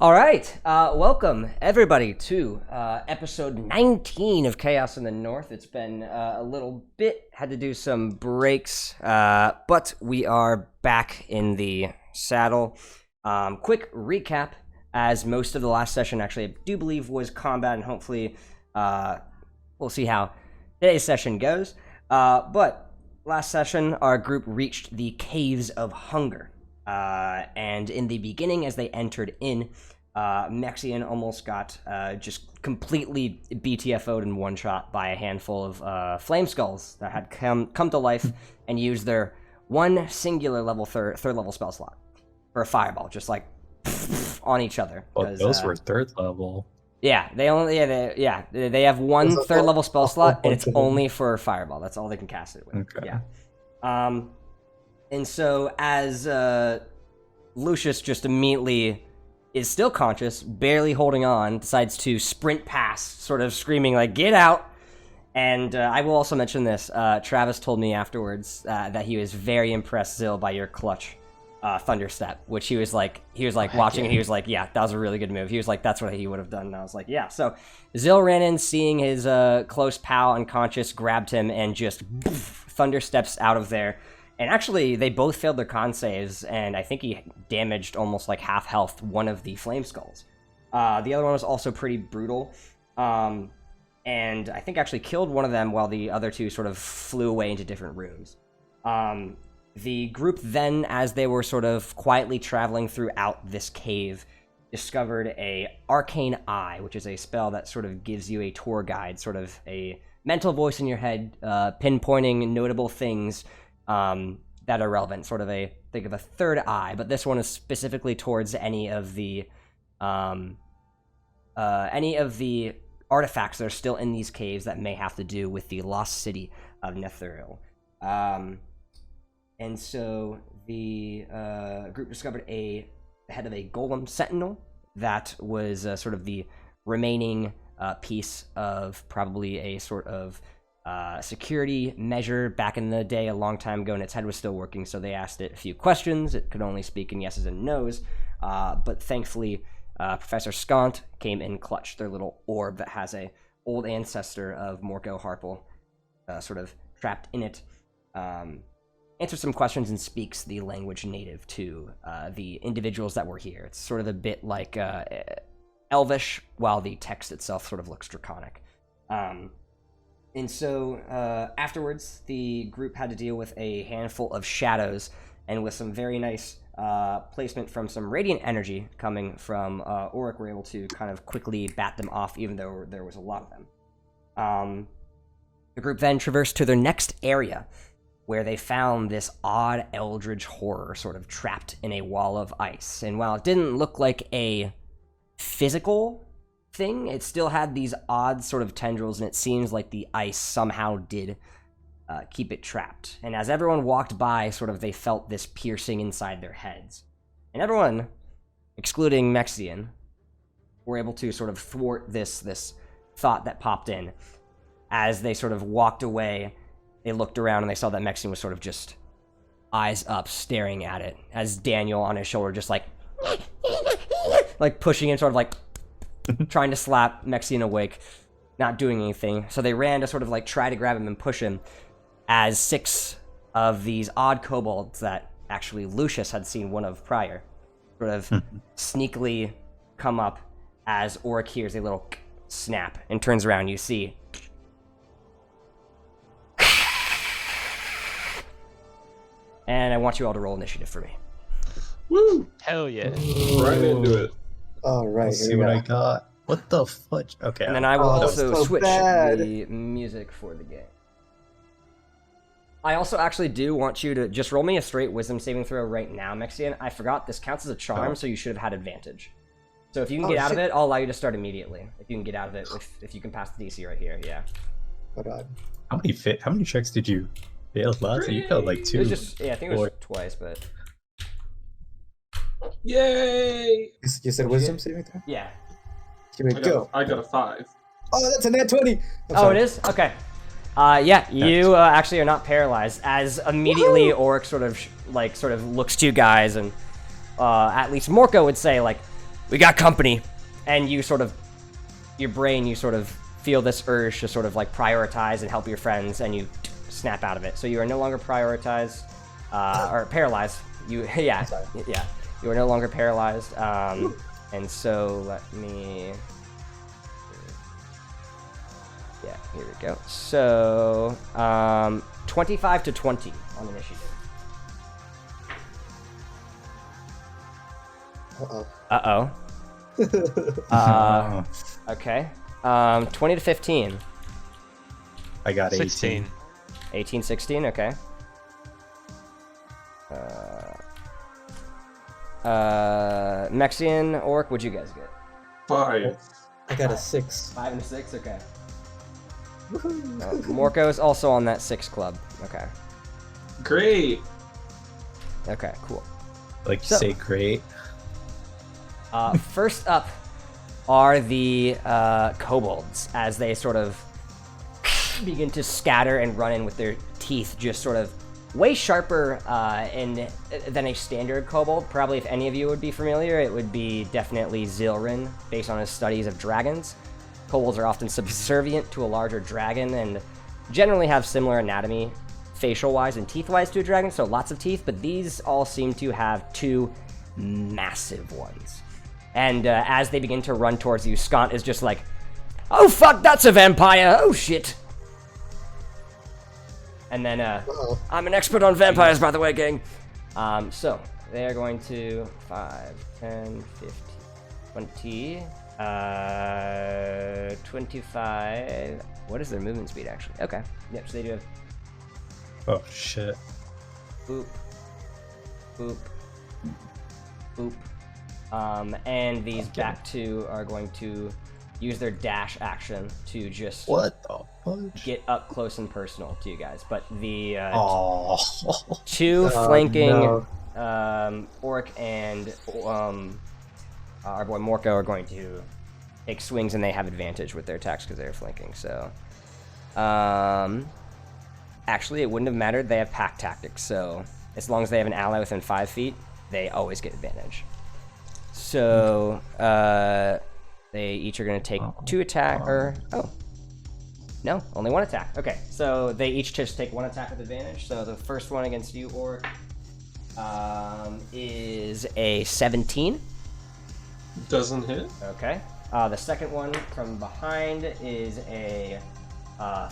All right, welcome everybody to episode 19 of Chaos in the North. It's been a little bit, had to do some breaks, but we are back in the saddle. Quick recap, as most of the last session actually I do believe was combat, and hopefully we'll see how today's session goes. But last session, our group reached the Caves of Hunger. And in the beginning, as they entered in, Mexian almost got just completely BTFO'd in one shot by a handful of flame skulls that had come to life and used their one singular level third level spell slot for a fireball, just like on each other. Oh, those were third level. Yeah, they have one third level spell slot, and it's only for fireball. That's all they can cast it with. Okay. Yeah. And so as Lucius just immediately is still conscious, barely holding on, decides to sprint past, sort of screaming like, "Get out!" And I will also mention this. Travis told me afterwards that he was very impressed, Zill, by your clutch Thunderstep, which he was like watching, and he was like, "Yeah, that was a really good move." He was like, "That's what he would have done." And I was like, "Yeah." So Zill ran in, seeing his close pal unconscious, grabbed him, and just Thundersteps out of there. And actually, they both failed their con saves, and I think he damaged almost like half health one of the flame skulls. The other one was also pretty brutal, and I think actually killed one of them while the other two sort of flew away into different rooms. The group then, as they were sort of quietly traveling throughout this cave, discovered a Arcane Eye, which is a spell that sort of gives you a tour guide, sort of a mental voice in your head, pinpointing notable things that are relevant, sort of think of a third eye, but this one is specifically towards any of the artifacts that are still in these caves that may have to do with the lost city of Netheril. And so the group discovered the head of a golem sentinel that was sort of the remaining piece of probably a sort of security measure back in the day a long time ago, and its head was still working, so they asked it a few questions. It could only speak in yeses and nos, but thankfully Professor Scont came in clutch, their little orb that has a old ancestor of Morco Harple sort of trapped in it. Answers some questions and speaks the language native to the individuals that were here. It's sort of a bit like Elvish, while the text itself sort of looks draconic. And so afterwards, the group had to deal with a handful of shadows, and with some very nice placement from some radiant energy coming from Auric, were able to kind of quickly bat them off, even though there was a lot of them. The group then traversed to their next area, where they found this odd eldritch horror sort of trapped in a wall of ice. And while it didn't look like a physical thing, it still had these odd sort of tendrils, and it seems like the ice somehow did keep it trapped. And as everyone walked by, sort of they felt this piercing inside their heads. And everyone, excluding Mexian, were able to sort of thwart this thought that popped in. As they sort of walked away, they looked around and they saw that Mexian was sort of just eyes up, staring at it, as Daniel on his shoulder just like pushing him, sort of like trying to slap Mexian awake, not doing anything. So they ran to sort of like try to grab him and push him, as 6 of these odd kobolds that actually Lucius had seen one of prior sort of sneakily come up, as Auric hears a little snap and turns around. You see and I want you all to roll initiative for me. Woo! Hell yeah. Right into it. All right, let's see what I got. What the fudge? Okay. And then I will also so switch bad. the music for the game. I also actually do want you to just roll me a straight wisdom saving throw right now, Mexian. I forgot this counts as a charm, so you should have had advantage. So if you can get out of it, I'll allow you to start immediately. If you can get out of it, if you can pass the DC right here, yeah. Hold on. How many checks did you fail last time? You failed like 2. It was just, I think it was twice, but... Yay! You said wisdom saving throw? Yeah. Here we go. I got a 5. Oh, that's a nat 20! Oh, it is? Okay. Yeah, you actually are not paralyzed, as immediately Auric sort of looks to you guys, and at least Morco would say, like, we got company. And you sort of, your brain, you sort of feel this urge to sort of like prioritize and help your friends, and you snap out of it. So you are no longer prioritized, or paralyzed. You you are no longer paralyzed. And so let me, here we go. So 25 to 20 on initiative. Okay. 20 to 15. I got 16. 18, 16, okay. Mexian, Orc, what'd you guys get? 5. I got a 6. 5 and a 6, okay. Morco is also on that 6 club. Okay. Great. Okay, cool. Like, So- say great. First up are the kobolds, as they sort of begin to scatter and run in with their teeth, just sort of way sharper than a standard kobold. Probably if any of you would be familiar, it would be definitely Zilrin, based on his studies of dragons. Kobolds are often subservient to a larger dragon and generally have similar anatomy, facial-wise and teeth-wise, to a dragon, so lots of teeth, but these all seem to have 2 massive ones. And as they begin to run towards you, Scont is just like, oh fuck, that's a vampire! Oh shit! And then, I'm an expert on vampires, by the way, gang. So, they are going to 5, 10, 15, 20, 25. What is their movement speed, actually? Okay. Yep, so they do have Oh, shit. boop, boop, boop. And these back 2 are going to use their dash action to just What the fudge? get up close and personal to you guys. But the Oh. 2 flanking no. Orc and our boy Morco are going to take swings, and they have advantage with their attacks because they're flanking. So, actually, it wouldn't have mattered. They have pack tactics, so as long as they have an ally within 5 feet, they always get advantage. So, they each are going to take 2 attack, no, only 1 attack. Okay, so they each just take 1 attack with advantage. So the first one against you, Orc, is a 17. Doesn't hit. Okay. The second one from behind is a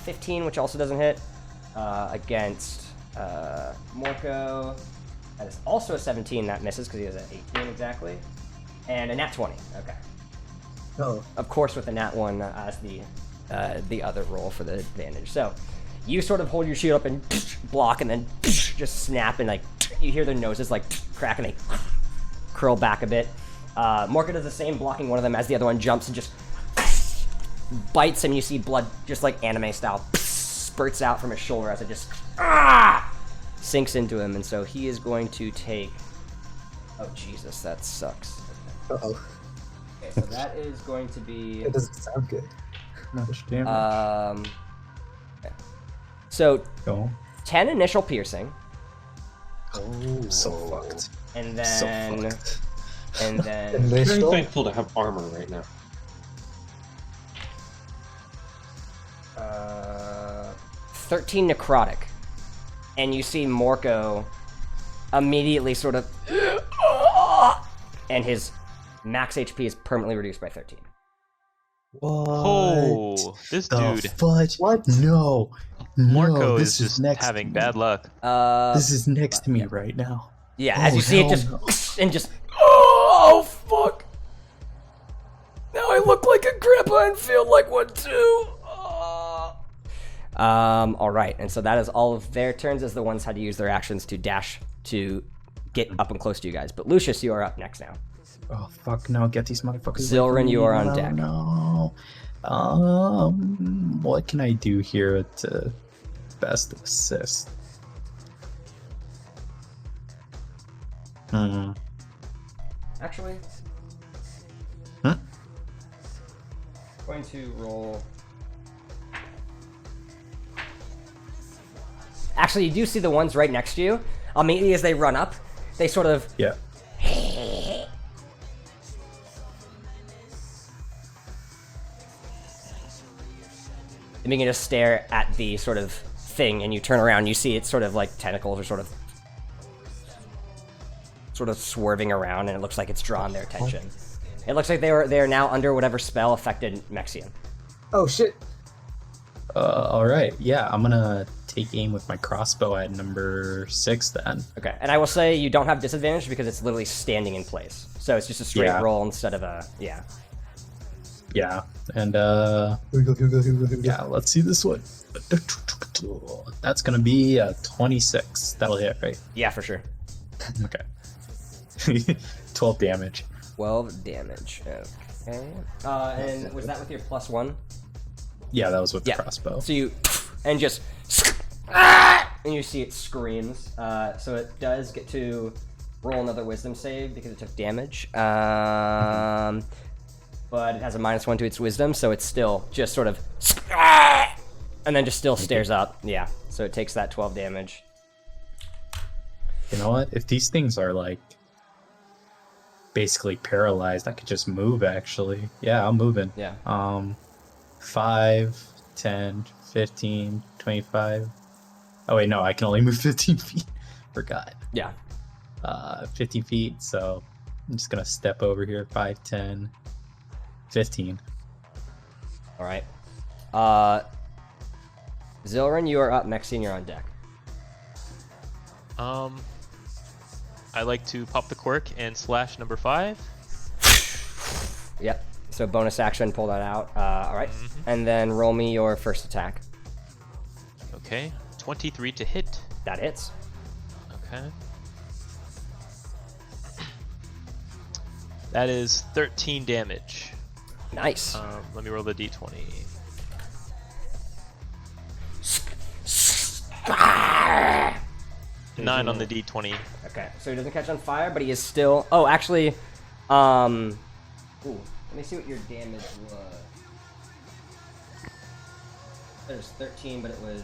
15, which also doesn't hit. Against Morco, that is also a 17. That misses because he has an 18 exactly. And a nat 20. Okay. Oh. Of course, with the nat 1 as the other roll for the advantage. So you sort of hold your shield up and block, and then just snap, and like you hear their noses like crack, and they curl back a bit. Morka does the same, blocking one of them as the other one jumps and just bites him. You see blood, just like anime style, spurts out from his shoulder as it just sinks into him, and so he is going to take. Oh Jesus, that sucks. Uh-oh. Okay, so that is going to be. It doesn't sound good. Much damage. Okay. So Go. 10 initial piercing, Oh. So fucked. and So then fucked. and then I'm very Initial? thankful to have armor right now. 13 necrotic, and you see Morco immediately sort of, and his max HP is permanently reduced by 13. What? Oh, this the dude. fudge? What? No. Morco No, is this just next having to me. bad luck. This is next to me right now. Yeah, as you see it just hell and just oh fuck. Now I look like a grandpa and feel like one too. All right, and so that is all of their turns as the ones had to use their actions to dash to get up and close to you guys. But Lucius, you are up next now. Oh fuck no! Get these motherfuckers. Zilrin, away from you me. are on No, deck. No. What can I do here to best assist? Actually, Huh? going to roll. Actually, you do see the ones right next to you. Immediately as they run up, they sort of Yeah. and begin to stare at the sort of thing, and you turn around, and you see it's sort of like tentacles are sort of swerving around, and it looks like it's drawn their attention. It looks like they are now under whatever spell affected Mexian. Oh shit! All right. Yeah, I'm gonna take aim with my crossbow at number 6 then. Okay, and I will say you don't have disadvantage because it's literally standing in place, so it's just a straight Yeah. roll instead of a yeah. Yeah, and Here we go. yeah, let's see this one. That's gonna be a 26. That'll hit, right? Yeah, for sure. Okay. 12 damage. 12 damage. Okay. And was that with your +1? Yeah, that was with the Yeah. crossbow. So you and just and you see it screams. So it does get to roll another Wisdom save because it took damage. But it has a -1 to its Wisdom, so it's still just sort of and then just still stares up. Yeah. So it takes that 12 damage. You know what? If these things are like basically paralyzed, I could just move actually. Yeah, I'm moving. Yeah. 5, 10, 15, 25. Oh wait, no, I can only move 15 feet. Forgot. Yeah. 15 feet, so I'm just gonna step over here. 5, 10, 15. All right. Zilrin, you are up. Mexian, you're on deck. I like to pop the quirk and slash number 5. Yep. So bonus action, pull that out. All right. And then roll me your first attack. Okay, 23 to hit. That hits. Okay. That is 13 damage. Nice. Let me roll the d20. 9 on the d20. Okay, so he doesn't catch on fire, but he is still. Oh, actually, ooh, let me see what your damage was. There's 13, but it was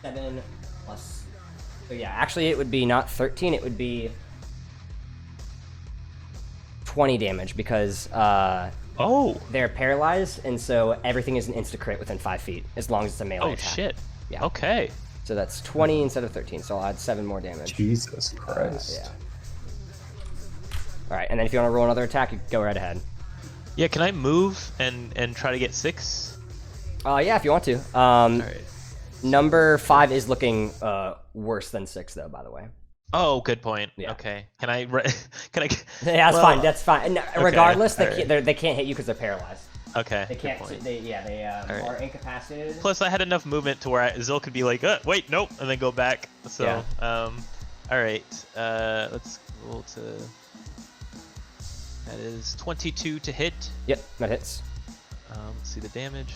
7 plus. So yeah, actually, it would be not 13. It would be 20 damage because Oh! they're paralyzed, and so everything is an insta crit within 5 feet as long as it's a melee Oh attack. shit. Yeah. Okay. So that's 20 instead of 13. So I'll add 7 more damage. Jesus Christ. Yeah. All right, and then if you want to roll another attack, you go right ahead. Yeah, can I move and try to get 6? Yeah, if you want to. Alright. Number 5 is looking worse than 6, though. By the way. Oh, good point. Yeah. Okay. Can I can I Yeah, that's well, fine. That's fine. No, regardless, alright. they can't hit you because they're paralyzed. Okay. They good can't. point. They Alright. are incapacitated. Plus, I had enough movement to where Zil could be like, wait, nope, and then go back. So, Yeah. all right, let's roll to. That is 22 to hit. Yep, that hits. Let's see the damage.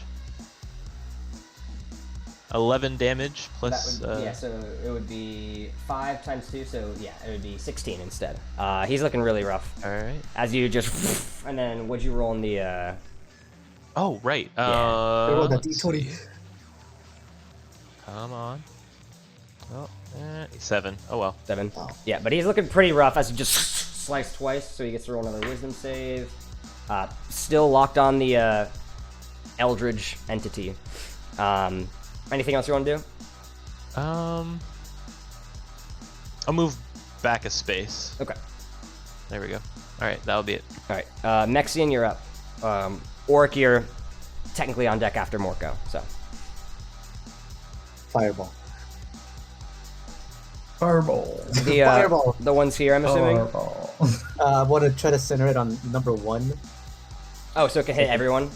11 damage plus. That would, yeah, so it would be 5 times 2. So yeah, it would be 16 instead. He's looking really rough. All right. As you just, and then what'd you roll in the? Oh right. Roll that let's d20. see. Come on. Oh, 7. Oh well. 7. Wow. Yeah, but he's looking pretty rough as you just slice twice, so he gets to roll another wisdom save. Still locked on the Eldritch entity. Anything else you want to do? I'll move back a space. Okay. There we go. All right, that'll be it. All right. Mexian, you're up. Oric, you're technically on deck after Morco, so. Fireball. Fireball. The, Fireball. The ones here, I'm assuming? Fireball. I want to try to center it on number 1. Oh, so it can hit everyone?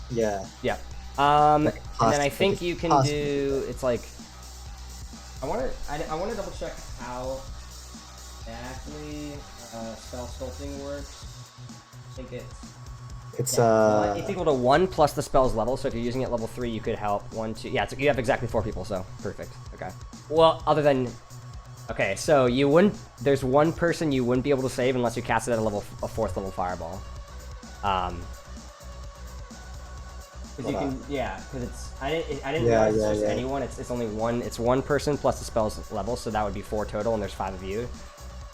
Yeah. Yeah. And then I think you can do. It's like. I want to double check how exactly spell sculpting works. I think It's it's equal to 1 plus the spell's level. So if you're using it at level 3, you could help 1, 2. Yeah, you have exactly 4 people. So perfect. Okay. Well, other than. Okay, so you wouldn't. There's one person you wouldn't be able to save unless you cast it at a 4th level fireball. Because you can, because it's I didn't realize it's just anyone. It's only one. It's one person plus the spell's level, so that would be 4 total, and there's 5 of you.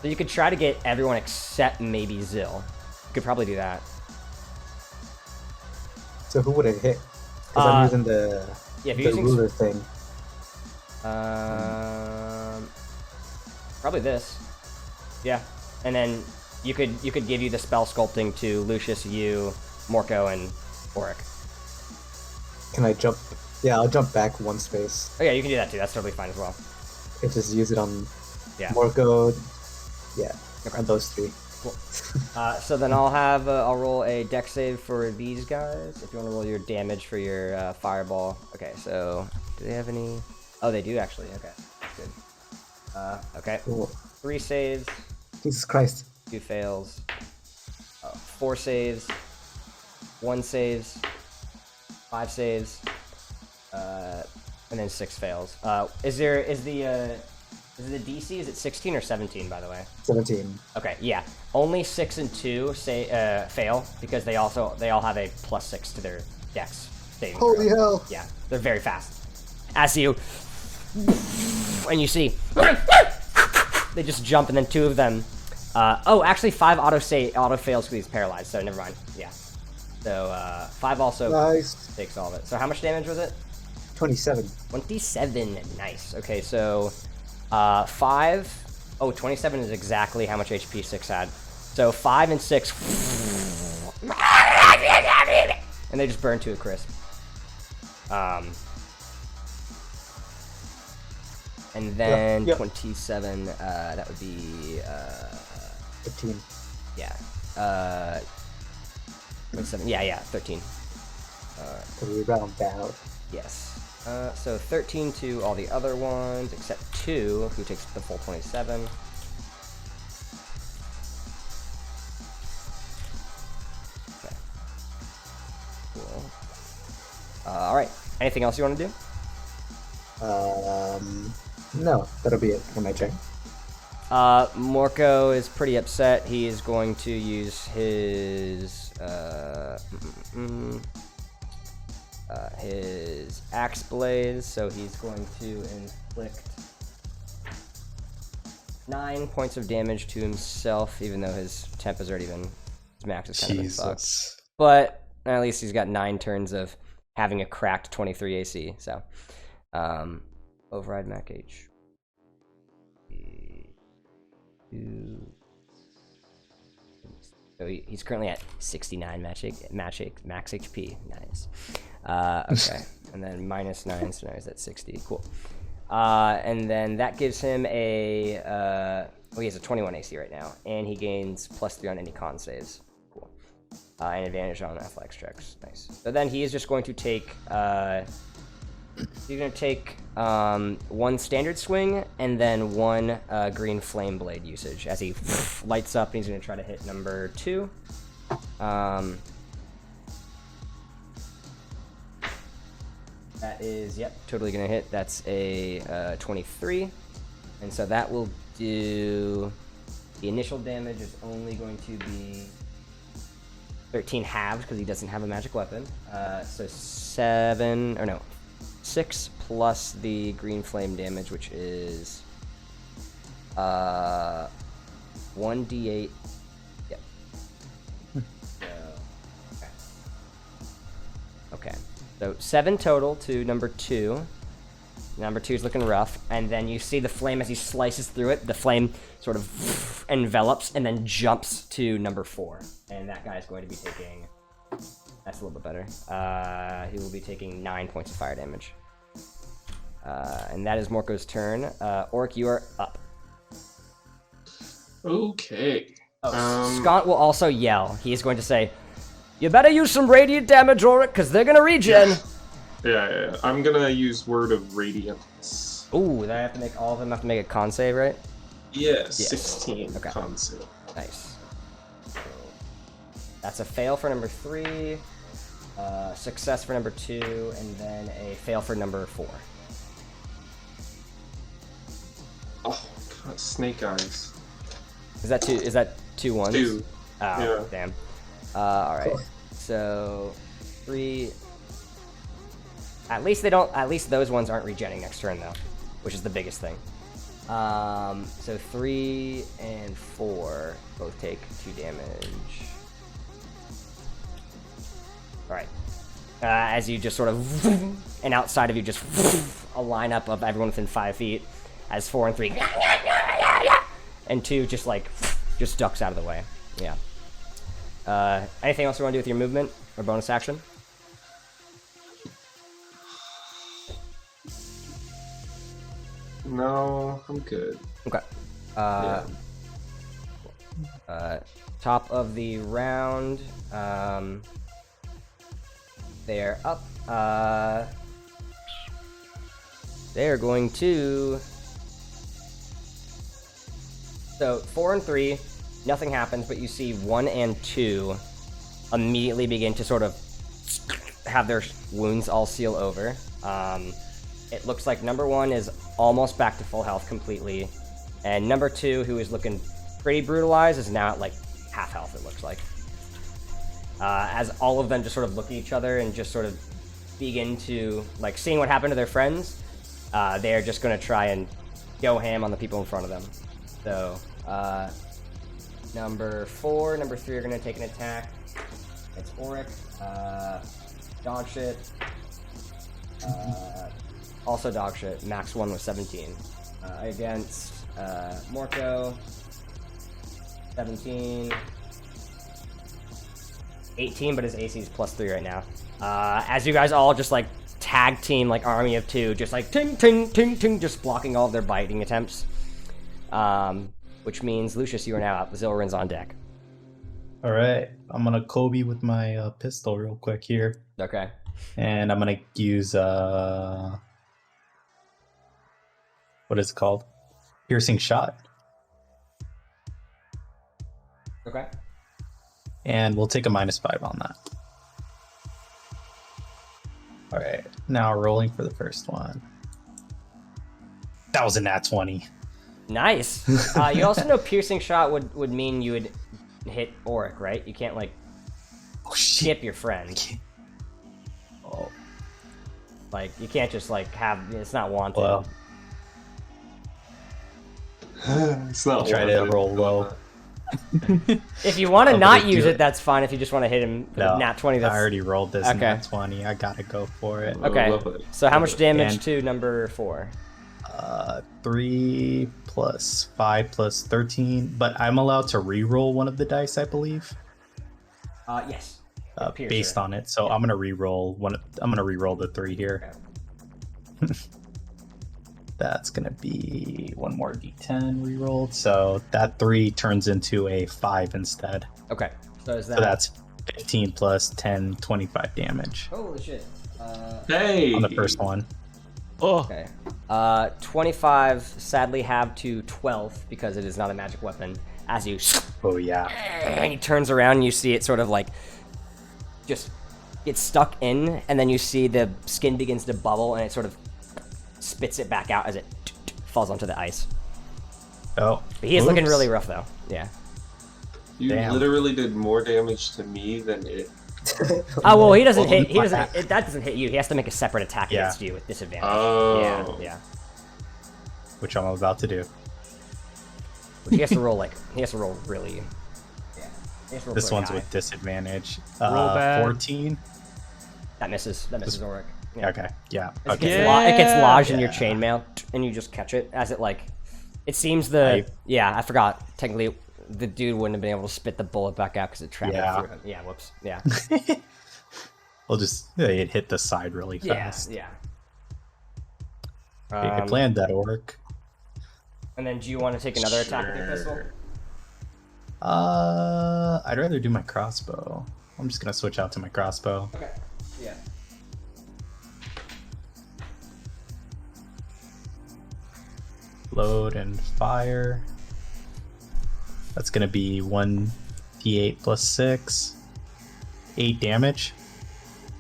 So you could try to get everyone except maybe Zil. You could probably do that. So who would it hit? Because I'm using the Yeah, if you're using ruler thing. probably this. Yeah, and then you could give you the spell sculpting to Lucius, you, Morko, and Auric. Can I jump? Yeah, I'll jump back one space. Oh yeah, you can do that too. That's totally fine as well. I just use it on Yeah. Morko. Yeah, Okay. on those three. Cool. So then I'll roll a dex save for these guys. If you want to roll your damage for your fireball. Okay, so do they have any? Oh, they do actually. Okay, that's good. Okay, Cool. 3 saves, Jesus Christ. 2 fails, 4 saves, 1 saves, 5 saves, and then 6 fails. Is the DC, is it 16 or 17, by the way? 17. Okay, yeah. Only 6 and 2 fail because they all have a +6 to their dex saving throw. Holy hell. Yeah, they're very fast. As you and you see they just jump, and then 2 of them oh, actually 5 auto fails because he's paralyzed, so never mind. Yeah. So 5 also Nice. takes all of it. So how much damage was it? 27. 27. Nice. Okay, so 5. Oh, 27 is exactly how much HP 6 had. So 5 and 6. And they just burn to a crisp. And then Yep. 27, that would be 15. yeah. 27. Yeah, 13. So we round down. Yes. So 13 to all the other ones, except 2, who takes the full 27. Okay. Cool. Alright. Anything else you want to do? No, that'll be it for my turn. Morko is pretty upset. He is going to use his axe blaze, so he's going to inflict 9 points of damage to himself, even though his temp has already been, his max is kind of been fucked. Jesus. But at least he's got 9 turns of having a cracked 23 AC. So, override max H. So he's currently at 69 max HP. Nice. Okay, and then -9, so now he's at 60. Cool. And then that gives him a he has a 21 AC right now, and he gains +3 on any con saves. Cool. And advantage on athletics checks. Nice. So then he is just going to take he's going to take 1 standard swing and then 1 green flame blade usage as he lights up, and he's going to try to hit number 2. That is, yep, totally going to hit. That's a 23. And so that will do, the initial damage is only going to be 13 halved because he doesn't have a magic weapon. So 6 plus the green flame damage, which is 1d8. Yep. So, okay. So 7 total to number 2. Number 2 is looking rough, and then you see the flame as he slices through it. The flame sort of envelops and then jumps to number 4, and that guy is going to be taking. That's a little bit better. He will be taking 9 points of fire damage. And that is Morko's turn. Orc, you are up. Okay. Oh, Scott will also yell. He is going to say, "You better use some radiant damage, Oric, because they're going to regen." Yeah. I'm gonna use Word of Radiance. Ooh, I have to make all of them have to make a con save, right? Yeah, Yes. 16 Okay. con save. Nice. So, that's a fail for number 3, success for number 2, and then a fail for number 4. Oh, God, snake eyes. Is that 2? Is that 2 ones? 2. Oh, Yeah. damn. All right. So 3. At least they don't. At least those ones aren't regenning next turn though, which is the biggest thing. So 3 and 4 both take 2 damage. All right. as you just sort of, and outside of you just a lineup of everyone within 5 feet, as 4 and 3, and 2 just like just ducks out of the way. Yeah. Anything else you want to do with your movement or bonus action? No, I'm good. Okay. Top of the round. They're up. They're going to. So 4 and 3, nothing happens, but you see 1 and 2 immediately begin to sort of have their wounds all seal over. It looks like number 1 is almost back to full health completely, and number 2, who is looking pretty brutalized, is now at like half health, it looks like. As all of them just sort of look at each other and just sort of begin to, like, seeing what happened to their friends, they're just going to try and go ham on the people in front of them. So, number 4, number 3 are going to take an attack. It's Auric. Dog shit. Also dog shit. Max 1 was 17. Against Morco. 17. 18, but his AC is +3 right now. As you guys all just like tag team, like army of 2, just like ting, ting, ting, ting, just blocking all of their biting attempts. Which means, Lucius, you are now out. The Zilrin's on deck. All right, I'm gonna Kobe with my pistol real quick here, Okay. and I'm gonna use what is it called? Piercing shot, Okay. and we'll take a -5 on that. All right, now rolling for the first one. That was a nat 20. Nice. You also know piercing shot would mean you would hit Auric, right? You can't like Oh skip your friend. Oh, Like you can't just like have it's not wanted. well, It's not I'll try to wanted. roll low. If you want to I'm not gonna use do it, it. that's fine. If you just want to hit him with No, nat 20, that's I already rolled this Okay. nat 20. I gotta go for it. okay. love it. So how Love much it. damage And- to number 4? 3 plus 5 plus 13, but I'm allowed to re-roll one of the dice, I believe, Yes. Piercer. based on it. So I'm gonna re-roll one. I'm gonna re-roll the 3 here. That's gonna be one more d10 re-rolled. So that 3 turns into a 5 instead. Okay. So is that? So that's 15 plus 10, 25 damage Holy shit. Hey! on the first one. Oh, Okay. 25 sadly have to 12 because it is not a magic weapon. As you Oh yeah. and he turns around and you see it sort of like just get stuck in, and then you see the skin begins to bubble and it sort of spits it back out as it falls onto the ice. Oh. But he is looking oops. really rough though. Yeah. You Damn. literally did more damage to me than it. Oh well, he doesn't Well, hit. He my doesn't. hat. That doesn't hit you. He has to make a separate attack Yeah. against you with disadvantage. Oh. Yeah. Yeah. Which I'm about to do. Which he has to roll like. He has to roll really. Yeah. He has to roll This pretty one's high. with disadvantage. Roll bad. 14. That misses. That misses Auric. Yeah. Okay. Yeah. It Okay. gets, it gets lodged in your Yeah. chainmail, and you just catch it as it like. It seems the I forgot. Technically, the dude wouldn't have been able to spit the bullet back out because it traveled Yeah. through him. Yeah. Whoops. Yeah. We'll just it hit the side really Yeah. fast. Yeah. Okay, good plan, that orc. And then, do you want to take another attack with your pistol? Sure. I'd rather do my crossbow. I'm just gonna switch out to my crossbow. Okay. Yeah. Load and fire. That's gonna be 1d8 plus 6. 8 damage.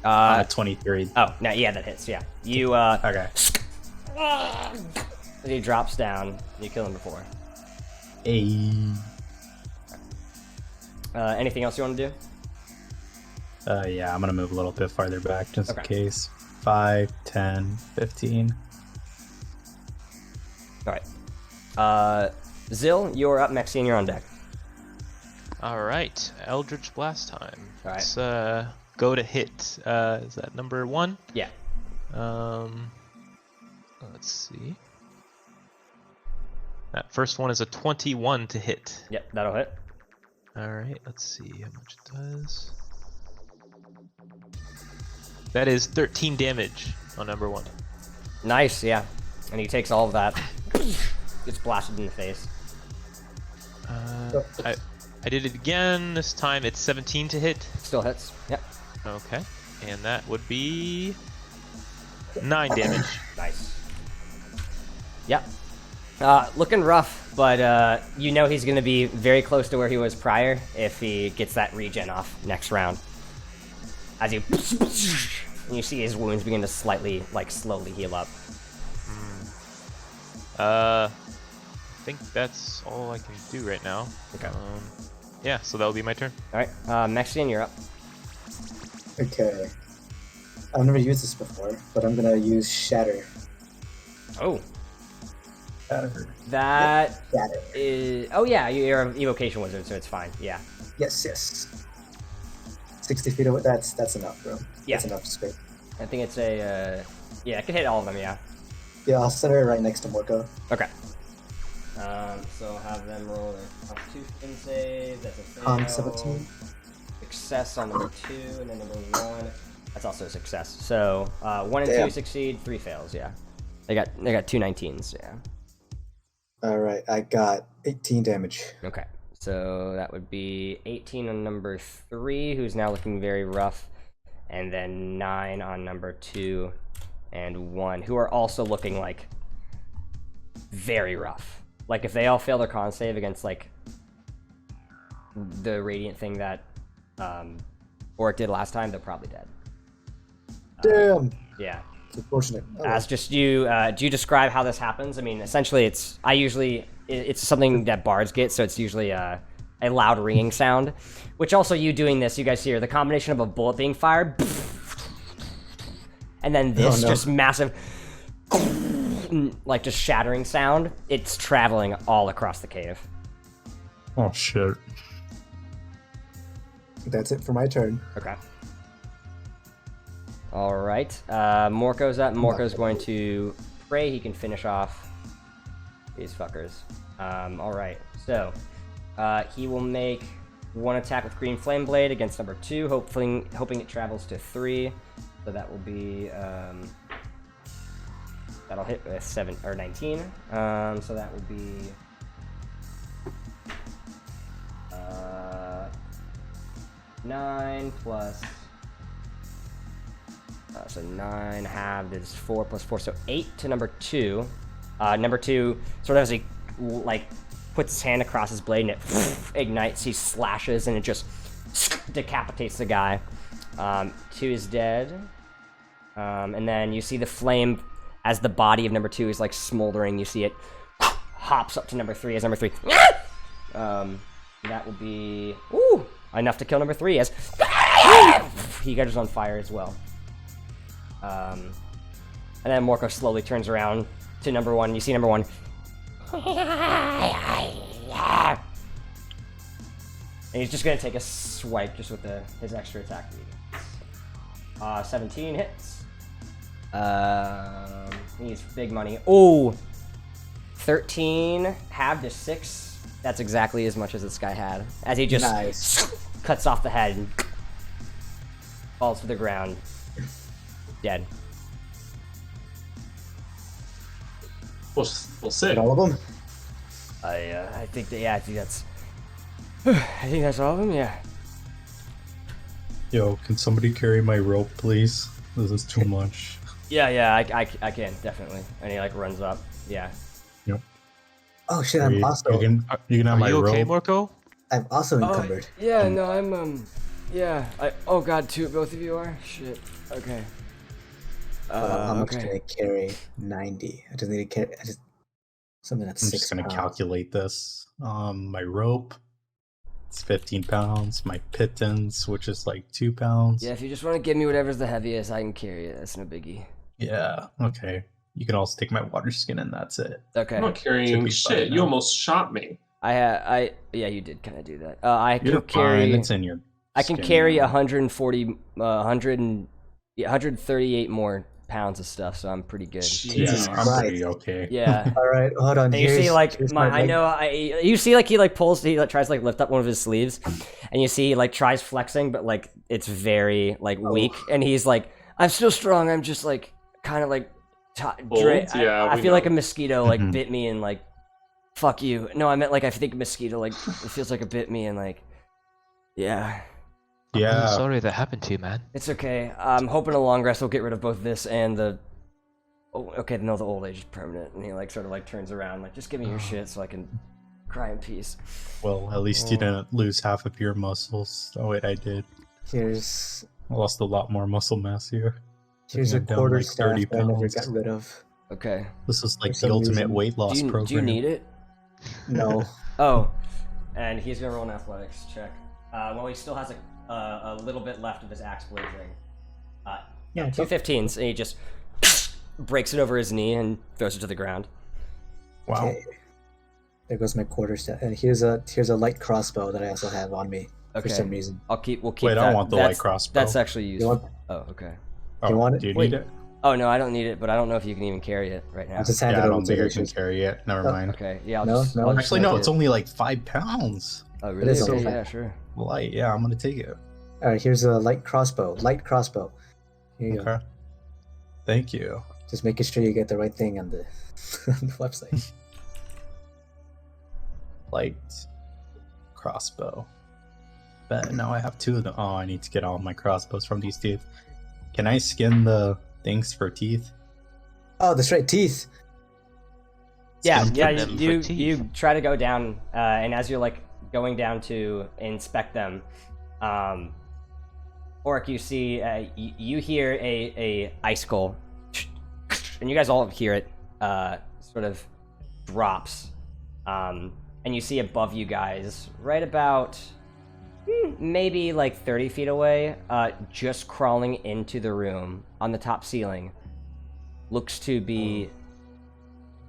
23. Oh, no, yeah, that hits. Yeah. You Okay. he drops down. You kill him before. Hey. Anything else you want to do? Yeah, I'm gonna move a little bit farther back just in Okay. case. 5, 10, 15. All right. Zill, you're up. Maxine, you're on deck. all right. Eldritch Blast time. All right. Let's go to hit. Is that number 1? Yeah. Let's see. That first one is a 21 to hit. Yep, that'll hit. All right, let's see how much it does. That is 13 damage on number 1. Nice, yeah. And he takes all of that. Gets blasted in the face. I did it again. This time it's 17 to hit. Still hits. Yep. Okay, and that would be 9 damage. Nice. Yep. Looking rough, but you know he's going to be very close to where he was prior if he gets that regen off next round. As you and you see his wounds begin to slowly heal up. I think that's all I can do right now. Okay. Yeah, so that'll be my turn. All right, Mexican, you're up. Okay. I've never used this before, but I'm gonna use Shatter. Oh, Shatter. that Shatter. is. Oh yeah, you're an evocation wizard, so it's fine. Yeah. Yes. 60 feet away. That's enough, bro. Yeah. That's enough space. I think it's a. Yeah, it can hit all of them. Yeah. Yeah, I'll set her right next to Morko. Okay. So have them roll their Constitution save. That's a fail. 17. Success on number 2, and then number 1. That's also a success. So 1 and 2 Damn. succeed, 3 fails. Yeah. They got 2 19s. Yeah. All right, I got 18 damage. Okay. So that would be 18 on number 3, who's now looking very rough, and then 9 on number 2, and 1, who are also looking like very rough. Like if they all fail their con save against like the radiant thing that Oric did last time, they're probably dead. Damn. Yeah. It's unfortunate. Oh, As just you, do you describe how this happens? I mean, essentially, it's something that bards get, so it's usually a loud ringing sound. Which also, you doing this, you guys hear the combination of a bullet being fired, and then this just massive, like just shattering sound. It's traveling all across the cave. Oh shit. That's it for my turn. Okay. All right. Morko's up. Morko's going to pray he can finish off these fuckers. All right. So he will make 1 attack with Green Flame Blade against number 2, hoping it travels to 3. So that will be that'll hit with 7 or 19. So that would be 9 plus. So 9 halved is 4 plus 4, so 8 to number 2. Number 2 sort of as he puts his hand across his blade and it ignites. He slashes and it just decapitates the guy. 2 is dead, and then you see the flame as the body of number 2 is like smoldering. You see it hops up to number 3 as number 3. That will be enough to kill number 3 as he catches on fire as well. And then Morko slowly turns around to number 1. You see number 1. And he's just going to take a swipe just with his extra attack. 17 hits. He's big money. Oh! 13 halved to 6. That's exactly as much as this guy had. As he just cuts off the head and falls to the ground. Dead. Well, sick. Hit all of them? I think that's I think that's all of them. Yeah. Yo, can somebody carry my rope, please? This is too much. Yeah, I can definitely. And he runs up. Yeah. Yep. Oh shit, I'm also You can have Are my you okay, rope. Morko? I'm also encumbered. Yeah, no, I'm yeah. Oh god, both of you are? Shit. Okay. How much okay. do I carry? 90. I just need to carry. Something that's I'm 6 just gonna pounds. calculate this. My rope, it's 15 pounds. My pittance, which is like 2 pounds. Yeah, if you just want to give me whatever's the heaviest, I can carry it. That's no biggie. Yeah. Okay. You can also take my water skin, and that's it. Okay. I'm not Should carrying be shit. fine You now. almost shot me. Yeah, you did kind of do that. I You're can carry. fine. It's in your I can carry 140, 100, 138 more pounds of stuff, so I'm pretty good. Jesus I'm pretty Christ. okay. Yeah. All right, hold on. And you see, Here's- like, here's I leg- know, you see, like, he, like, pulls, he, like, tries to, like, lift up one of his sleeves, and you see, he, like, tries flexing, but, like, it's very, like, weak, and he's like, I'm still strong, I'm just, like, kind of, like, Yeah, I we feel like a know. mosquito, like, Mhm. bit me, and, like, fuck you. No, I meant, like, I think a mosquito, like, it feels like it bit me, and, like, yeah. I'm really Yeah. sorry that happened to you, man. It's okay. I'm hoping a long rest will get rid of both this and the... Oh, okay, no, the old age is permanent, and he, like, sort of, like, turns around, like, just give me your shit so I can cry in peace. Well, at least you didn't lose half of your muscles. Oh wait, I did. Here's I lost a lot more muscle mass here. here's a I'm down, quarter like, staff 30 that I never pounds. got rid of. Okay. This is like For the some ultimate reason. weight loss program. Do you need it? No. Oh, and he's gonna roll an athletics check. Well, he still has a little bit left of his axe blazing. Yeah, Two 15s, and he just breaks it over his knee and throws it to the ground. Wow. Okay. There goes my quarter staff, and here's a light crossbow that I also have on me Okay. for some reason. We'll keep Wait, that. I want the light crossbow. That's actually You useful. want? Oh, okay. Oh, you want it? Do you Wait. need it? Oh no, I don't need it, but I don't know if you can even carry it right now. I'll just hand Yeah, it I over don't to think I can Lucius. carry it. Never Oh, mind. Okay, yeah. I'll No, just, no. I'll just Actually, take no, it. it's only like 5 pounds. Oh really? is Okay, only yeah, five. sure. Light. Yeah, I'm gonna take it. All right, here's a light crossbow. Light crossbow. Here you go. Okay. Thank you. Just making sure you get the right thing on the, on the website. Light crossbow. But now I have 2 of them. Oh, I need to get all my crossbows from these teeth. Can I skin the things for teeth? Oh, the straight teeth. Yeah, Skin yeah. them for You teeth. try to go down, and as you're like going down to inspect them, Orc, you see, you hear a icicle, and you guys all hear it, sort of drops, and you see above you guys, right about maybe like 30 feet away, just crawling into the room on the top ceiling, looks to be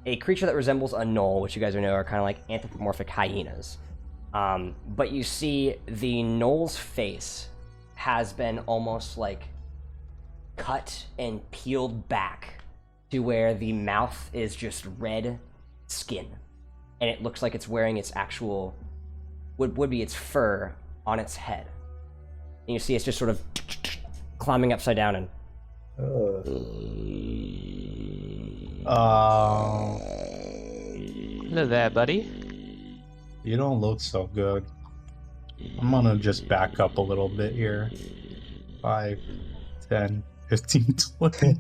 a creature that resembles a gnoll, which you guys know are kind of like anthropomorphic hyenas. But you see the gnoll's face has been almost like cut and peeled back to where the mouth is just red skin. And it looks like it's wearing its actual, would be its fur on its head. And you see it's just sort of climbing upside down and Hello there, buddy. You don't look so good. I'm gonna just back up a little bit here. 5, 10, 15, 20.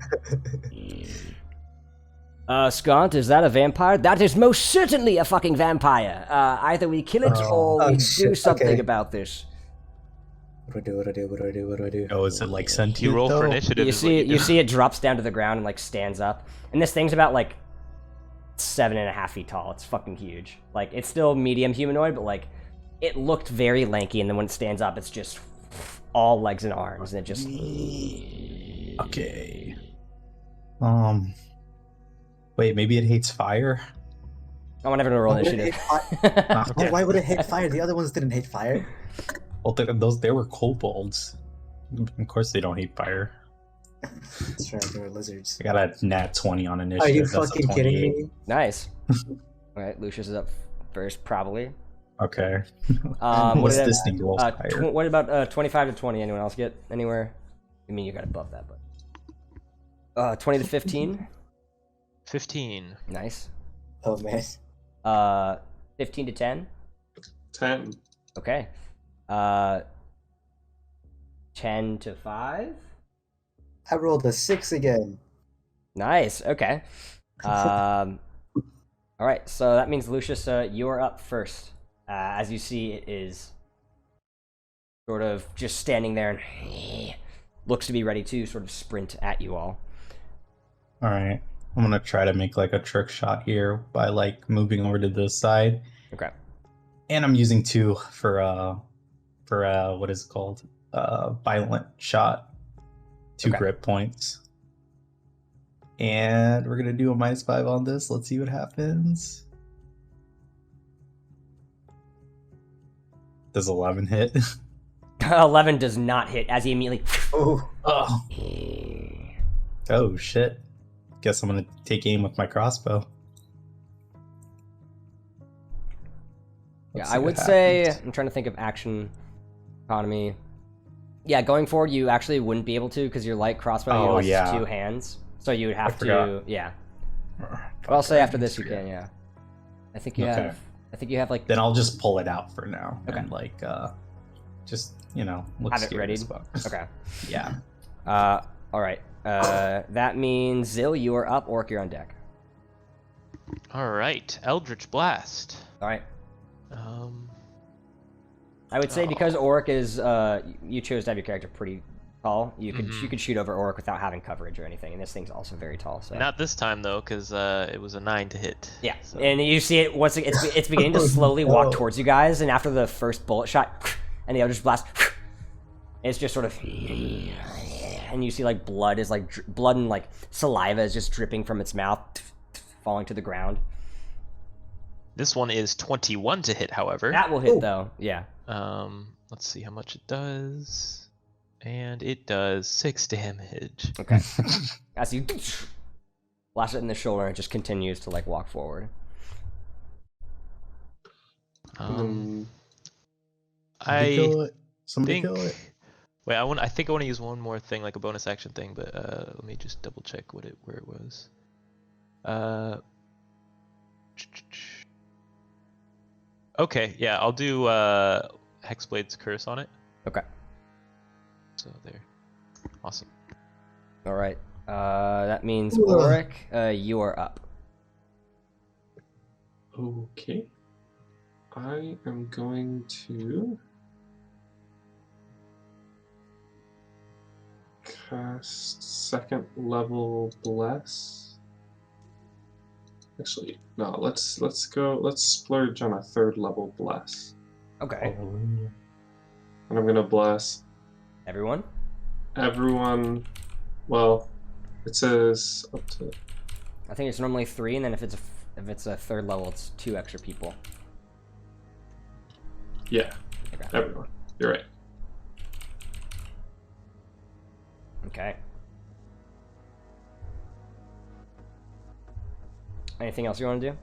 Scant, is that a vampire? That is most certainly a fucking vampire. Either we kill it or we do shit, something okay. about this. What do I do? Oh, is it like sentient You roll though? for initiative. You is what see, do. you see it drops down to the ground and like stands up, and this thing's about like 7.5 feet tall. It's fucking huge. Like it's still medium humanoid, but like it looked very lanky, and then when it stands up, it's just all legs and arms, and it just. Okay. Wait, maybe it hates fire? I want everyone to roll Why would it initiative. hate Ah, Oh, why would it hate fire? The other ones didn't hate fire. Well, they were kobolds. Of course they don't hate fire. That's right, they were lizards. I got a nat 20 on Are initiative. you That's a fucking kidding 28. me? Nice. All right, Lucius is up first, probably. Okay. What What's did this thing rolls higher? what about 25 to 20? Anyone else get anywhere? I mean, you got above that, but 20 to 15. 15. Nice. Oh man. 15 to 10. 10. Okay. 10 to 5. I rolled a 6 again. Nice. Okay. All right. So that means Lucius, you're up first. As you see, it is sort of just standing there and looks to be ready to sort of sprint at you all. Alright. I'm gonna try to make like a trick shot here by like moving over to this side. Okay. And I'm using 2 for what is it called? Violent shot. 2 Okay. grip points. And we're gonna do a -5 on this. Let's see what happens. Does 11 hit? 11 does not hit as he immediately. Oh, Oh shit. Guess I'm gonna take aim with my crossbow. Yeah, Let's I see would what say, happens. I'm trying to think of action economy. Yeah, going forward, you actually wouldn't be able to because your light crossbow Oh, utilizes yeah. 2 hands. So you would have to, forgot. yeah. Fuck, But I'll say I after need this to you forget. can, yeah. I think you Okay. have like, Then I'll just pull it out for now. Okay. And like just, you know, look have it scary ready. as fuck. Okay. Yeah. All right. That means Zill, you are up. Orc, you're on deck. All right, Eldritch Blast. All right. Um, I would say Oh. because Orc is, you chose to have your character pretty tall. You could shoot over Orc without having coverage or anything, and this thing's also very tall. So not this time though, because it was a 9 to hit. yeah, So. and you see it once it's beginning to slowly walk towards you guys, and after the first bullet shot, and the Eldritch Blast, it's just sort of, and you see like blood is like blood and like saliva is just dripping from its mouth, falling to the ground. This one is 21 to hit, however. That will hit though. Yeah. Let's see how much it does. And it does 6 damage. Okay. As you flash it in the shoulder, it just continues to like walk forward. Somebody kill it. Somebody think. kill it. Wait, I think I want to use one more thing, like a bonus action thing, but let me just double check where it was. Okay, yeah, I'll do Hexblade's Curse on it. Okay. So there. Awesome. All right. That means Ugh. Ulrich, you are up. Okay. I am going to cast second level bless. Actually, no, let's splurge on a third level bless. Okay. And I'm gonna bless Everyone. everyone. Well, it says up to I think it's normally 3, and then if it's a third level, it's 2 extra people. yeah, Okay. everyone. You're right. Okay. Anything else you want to do?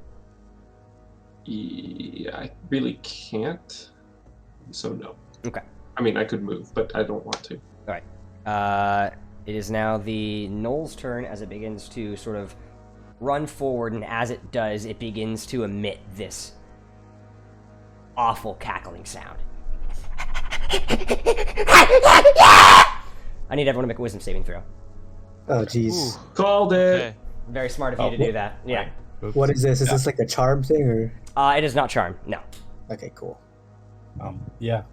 Yeah, I really can't. So no. Okay. I mean, I could move, but I don't want to. All right. It is now the Knoll's turn as it begins to sort of run forward, and as it does, it begins to emit this awful cackling sound. I need everyone to make a wisdom saving throw. oh, jeez. Called it. Okay. Very smart of you Oh, to do that. Yeah. What is this? Is this like a charm thing or? It is not charmed. No. Okay, cool. Yeah.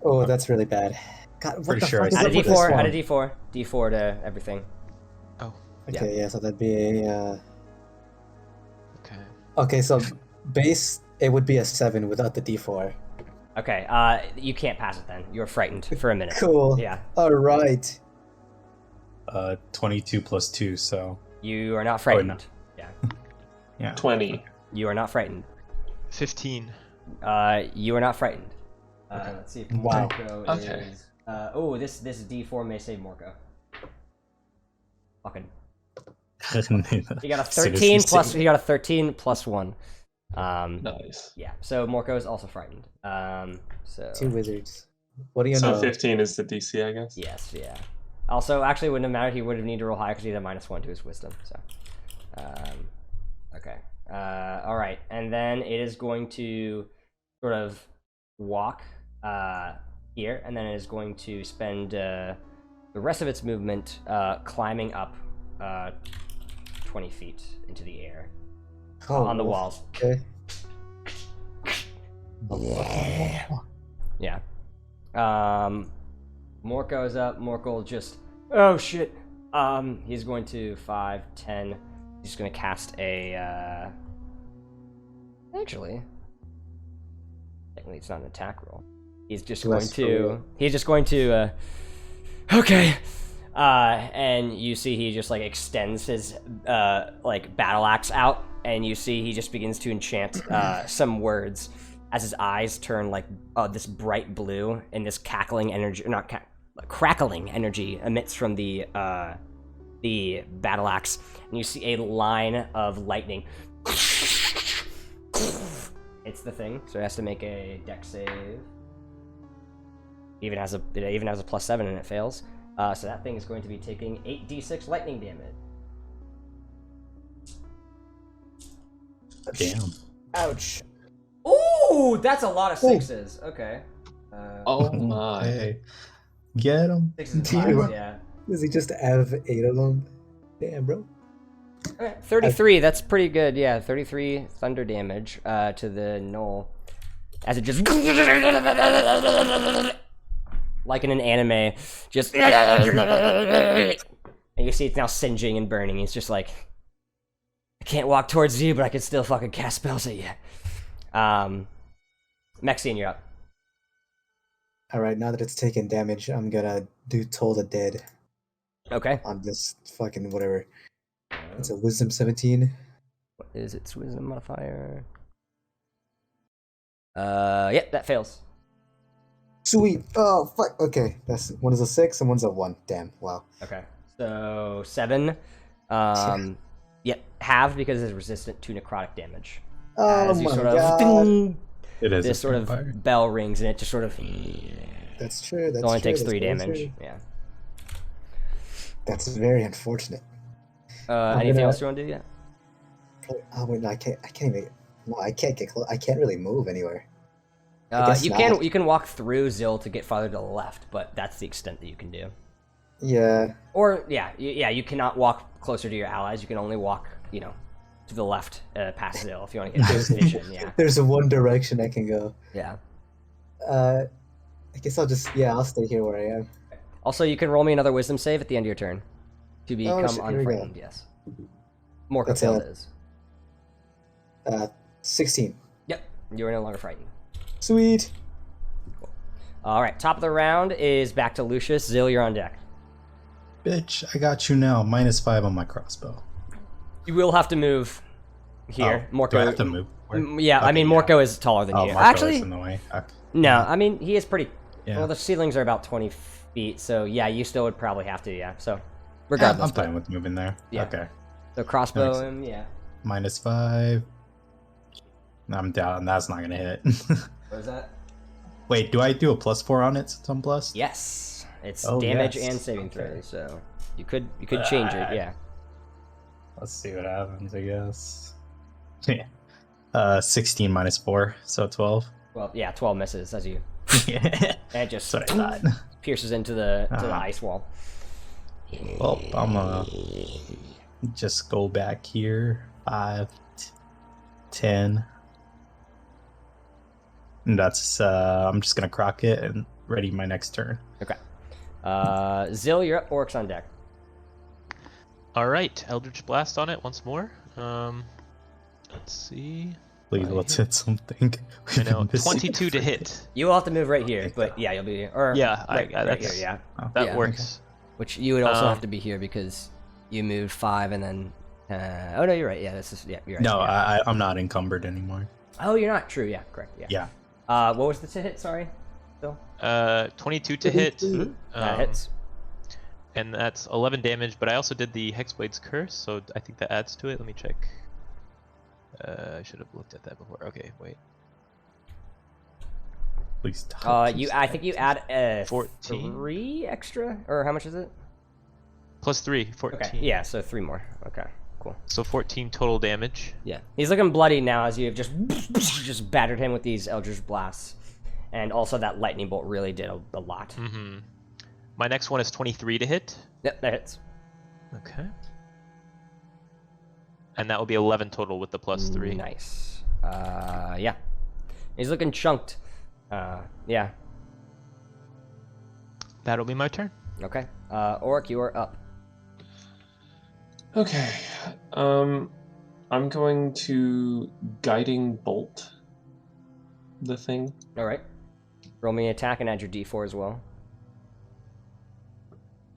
Oh, that's really bad. God, what Pretty the sure fuck is I Add a up with this D4. Add one? a D4. D4 to everything. Okay, yeah, so that'd be a. Okay. Okay, so base it would be a 7 without the D4. Okay. You can't pass it then. You're frightened for a minute. Cool. Yeah. All right. 22 plus 2, so You are not frightened. no. Yeah. yeah. 20. You are not frightened. 15. You are not frightened. Okay. Let's see if Wow. Morco Okay. is. This D4 may save Morco. Fucking. He got a 13 plus. He got a 13 plus 1. Nice. Yeah. So Morco is also frightened. So. 2 wizards. What do you So know? 15 is the DC, I guess. Yes. Yeah. Also, actually, it wouldn't have mattered. He would have needed to roll high because he had a -1 to his wisdom. So. Okay. All right. And then it is going to sort of walk here, and then it is going to spend the rest of its movement climbing up 20 feet into the air Oh, on the walls. Okay. Yeah. Morco is up. Morco will just. Oh shit. He's going to 5, 10. He's just going to cast a. Actually, technically, it's not an attack roll. He's just going Bless to. you. He's just going to. Okay. And you see he just like extends his like battle axe out, and you see he just begins to enchant some words, as his eyes turn like this bright blue, and this cackling energy, crackling energy emits from the battle axe, and you see a line of lightning. It's the thing, so it has to make a dex save. It even has a +7 and it fails. So that thing is going to be taking 8d6 lightning damage. Damn. Ouch. Ooh, that's a lot of sixes. Okay. Oh my. Hey, get him. Sixes and Dude. fives, yeah. Does he just have 8 of them? Damn, bro. Okay, 33, that's pretty good, yeah. 33 thunder damage to the gnoll. As it just... like in an anime, just... and you see it's now singeing and burning. He's just like... I can't walk towards you, but I can still fucking cast spells at you. Mexian, you're up. Alright, now that it's taken damage, I'm gonna do Toll the Dead Okay. on this fucking whatever. It's a Wisdom 17. What is its wisdom modifier? Yep, that fails. Sweet. Oh, fuck. Okay, that's one is a 6 and one's a 1. Damn, wow. Okay. So, 7. Yep, halved because it's resistant to necrotic damage. Oh As you my sort of... god. ding, It is this a sort vampire. of bell rings, and it just sort of... That's true. That's it only true, takes that's 3 very damage. true. Yeah. That's very unfortunate. Anything gonna- else you want to do yet? Oh wait, no, I can't even. No, I can't get close. I can't really move anywhere. I guess You not. can walk through Zill to get farther to the left, but that's the extent that you can do. Yeah. Or you cannot walk closer to your allies. You can only walk, to the left past Zill if you want to get his vision. Yeah, There's one direction I can go. yeah. I guess I'll stay here where I am. Also, you can roll me another Wisdom save at the end of your turn to become shit, here we go. unfrightened. Yes. Morka That's failed a- his. 16. Yep, you are no longer frightened. Sweet. All right, top of the round is back to Lucius. Zill, you're on deck. Bitch, I got you now. -5 on my crossbow. You will have to move here. Oh, Morko. do I have to move? Where? Yeah, I Okay, mean yeah. Morko is taller than Oh, you. Marco Actually, is in the way. Okay. no. I mean he is pretty. Yeah. Well, the ceilings are about 20 feet, so yeah, you still would probably have to. Yeah. So, Yeah, regardless. I'm fine with moving there. Yeah. Okay. So crossbow Nice. him. Yeah. -5. I'm down. That's not gonna hit. What is that? Wait, do I do a +4 on it since I'm blessed? Yes. It's Oh, damage yes. and saving Okay. throws. So you could change it. Yeah. Let's see what happens, I guess. Yeah. 16 -4, so 12. Well, yeah, 12 misses as you. Yeah. And it just That's what I thought. pierces into the Uh-huh. ice wall. Well, I'm gonna just go back here. 5, 10. And that's I'm just gonna crock it and ready my next turn. Okay. Zill, you're up. Orcs on deck. All right, Eldritch Blast on it once more. Let's see. Please, I let's hit- hit something. I We've know, been missing 22 to it. hit. You will have to move right here, but yeah, you'll be or Yeah, right here, that's- yeah. Oh, That Yeah, works. Which you would also Um, have to be here because you moved 5 and then. Oh no, you're right. Yeah, this is you're right. No, yeah. I'm not encumbered anymore. Oh, you're not. True. Yeah, correct. Yeah. Yeah. What was the to hit? Sorry. 22 to hit. That hits. And that's 11 damage, but I also did the Hexblade's Curse, so I think that adds to it. Let me check. I should have looked at that before. Okay, wait. Please. I think you add 14. 3 extra, or how much is it? Plus 3, 14. Okay. Yeah, so 3 more. Okay. Cool. So 14 total damage. Yeah, he's looking bloody now as you have just battered him with these Eldritch Blasts, and also that lightning bolt really did a lot. Mm-hmm. My next one is 23 to hit. Yep, that hits. Okay. And that will be 11 total with the plus 3. Nice. Yeah, he's looking chunked. Yeah. That'll be my turn. Okay. Oric, you are up. Okay. I'm going to guiding bolt the thing. All right. Roll me an attack and add your D4 as well.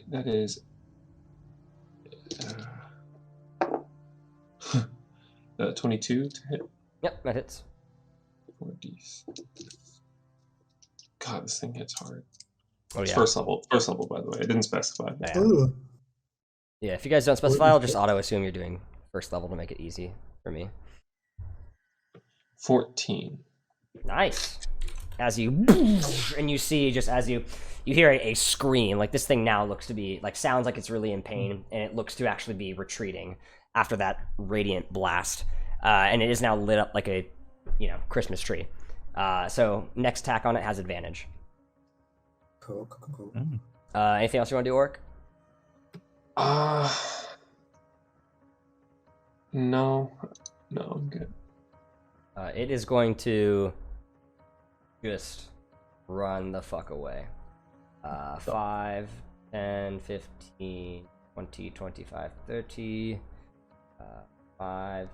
That is 22 to hit. Yep, that hits. 4d. God, this thing hits hard. Oh It's yeah. first level, by the way. I didn't specify. Yeah. Ooh. Yeah, if you guys don't specify, I'll just auto assume you're doing first level to make it easy for me. 14. Nice. As you and you see, just as you hear a scream, like this thing now looks to be like sounds like it's really in pain, and it looks to actually be retreating after that radiant blast, and it is now lit up like a Christmas tree. So next attack on it has advantage. Cool. Anything else you want to do, Orc? No, I'm good. It is going to just run the fuck away. 5, 10, 15, 20, 25, 30, 5,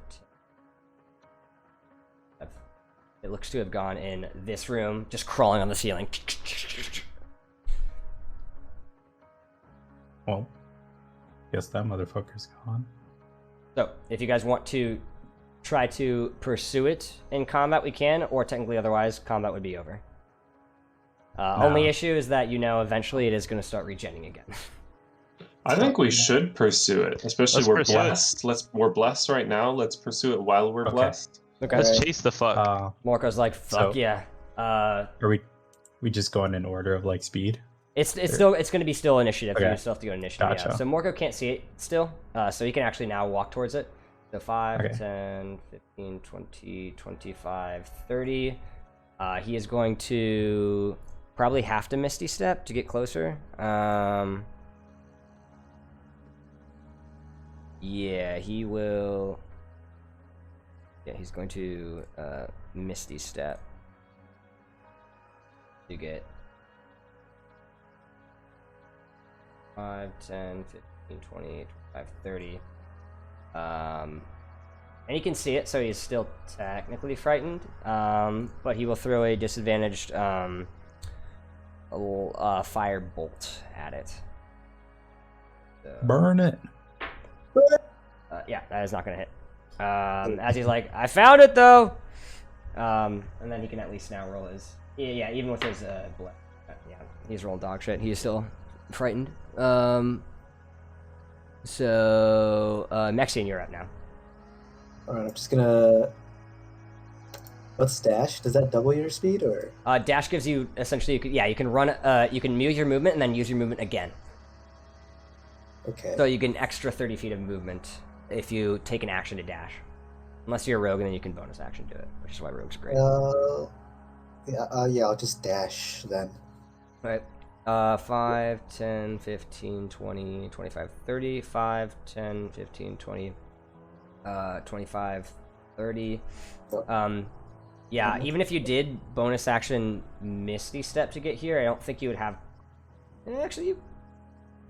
10. It looks to have gone in this room, just crawling on the ceiling. Well, guess that motherfucker's gone. So, if you guys want to try to pursue it in combat, we can, or technically otherwise, combat would be over. Only issue is that eventually it is going to start regenning again. I think we should pursue it, especially Let's we're pursue it. blessed. We're blessed right now. Let's pursue it while we're Okay. blessed. Okay. Let's chase the fuck. Morko's like, fuck So- yeah. Are we just going in order of like speed? It's going to be still initiative. Okay. You still have to go initiative. Yeah. Gotcha. So Morko can't see it still, so he can actually now walk towards it. So 5, Okay. 10, 15, 20, 25, 30. He is going to probably have to Misty Step to get closer. Yeah, he will. Yeah, he's going to Misty Step to get 5, 10, 15, 20, 25, 30. And he can see it, so he's still technically frightened. But he will throw a disadvantaged fire bolt at it. So, Burn it. yeah, that is not going to hit. As he's like, I found it though! And then he can at least now roll his... Yeah, even with his... yeah, he's rolling dog shit. He is still frightened. So, Mexian, you're up now. Alright, I'm just gonna... What's dash? Does that double your speed, or...? Dash gives you, essentially, you can run, you can use your movement and then use your movement again. Okay. So you get an extra 30 feet of movement if you take an action to dash. Unless you're a rogue, and then you can bonus action do it, which is why rogue's great. Yeah, I'll just dash then. Right. 5, 10, 15, 20, 25, 30. 5, 10, 15, 20, 25, 30. Yeah, even if you did bonus action Misty Step to get here, I don't think you would have... Actually, I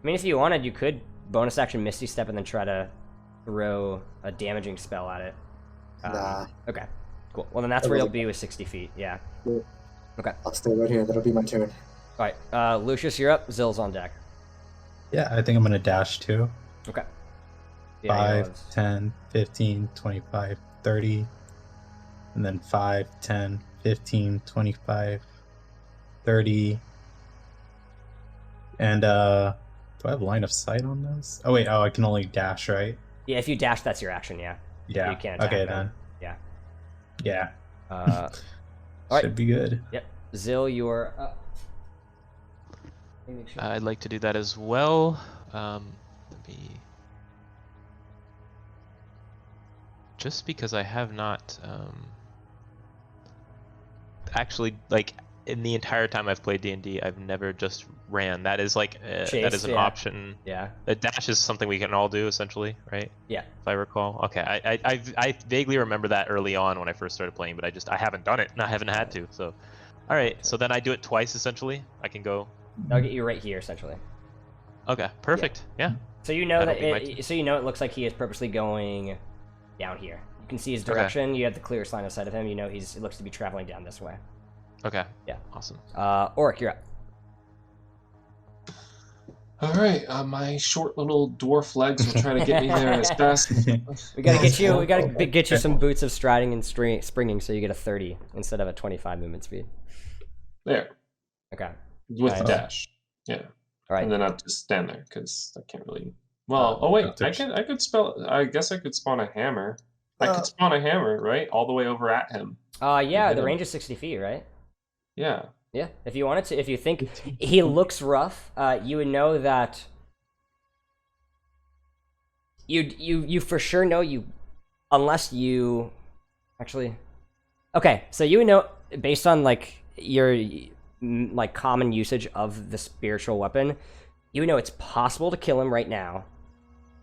mean, if you wanted, you could bonus action Misty Step and then try to throw a damaging spell at it. Nah. Okay, cool. Well, then that's where you'll be with 60 feet, yeah. Cool. Okay. I'll stay right here. That'll be my turn. Alright, Lucius, you're up. Zill's on deck. Yeah, I think I'm gonna dash too. Okay. 5, 10, 15, 25, 30. And then 5, 10, 15, 25, 30. And do I have line of sight on those? Oh wait, I can only dash, right? Yeah, if you dash, that's your action, yeah. Yeah. You can't attack okay them. then. Yeah. Yeah. Alright. Should be good. Yep. Zill, you're up. Make sure. I'd like to do that as well. Let me... Just because I have not actually, like, in the entire time I've played D&D, I've never just ran. That is like that is an option. Yeah. A dash is something we can all do essentially, right? Yeah. If I recall. Okay, I vaguely remember that early on when I first started playing, but I haven't done it and I haven't had to. So, all right. So then I do it twice essentially. I can go. That'll get you right here, essentially. Okay, perfect. Yeah. So you know That'll that be my so you know it looks like he is purposely going down here. You can see his direction. You have the clearest line of sight of him. You know it looks to be traveling down this way. Okay. Yeah. Awesome. Oric, you're up. All right, my short little dwarf legs will try to get me there as fast. We gotta get you. We gotta get you some boots of striding and springing, so you get a 30 instead of a 25 movement speed. There, Okay. with the Nice. dash. Yeah, All right. and then I'll just stand there because I can't really. Well, oh wait, I could spell. I guess I could spawn a hammer. I could spawn a hammer, right, all the way over at him. Yeah. hit The him. range is 60 feet, right? Yeah. Yeah. If you wanted to, if you think he looks rough, you would know that. You for sure know unless you actually. Okay, so you would know based on like your like common usage of the spiritual weapon, you would know it's possible to kill him right now,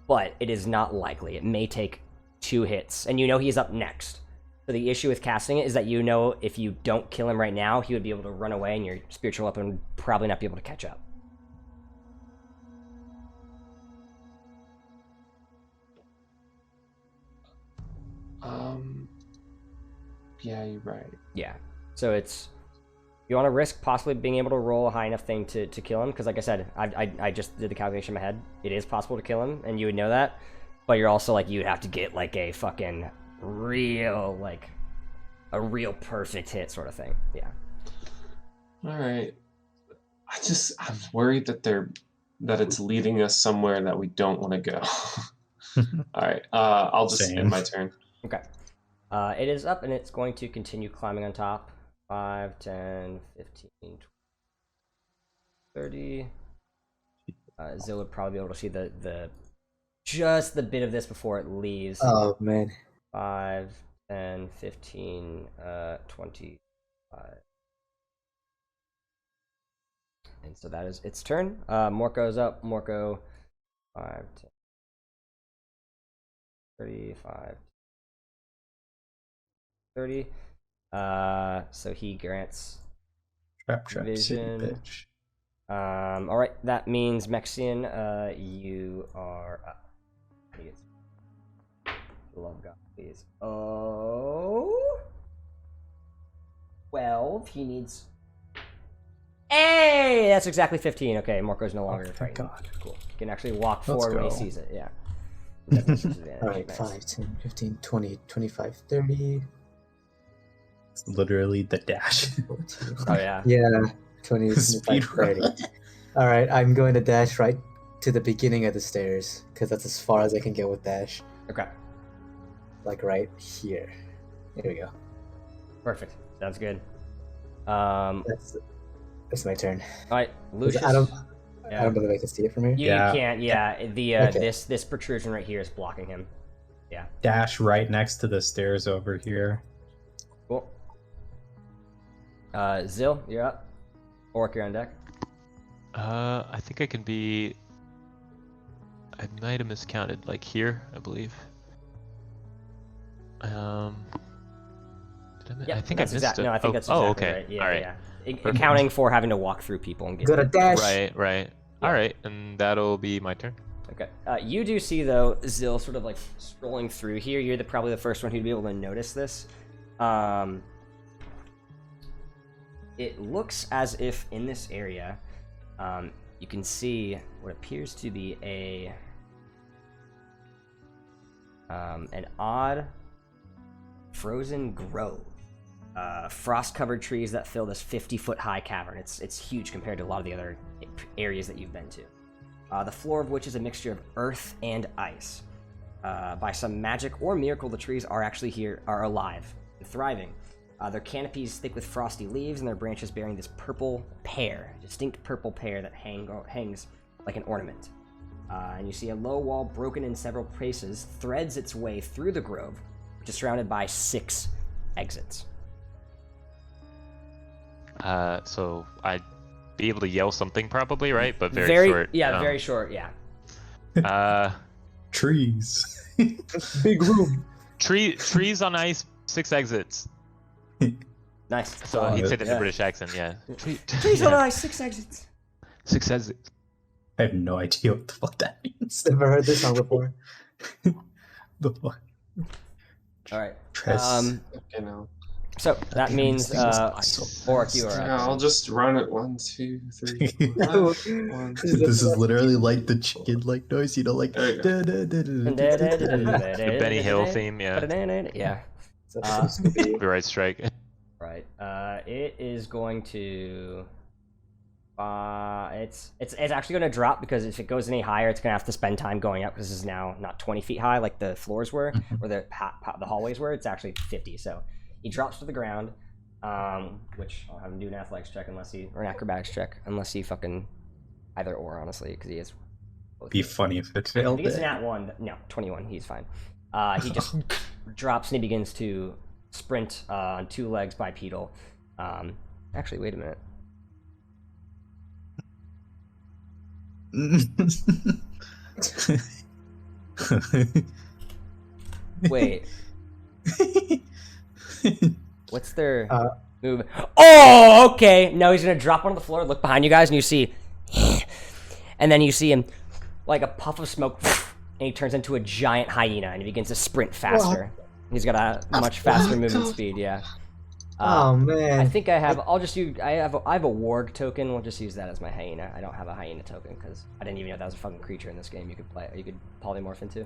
but it is not likely. It may take 2 hits, and you know he's up next. So the issue with casting it is that you know if you don't kill him right now, he would be able to run away, and your spiritual weapon would probably not be able to catch up. Yeah, you're right. Yeah. So it's you want to risk possibly being able to roll a high enough thing to kill him, because like I said, I just did the calculation in my head. It is possible to kill him, and you would know that, but you're also like you'd have to get like a fucking real like a real perfect hit sort of thing. Yeah. All right. I'm worried that it's leading us somewhere that we don't want to go. All right. I'll just end my turn. Okay. It is up, and it's going to continue climbing on top. 5, 10, 15, 20, 30. Zill would probably be able to see the just the bit of this before it leaves. Oh man. 5, 10, 15, 25. And so that is its turn. Morko's up. Morko, 5, 10, 35, 30. So he grants Trap city, vision. bitch. All right, that means Mexian, you are up. Love God, please. Oh, 12. He needs. Hey, that's exactly 15. Okay, Morko's no longer Thank frightened. God. Cool. He can actually walk Let's forward when he go. sees it. Yeah. Alright, 5, 10, 15, 20, 25, 30. It's literally the dash. 14. Oh yeah. Yeah, 20, Speed 25, 30. Alright, I'm going to dash right to the beginning of the stairs, because that's as far as I can get with dash. Okay. Like right here. There we go. Perfect. Sounds good. That's my turn. All right, Lucius. I don't Yeah. believe I can see it from here. You Yeah. can't. Yeah. The Okay. this protrusion right here is blocking him. Dash right next to the stairs over here. Cool. Zill, you're up. Orc, you're on deck. I think I can be. I might have miscounted, like here, I believe. Did I, Yeah, I think I that's missed exact. it. No, I think that's oh, exactly okay. right. Yeah, All right. yeah. Perfect. Accounting for having to walk through people and get. Got a dash. Right. Yeah. All right, and that'll be my turn. Okay. You do see though Zill sort of like scrolling through here. You're probably the first one who'd be able to notice this. It looks as if in this area, you can see what appears to be an odd frozen grove. Frost-covered trees that fill this 50-foot high cavern. It's huge compared to a lot of the other areas that you've been to. The floor of which is a mixture of earth and ice. By some magic or miracle, the trees are alive and thriving. Their canopies thick with frosty leaves, and their branches bearing this distinct purple pear that hangs like an ornament. And you see a low wall broken in several places threads its way through the grove, which is surrounded by 6 exits. So I'd be able to yell something probably, right? But very short. Yeah, very short. Yeah. Trees. Big room. Trees on ice, 6 exits. Nice. So he'd say that in yeah. a British accent, yeah. Trees on ice, 6 exits. 6 exits. I have no idea what the fuck that means. Never heard this song before. The fuck? All right. Tres. Okay, now. So that means Oric, you are Yeah, up. I'll just run it. 1, 2, 3, 4, 5. 1, 2, This is literally like the chicken like noise, like. There you go. The Benny Hill theme, yeah. Yeah. Copyright strike. Right. It is going to. It's actually going to drop because if it goes any higher, it's going to have to spend time going up because this is now not 20 feet high like the floors were or the hallways were. It's actually 50. So he drops to the ground, which I'll have him do an athletics check or an acrobatics check unless he fucking either or honestly because he is. Be funny if it If failed. he gets an at 1, no 21. He's fine. He just drops and he begins to sprint on 2 legs bipedal. Actually, wait a minute. Wait. What's their move? Oh, okay. No, he's gonna drop on the floor, look behind you guys, and you see, and then you see him like a puff of smoke, and he turns into a giant hyena, and he begins to sprint faster. He's got a much faster movement speed. Yeah. Oh man. I think I have. I'll just use. I have a warg token. We'll just use that as my hyena. I don't have a hyena token because I didn't even know that was a fucking creature in this game. You could play. You could polymorph into.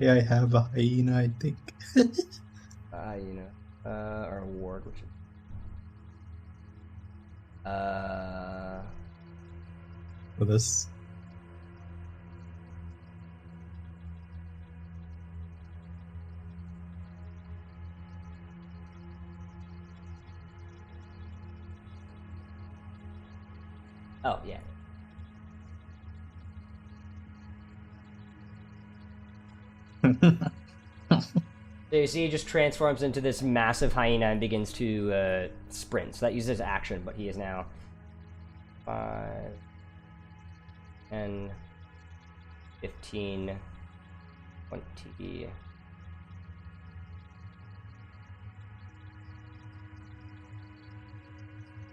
Yeah, I have a hyena, I think. Hyena. Or a warg, which is. With this. Oh yeah. So you see, he just transforms into this massive hyena and begins to sprint. So that uses action, but he is now 5, 10, 15, 20.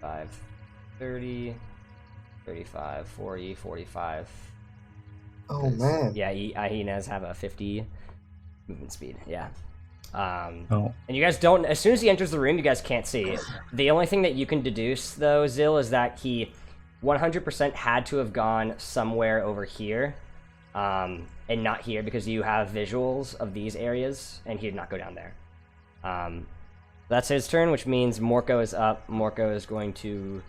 Five, 30, 35, 40, 45. Oh man. Yeah, hyenas have a 50 movement speed. Yeah. Oh. And you guys don't. As soon as he enters the room, you guys can't see it. The only thing that you can deduce, though, Zill, is that he 100% had to have gone somewhere over here, and not here because you have visuals of these areas, and he did not go down there. That's his turn, which means Morko is up. Morko is going to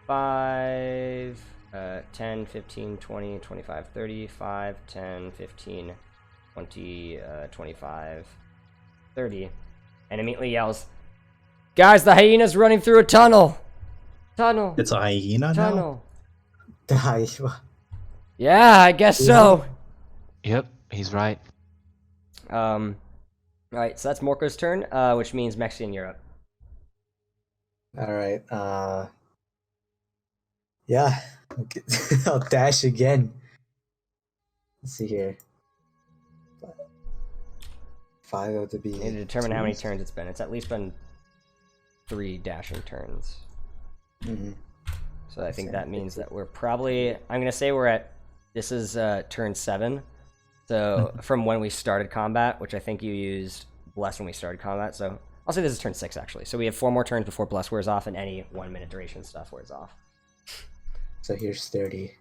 5, 10, 15, 20, 25, 30, 5, 10, 15, 20, 25, 30, and immediately yells, "Guys, the hyena's running through a tunnel! Tunnel! It's a hyena now? Tunnel!" The hyena. Yeah, I guess so. Yep, he's right. Alright, so that's Morko's turn, which means Mexican Europe. Alright, yeah. Okay. I'll dash again. Let's see here. 5 of to be. You need to determine how many turns it's been. It's at least been 3 dashing turns. Mm-hmm. So I think that means that we're probably. I'm gonna say we're at. This is turn 7. So from when we started combat, which I think you used Bless when we started combat. So I'll say this is turn 6 actually. So we have 4 more turns before Bless wears off, and any 1 minute duration stuff wears off. So here's 30.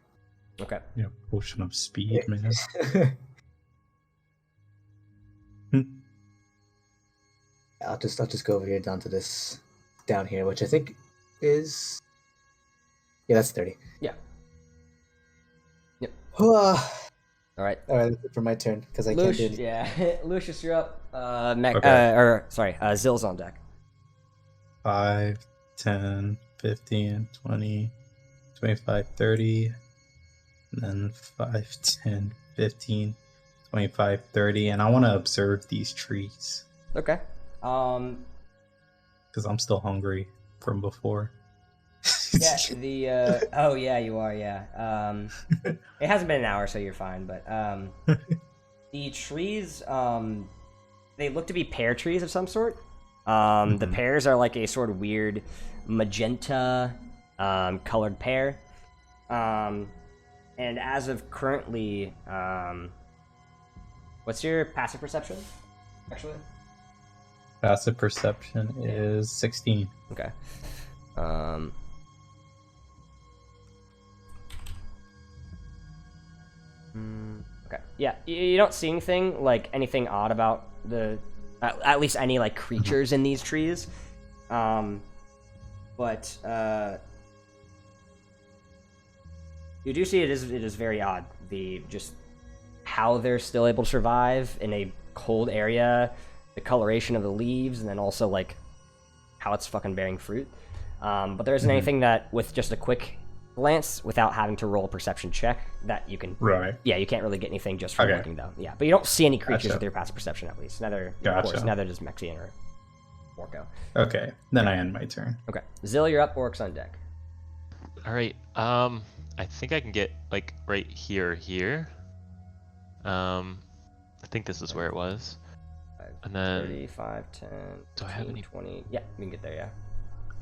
Okay. Yeah, potion of speed, man. I'll just go over here down to this down here, which I think is that's 30. Yeah. Yep. All right. That's it for my turn because I can't do anything. Yeah. Lucius, you're up. Okay. Zill's on deck. 5, 10, 15, 20, 25, 30, and then 5, 10, 15, 25, 30, and I want to observe these trees. Okay. Because I'm still hungry from before. Yeah, oh yeah, you are, yeah. It hasn't been an hour, so you're fine, but the trees, they look to be pear trees of some sort. The pears are like a sort of weird magenta colored pear. And as of currently, what's your passive perception, actually? Passive perception is 16. Okay. Okay. Yeah, you don't see anything like anything odd about the, at least any like creatures in these trees, but you do see it is very odd, the just how they're still able to survive in a cold area, the coloration of the leaves, and then also like how it's fucking bearing fruit. But there isn't anything that with just a quick glance without having to roll a perception check that you can. Right. Yeah, you can't really get anything just from looking though. Yeah, but you don't see any creatures Gotcha. with your passive perception at least. Neither, of Gotcha. course, neither does Mexian or Orko. Okay, then I end my turn. Okay, Zill, you're up. Orc's on deck. All right. I think I can get like right here. I think this is where it was. And then 35, 10, do I have 15, any- 20. Yeah, we can get there, yeah.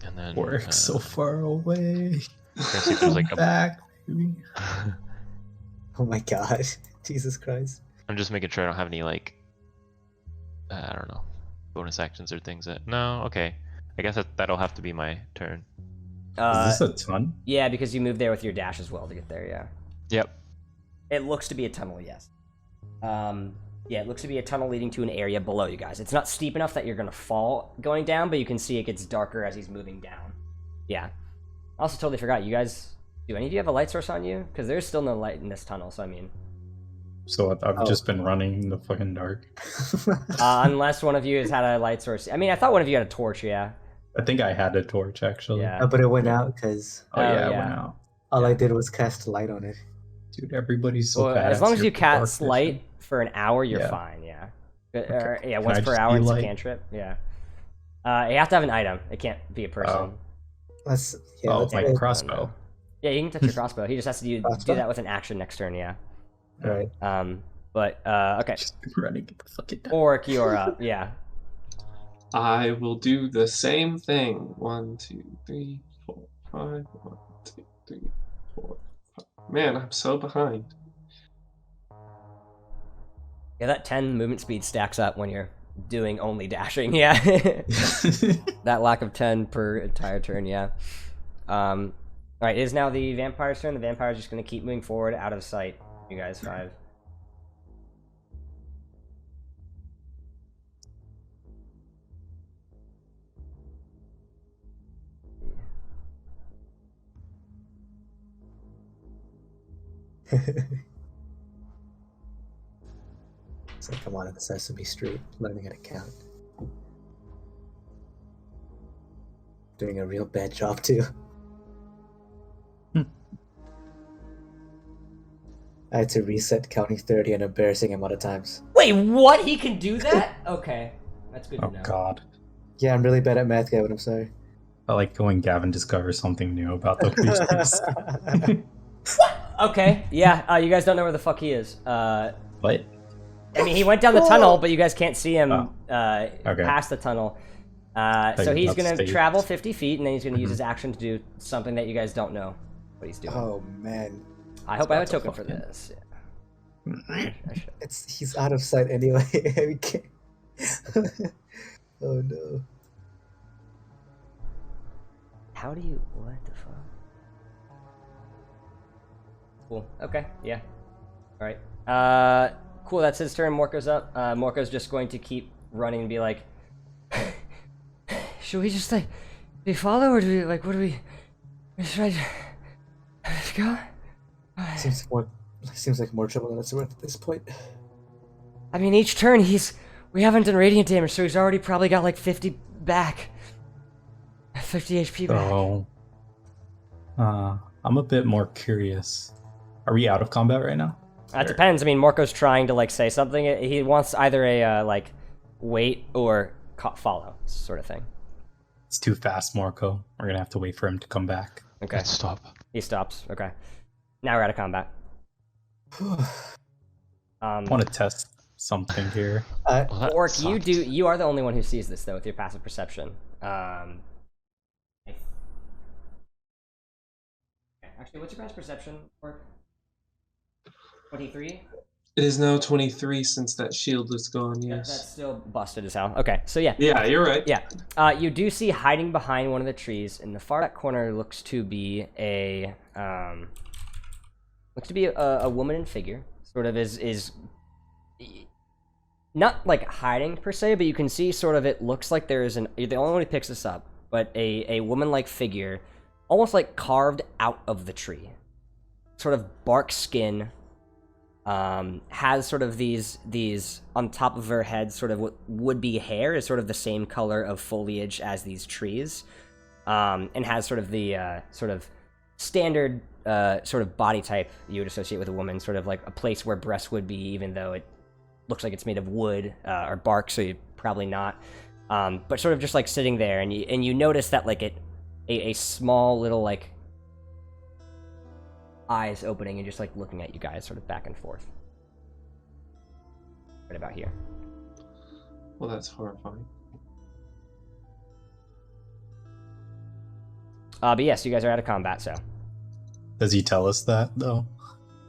And then Work so far away. trying to see if there's like a. Back, baby. Oh my god. Jesus Christ. I'm just making sure I don't have any like. I don't know, bonus actions or things that. No, okay. I guess that'll have to be my turn. Is this a ton? Yeah, because you moved there with your dash as well to get there, yeah. Yep. It looks to be a tunnel, yes. Yeah, it looks to be a tunnel leading to an area below you guys. It's not steep enough that you're gonna fall going down, but you can see it gets darker as he's moving down. Yeah. I also totally forgot, you guys, do any of you have a light source on you? Because there's still no light in this tunnel, so I mean. So I've just been running in the fucking dark. Unless one of you has had a light source. I mean, I thought one of you had a torch, yeah. I think I had a torch actually. Yeah. Oh, but it went out because Oh, yeah, it yeah. went out. all I did was cast light on it. Dude, everybody's so Well, fast. as long as You're you cast dark light vision. for an hour, you're Yeah. fine, yeah. Or, yeah, Can once I per just hour be it's a light? cantrip, yeah. You have to have an item. It can't be a person. Let's yeah, Oh, let's my do it. crossbow. Yeah, you can touch your crossbow. He just has to do Crossbow? that with an action next turn, yeah. Right. But okay. Just been running. Get the fuck down. Orc, you're up. Yeah. I will do the same thing. 1, 2, 3, 4, 5. 1, 2, 3, 4, 5. Man, I'm so behind. Yeah, that 10 movement speed stacks up when you're doing only dashing, yeah. That lack of 10 per entire turn, yeah. Alright, it is now the vampire's turn. The vampire's just going to keep moving forward out of sight. You guys, 5. It's like I'm on the Sesame Street, learning how to count. Doing a real bad job too. I had to reset counting 30 an embarrassing amount of times. Wait, what? He can do that? Okay. That's good to Oh know. god. Yeah, I'm really bad at math, Gavin. I'm sorry. I like when Gavin discovers something new about the creatures. Okay, yeah, you guys don't know where the fuck he is. What? I mean, he went down the tunnel, but you guys can't see him Oh, okay. past the tunnel. So Like he's about going to stage. travel 50 feet, and then he's going to use Mhm. his action to do something that you guys don't know what he's doing. Oh man, I hope I have a about to token for fucking- this. Yeah. I should. he's out of sight anyway. We can't. Oh no. How do you... What the fuck? Cool. Okay, yeah. Alright. Cool, that's his turn. Morko's up. Morko's just going to keep running and be like... Should we just, like... Do we follow, or do we, like, what do we... Should I... Let's go? Seems like more trouble than it's worth at this point. I mean, each turn we haven't done radiant damage, so he's already probably got like 50 back. 50 HP back. So, I'm a bit more curious. Are we out of combat right now? That depends. I mean, Morko's trying to like say something. He wants either a like wait or follow sort of thing. It's too fast, Morco. We're gonna have to wait for him to come back. Okay. Stop. He stops. Okay. Now we're out of combat. I want to test something here. Well, that Orc, sucked. you are the only one who sees this though with your passive perception. Actually, what's your passive perception, Orc? 23? It is now 23 since that shield is gone. That's Yes. still busted as hell. Okay, so yeah. Yeah, you're right. Yeah. You do see hiding behind one of the trees in the far back corner looks to be a woman figure. Sort of is not like hiding per se, but you can see sort of it looks like there is the only one who picks this up, but a woman-like figure, almost like carved out of the tree. Sort of bark skin, has sort of these on top of her head, sort of what would be hair, is sort of the same color of foliage as these trees, and has sort of the sort of standard sort of body type you would associate with a woman, sort of like a place where breasts would be, even though it looks like it's made of wood or bark, so you probably not. But sort of just like sitting there, and you notice that like a small little like eyes opening and just like looking at you guys sort of back and forth. Right about here. Well, that's horrifying. But yes, you guys are out of combat, so Does he tell us that though?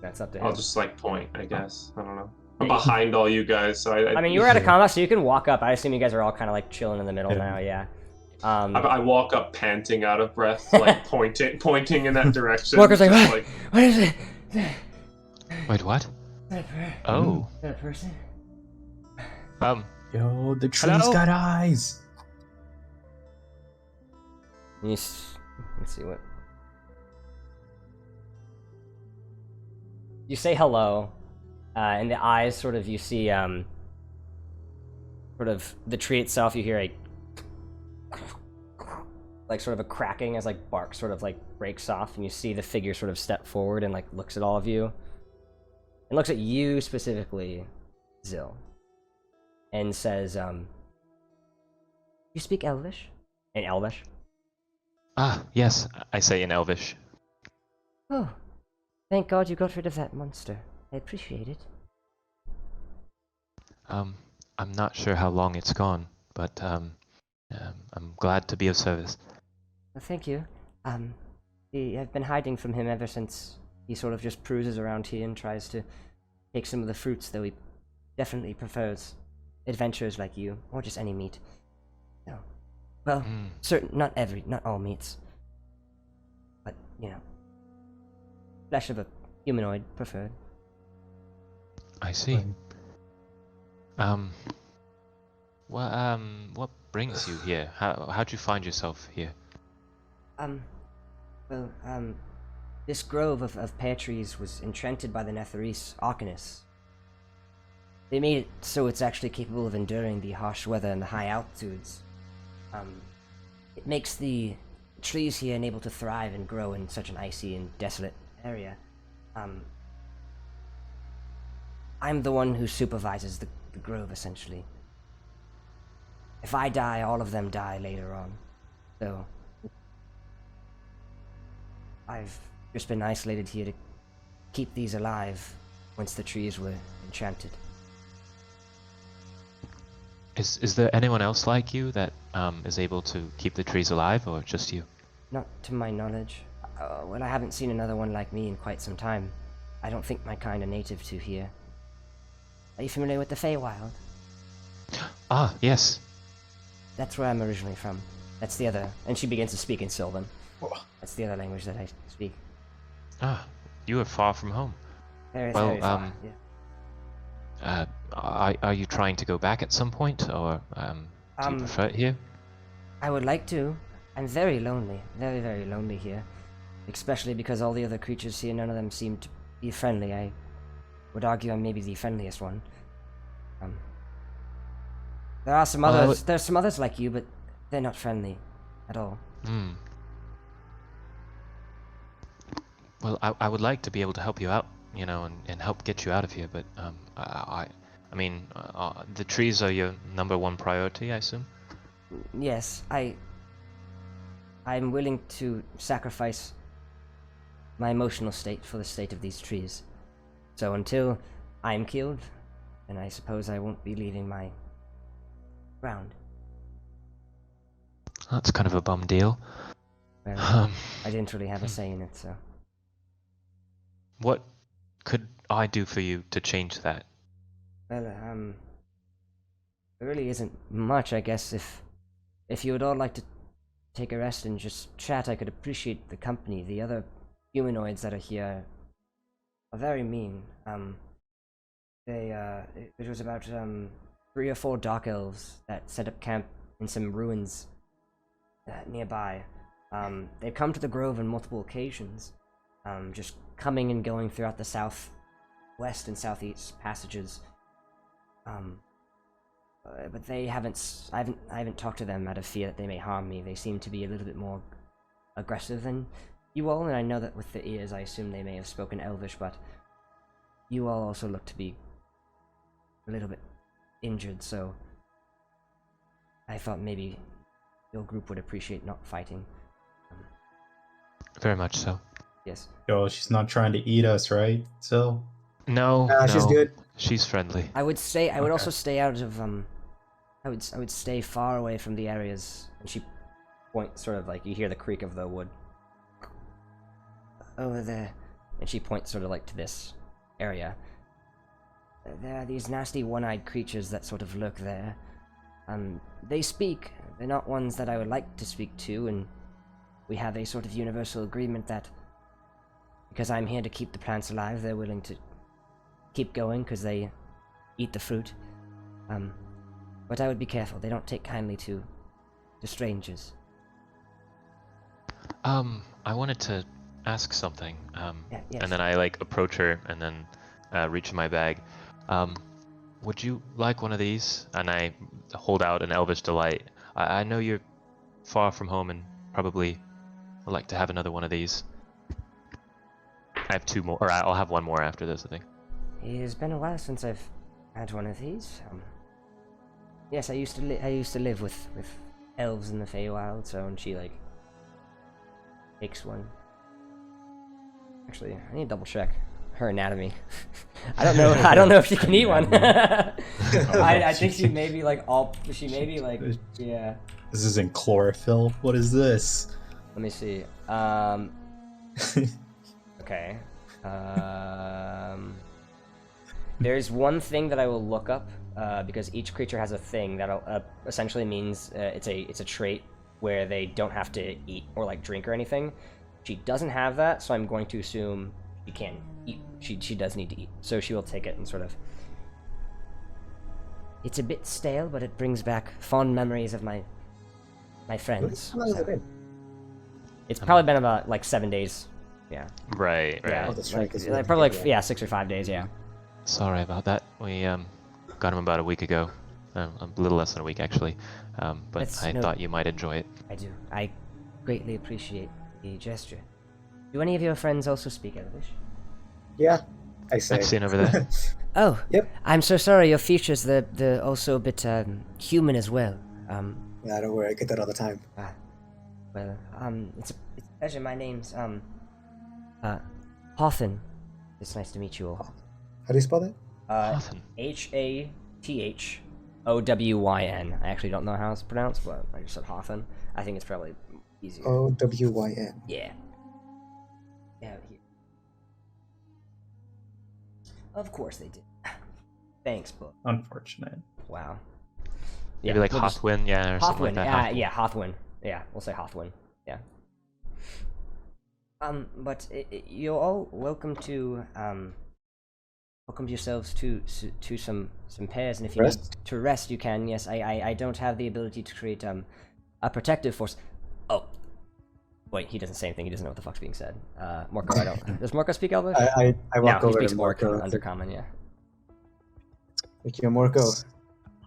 that's up to him. I'll just like point, I guess. I don't know. I'm behind all you guys, so I mean, you were out of combat, so you can walk up. I assume you guys are all kind of like chilling in the middle now, yeah. I walk up panting, out of breath, like pointing in that direction. Walker's like, just what is it? Wait, what? Oh. Is that a person? Yo, the tree's Hello? got eyes. Let's see what. You say hello, and the eyes sort of, you see, sort of the tree itself, you hear a like sort of a cracking as like bark sort of like breaks off, and you see the figure sort of step forward and like looks at all of you, and looks at you specifically, Zill, and says, "You speak Elvish?" In Elvish. Ah, yes, I say in Elvish. Oh, thank God you got rid of that monster. I appreciate it. I'm not sure how long it's gone, but I'm glad to be of service. Well, thank you. I've been hiding from him ever since he sort of just cruises around here and tries to take some of the fruits, though he definitely prefers adventurers like you, or just any meat. No. Well, not all meats. But, you know, flesh of a humanoid preferred. I see. What brings you here? How'd you find yourself here? This grove of pear trees was enchanted by the Netherese Arcanus. They made it so it's actually capable of enduring the harsh weather and the high altitudes. It makes the trees here unable to thrive and grow in such an icy and desolate area. I'm the one who supervises the grove, essentially. If I die, all of them die later on. So I've just been isolated here to keep these alive once the trees were enchanted. Is there anyone else like you that is able to keep the trees alive, or just you? Not to my knowledge. Well, I haven't seen another one like me in quite some time. I don't think my kind are native to here. Are you familiar with the Feywild? Ah, yes. That's where I'm originally from. That's the other... And she begins to speak in Sylvan. That's the other language that I speak. Ah, you are far from home. Very, Well, very far, yeah. Are you trying to go back at some point, or do you prefer it here? I would like to. I'm very lonely. Very, very lonely here. Especially because all the other creatures here, none of them seem to be friendly. I would argue I'm maybe the friendliest one. There are some others. There's some others like you, but they're not friendly at all. Well, I would like to be able to help you out, you know, and help get you out of here, but I mean, the trees are your #1 priority, I assume? Yes, I'm willing to sacrifice my emotional state for the state of these trees. So until I'm killed, then I suppose I won't be leaving my ground. That's kind of a bum deal. Well, I didn't really have a say in it, so... What could I do for you to change that? Well, there really isn't much, I guess. If you would all like to take a rest and just chat, I could appreciate the company. The other humanoids that are here are very mean. It was about 3 or 4 dark elves that set up camp in some ruins nearby. They've come to the grove on multiple occasions, just coming and going throughout the southwest and southeast passages. But they haven't. I haven't talked to them out of fear that they may harm me. They seem to be a little bit more aggressive than you all, and I know that with the ears, I assume they may have spoken Elvish, but you all also look to be a little bit injured, so I thought maybe your group would appreciate not fighting. Very much so. Yes. Yo, she's not trying to eat us, right? So No, no. She's good. She's friendly. I would say I would Okay. also stay out of I would stay far away from the areas. And she points, sort of like you hear the creak of the wood over there, and she points sort of like to this area. There are these nasty one-eyed creatures that sort of lurk there. They speak. They're not ones that I would like to speak to, and we have a sort of universal agreement that because I'm here to keep the plants alive, they're willing to keep going because they eat the fruit. But I would be careful. They don't take kindly to strangers. I wanted to ask something. Yes. And then I like approach her and then reach in my bag. Would you like one of these? And I hold out an Elvish Delight. I know you're far from home and probably would like to have another one of these. I have 2 more, or I'll have 1 more after this, I think. It has been a while since I've had one of these. Yes, I used to live with elves in the Feywild, so and she like takes one. Actually, I need to double check her anatomy. I don't know. I don't know if she can eat one. I think she may be like yeah. this isn't chlorophyll. What is this? Let me see. Okay. There's one thing that I will look up because each creature has a thing that essentially means it's a trait where they don't have to eat or like drink or anything. She doesn't have that, so I'm going to assume she can eat. She does need to eat, so she will take it and sort of. It's a bit stale, but it brings back fond memories of my friends. How long has it so. been? It's probably been about like 7 days. Yeah. Right, right. Yeah. Oh, that's right, Like, 'cause like, we- probably yeah. like 6 or 5 days. Yeah. Sorry about that. We got him about a week ago. A little less than a week actually. But That's I no- thought you might enjoy it. I do. I greatly appreciate the gesture. Do any of your friends also speak Elvish? Yeah, I say. I've seen over there. Oh. Yep. I'm so sorry. Your features, they're also a bit human as well. Yeah, don't worry. I get that all the time. Well, it's a pleasure. My name's Hothin. It's nice to meet you all. How do you spell that? Nothing. Hathowyn. I actually don't know how it's pronounced, but I just said Hothin. I think it's probably easier. Owyn. Yeah. Yeah. Of course they did. Thanks, book. Unfortunate. Wow. Maybe like we'll just- Hothwin, yeah, or something like Hothwin. that. Yeah, Hothwin. yeah, Hothwin. Yeah, we'll say Hothwin. Yeah. But you're all welcome to yourselves to some pairs, and if you need Rest? to rest, you can. Yes, I don't have the ability to create a protective force. Oh, wait, he doesn't say anything. He doesn't know what the fuck's being said. Morco, I don't. Does Morco speak Elvish? I walk No, he over speaks to Orc and Morco. Undercommon. Yeah. Thank you, Morco.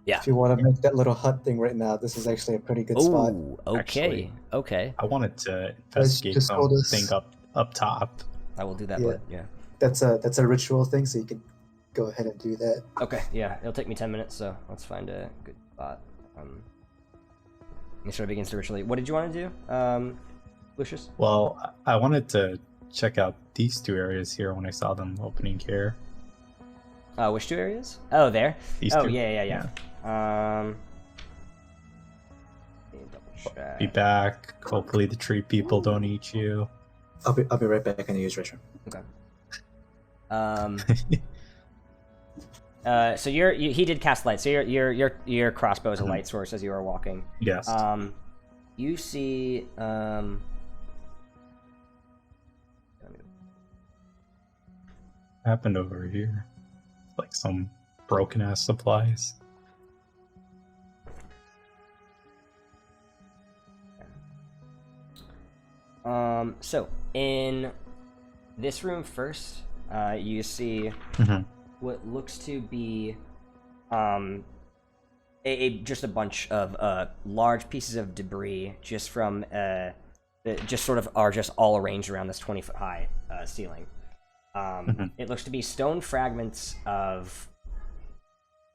Yeah. If you want to make that little hut thing right now, this is actually a pretty good spot. Oh, okay, Actually. okay. I wanted to investigate just hold us- something up top. I will do that. Yeah. But yeah. That's a ritual thing, so you can go ahead and do that. Okay, yeah, it'll take me 10 minutes, so let's find a good spot. He sort of begins to ritually. What did you want to do, Lucius? Well, I wanted to check out these 2 areas here when I saw them opening here. Which 2 areas? Oh, there. These Oh, 2. yeah. Let me double check. Be back. Hopefully the tree people don't eat you. I'll be right back in the use restroom. Okay. So he did cast light. So your crossbow is a light source as you are walking. Yes. You see Happened over here. Like some broken ass supplies. So in this room first, you see what looks to be just a bunch of large pieces of debris just from that just sort of are just all arranged around this 20-foot high ceiling. It looks to be stone fragments of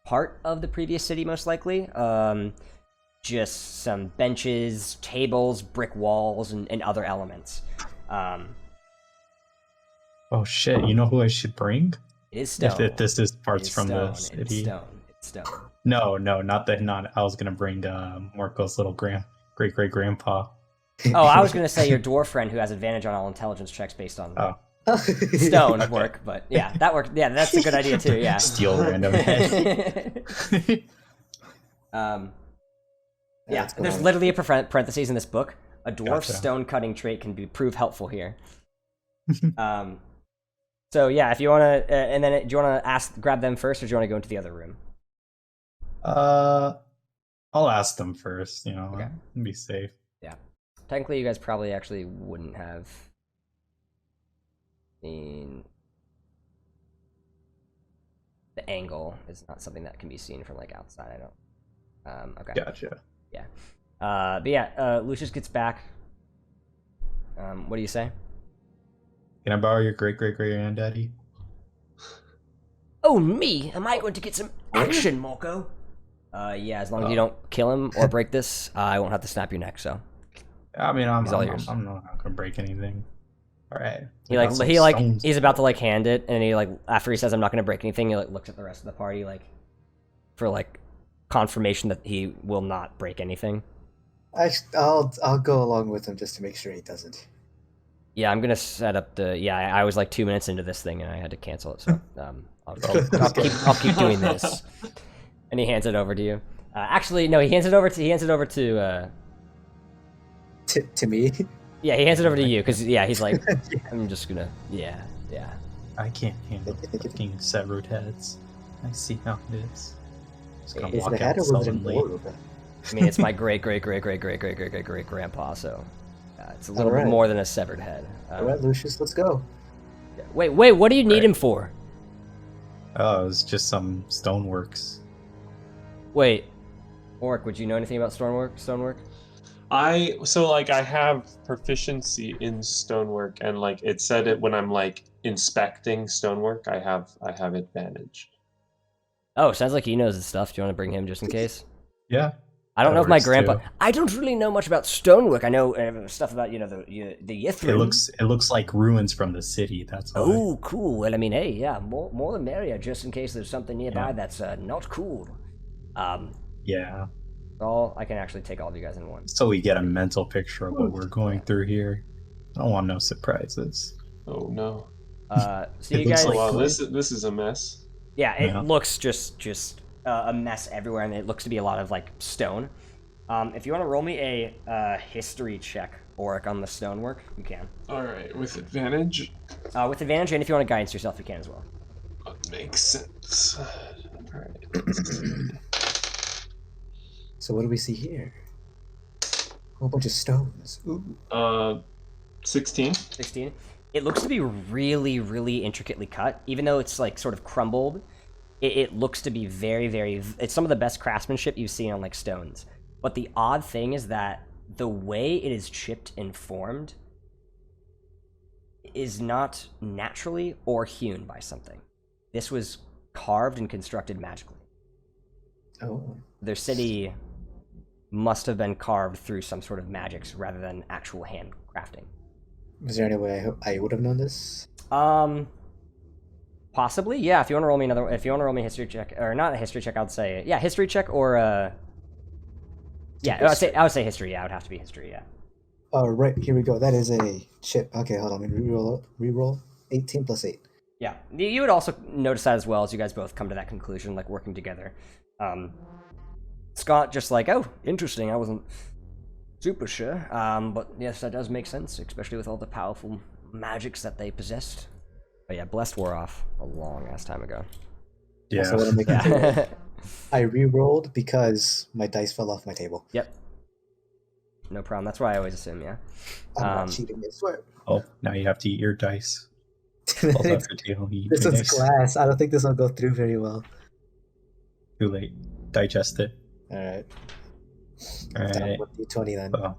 part of the previous city, most likely. Just some benches, tables, brick walls, and other elements. Oh shit! You know who I should bring? It is stone. If this is parts It is from stone. the city. It's stone. It's stone. No, not that. Not. I was gonna bring Marco's little great great grandpa. Oh, I was gonna say your dwarf friend who has advantage on all intelligence checks based on stone Okay. work, but yeah, that worked. Yeah, that's a good idea too. Yeah. Steal random. Yeah, what's going there's on? literally a parentheses in this book. A dwarf's Gotcha. stone cutting trait can prove helpful here. So yeah, if you want to, and then do you want to grab them first, or do you want to go into the other room? I'll ask them first. You know, Okay. be safe. Yeah, technically, you guys probably actually wouldn't have seen the angle. Is not something that can be seen from like outside. I don't. Okay. Gotcha. Yeah. But yeah, Lucius gets back. What do you say? Can I borrow your great great granddaddy? Oh, me? Am I going to get some action, Marco? Yeah, as long as you don't kill him or break this, I won't have to snap your neck, so. I mean, He's all yours. I'm not gonna break anything. All right. He's about to like hand it, and he like after he says I'm not gonna break anything, he like looks at the rest of the party like for like confirmation that he will not break anything. I'll go along with him just to make sure he doesn't. Yeah, I'm gonna set up the. Yeah, I was like 2 minutes into this thing and I had to cancel it, so I'll keep doing this. And he hands it over to you. Actually, no, he hands it over to. To me. Yeah, he hands it over to you because he's like, I'm just gonna. Yeah. I can't handle fucking severed heads. I see how it is. Just gonna Is it walk a head out or was it an sullenly. orb? I mean, it's my great grandpa, so it's a little bit Alright. more than a severed head. All right, Lucius, let's go. Wait, what do you need Right. him for? Oh, it was just some stoneworks. Wait, Orc, would you know anything about stonework? I have proficiency in stonework, and like it said it when I'm like inspecting stonework, I have advantage. Oh, sounds like he knows his stuff. Do you want to bring him just in case? Yeah. I don't That know if my works, grandpa. too. I don't really know much about stonework. I know stuff about the Yithrin. It looks like ruins from the city. That's why. Oh, cool. Well, I mean, hey, yeah, more the merrier, just in case there's something nearby Yeah. that's not cool. Yeah. I can actually take all of you guys in one. So we get a mental picture of what we're going through here. I don't want no surprises. Oh no! So It you looks guys, like- Wow, this is a mess. yeah, it Yeah. looks just a mess everywhere, and it looks to be a lot of like stone. If you want to roll me a history check, Oric, on the stonework, you can. All right, with advantage. With advantage, and if you want to guidance yourself, you can as well. That makes sense. All right. So what do we see here? A whole bunch of stones. Ooh. 16. 16. It looks to be really, really intricately cut, even though it's like sort of crumbled. It looks to be very, very. It's some of the best craftsmanship you've seen on like stones. But the odd thing is that the way it is chipped and formed is not naturally or hewn by something. This was carved and constructed magically. Oh. Their city must have been carved through some sort of magics rather than actual hand crafting. Was there any way I would have known this? Possibly, yeah. If you want to roll me if you want to roll me a history check, or not a history check, I'd say, yeah, history check or yeah, I would say history. Yeah, it would have to be history. Yeah. Oh, right, here we go. That is a chip. Okay, hold on. Let me reroll. 18 plus 8. Yeah, you would also notice that as well as you guys both come to that conclusion, like working together. Scott just like, oh, interesting. I wasn't super sure, but yes, that does make sense, especially with all the powerful magics that they possessed. But yeah, Blessed wore off a long ass time ago. Yeah. Also wanna make Yeah. I re-rolled because my dice fell off my table. Yep. No problem. That's what I always assume. Yeah. I'm Um, not cheating, I swear. Oh, now you have to eat your dice. Hold up for deal. You eat This your one's dice. glass. I don't think this will go through very well. Too late. Digest it. Alright. Alright. With D20 then. Well,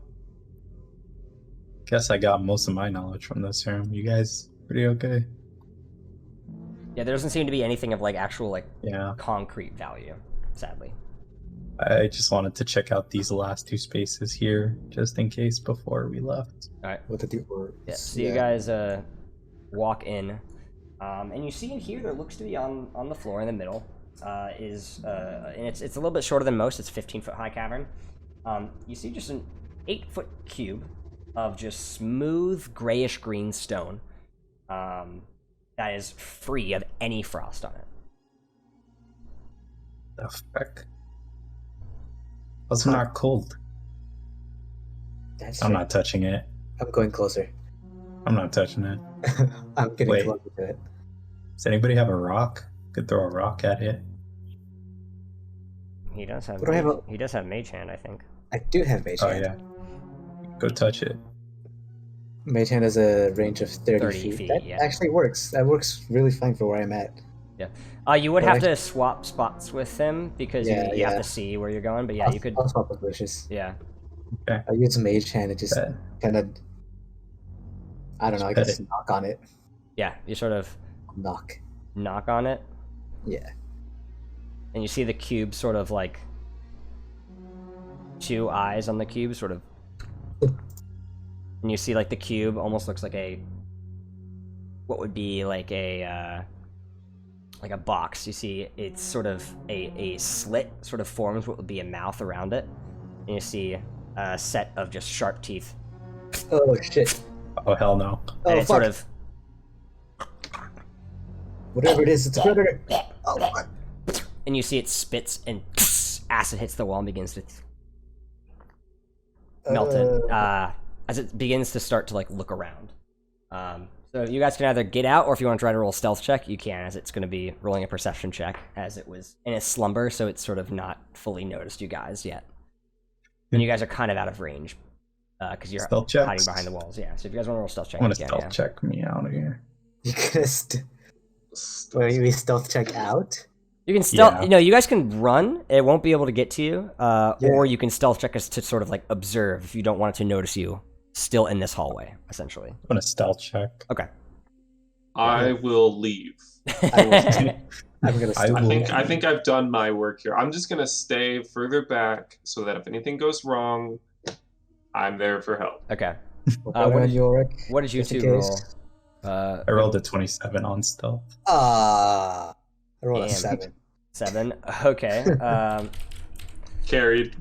guess I got most of my knowledge from this room. You guys pretty okay? Yeah, there doesn't seem to be anything of like actual like Yeah. concrete value, sadly. I just wanted to check out these last two spaces here, just in case before we left. All right. With the D4. Yeah. So you guys walk in, and you see in here there looks to be on the floor in the middle and it's a little bit shorter than most. It's 15-foot high cavern. You see just an 8-foot cube of just smooth grayish green stone that is free of any frost on it. The fuck? It's not cold. That's I'm right. not touching it. I'm going closer. I'm not touching it. I'm getting Wait. closer to it. Does anybody have a rock? Could throw a rock at it. He does have. What do I have He does have mage hand, I think. I do have Mage Oh Hand. yeah. Go touch it. Mage Hand has a range of 30, 30 feet, That yeah. actually works. That works really fine for where I'm at. You would Well, have to swap spots with him because you have Yeah. to see where you're going. But yeah, you could. I'll swap with Lucius. Yeah. I'll use Mage Hand and just Bet. kind of. I don't know. I Just guess pet knock on it. Yeah. You sort of Knock. knock on it, Yeah. and you see the cube sort of like two eyes on the cube, sort of. And you see like the cube almost looks like what would be like a box. You see it's sort of a slit sort of forms what would be a mouth around it, and you see a set of just sharp teeth, Oh shit. Oh hell no. Oh and it sort fuck. of Whatever it is, it's a predator. Oh fuck. and you see it spits and acid hits the wall and begins to melt it as it begins to start to like look around. So you guys can either get out, or if you want to try to roll a stealth check, you can, as it's going to be rolling a perception check, as it was in a slumber, so it's sort of not fully noticed you guys yet. And you guys are kind of out of range, because you're Stealth hiding checks. behind the walls. Yeah, so if you guys want to roll a stealth check, I you want to can, stealth yeah. check me out of here. You gonna Wait, you mean stealth check out? You can stealth. Yeah. You know, you guys can run. It won't be able to get to you, Yeah. or you can stealth check us to sort of like observe if you don't want it to notice you still in this hallway, essentially. I want to stealth check. Okay. I will leave. I'm gonna. I Stop. will- I think I've done my work here. I'm just gonna stay further back so that if anything goes wrong, I'm there for help. Okay. What what did did- you, Ulrich? What did you Just in two roll? case. I rolled a 27 on stealth. I rolled a Damn. 7. 7. Okay. Carried.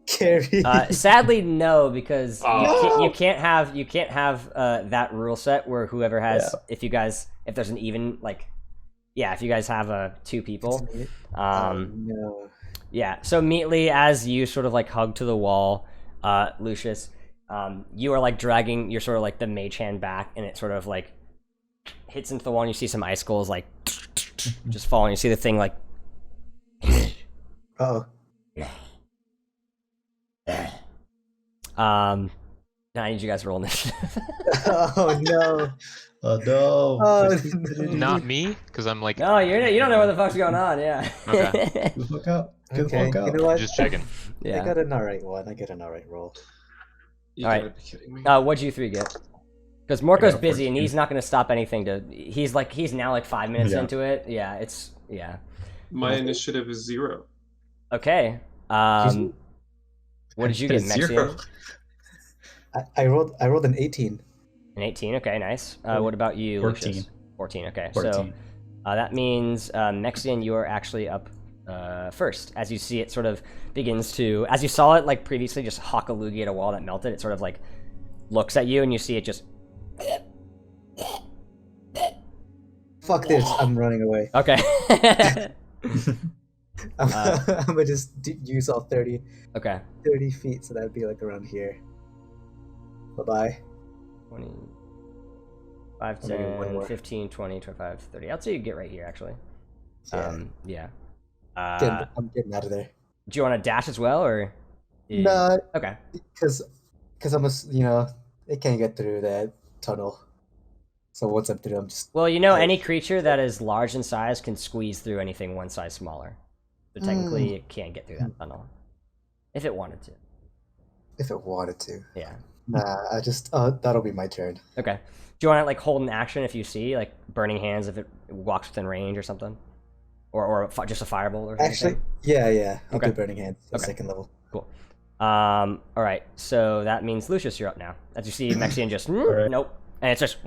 Carry. Sadly, no, because Oh. you can't have that rule set where whoever has, Yeah. if there's an even like, yeah, if you guys have 2 people, No. yeah. So immediately as you sort of like hug to the wall, Lucius, you are like dragging your sort of like the mage hand back, and it sort of like hits into the wall, and you see some icicles like just falling. You see the thing like. Oh. Now I need you guys to roll initiative. Oh no. Oh no. Oh, Not me, because I'm like No, you don't know what the fuck's going on. Yeah. Okay. Good look out. Good Okay. look out. You know what? just checking. I yeah. got an alright one. I get an alright roll. You All right. gotta be kidding me. What'd you 3 get? Because Morco's got a busy and 14. he's not going to stop anything to. He's now like 5 minutes Yeah. into it. Yeah. Yeah. My initiative is 0. Okay. What did you get, Zero. Mexian? I rolled an 18. An 18. Okay, nice. What about you, 14. Lucius? 14. Okay. 14. So that means Mexian, you are actually up first. As you see it sort of begins to, as you saw it like previously, just hawk a loogie at a wall that melted. It sort of like looks at you, and you see it just Fuck this! I'm running away. Okay. I'm gonna just use all 30 Okay. 30 feet, so that'd be like around here. Bye bye. 20, 5, Maybe one 10, more. 15, 20, 25, 30. I'll say you get right here, actually. Yeah. Yeah. I'm getting out of there. Do you want to dash as well, or? No, Okay. because I'm it can't get through that tunnel. So once I'm through, I'm just. Well, any creature that is large in size can squeeze through anything one size smaller. So technically, it can't get through that tunnel. If it wanted to. If it wanted to. Yeah. Nah, that'll be my turn. Okay. Do you want to like hold an action if you see like burning hands if it walks within range or something, or just a firebolt or Actually, anything? yeah. I'll Okay. do burning hands at Okay. second level. Cool. All right. So that means Lucius, you're up now. As you see, Mexian just right. nope, and it's just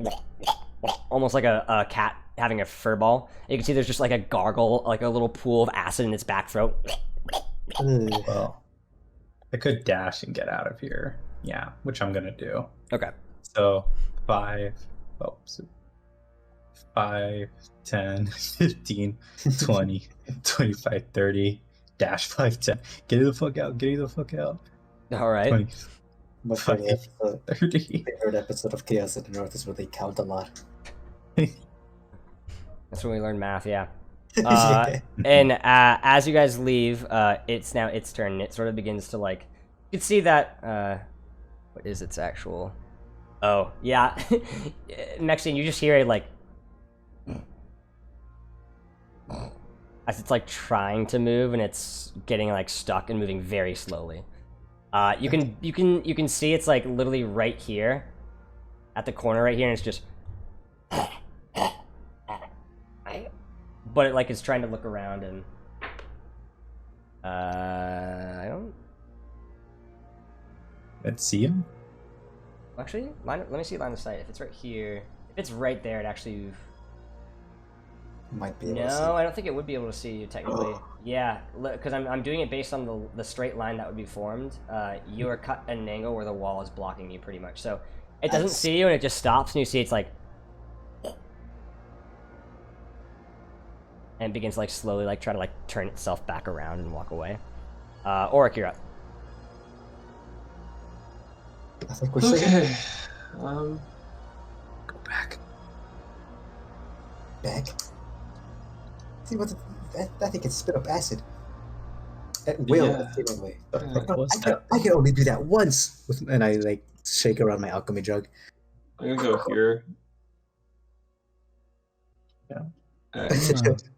almost like a cat having a fur ball. You can see there's just like a gargle, like a little pool of acid in its back throat. Ugh. Well, I could dash and get out of here. Yeah, which I'm gonna do. Okay. So 5, 10, 15, 20, 25, 30, dash 5, 10. Get the fuck out, get the fuck out. All right. 20, My favorite episode, 30. favorite episode of Chaos in the North is where they count a lot. That's when we learn math. Yeah. Yeah. And as you guys leave, it's now its turn. It sort of begins to like. You can see that. What is its actual? Oh yeah, Mexian. You just hear it like. As it's like trying to move and it's getting like stuck and moving very slowly. You can see it's like literally right here, at the corner right here, and it's just. But it like is trying to look around and. I don't. Let's see him. Actually, let me see line of sight. If it's right here, if it's right there, it actually. Might be able to No, I don't think it would be able to see you technically. Yeah, because I'm doing it based on the straight line that would be formed. You are cut at an angle where the wall is blocking you pretty much. So it doesn't see you and it just stops and you see it's like. And it begins to like slowly like try to like turn itself back around and walk away. Oric, you're up. I think we're safe. Okay. Go back. Back. See what? That thing can spit up acid. At will. Yeah. Anyway. What's that? I can only do that once. And I like shake around my alchemy jug. I'm gonna go here. Yeah.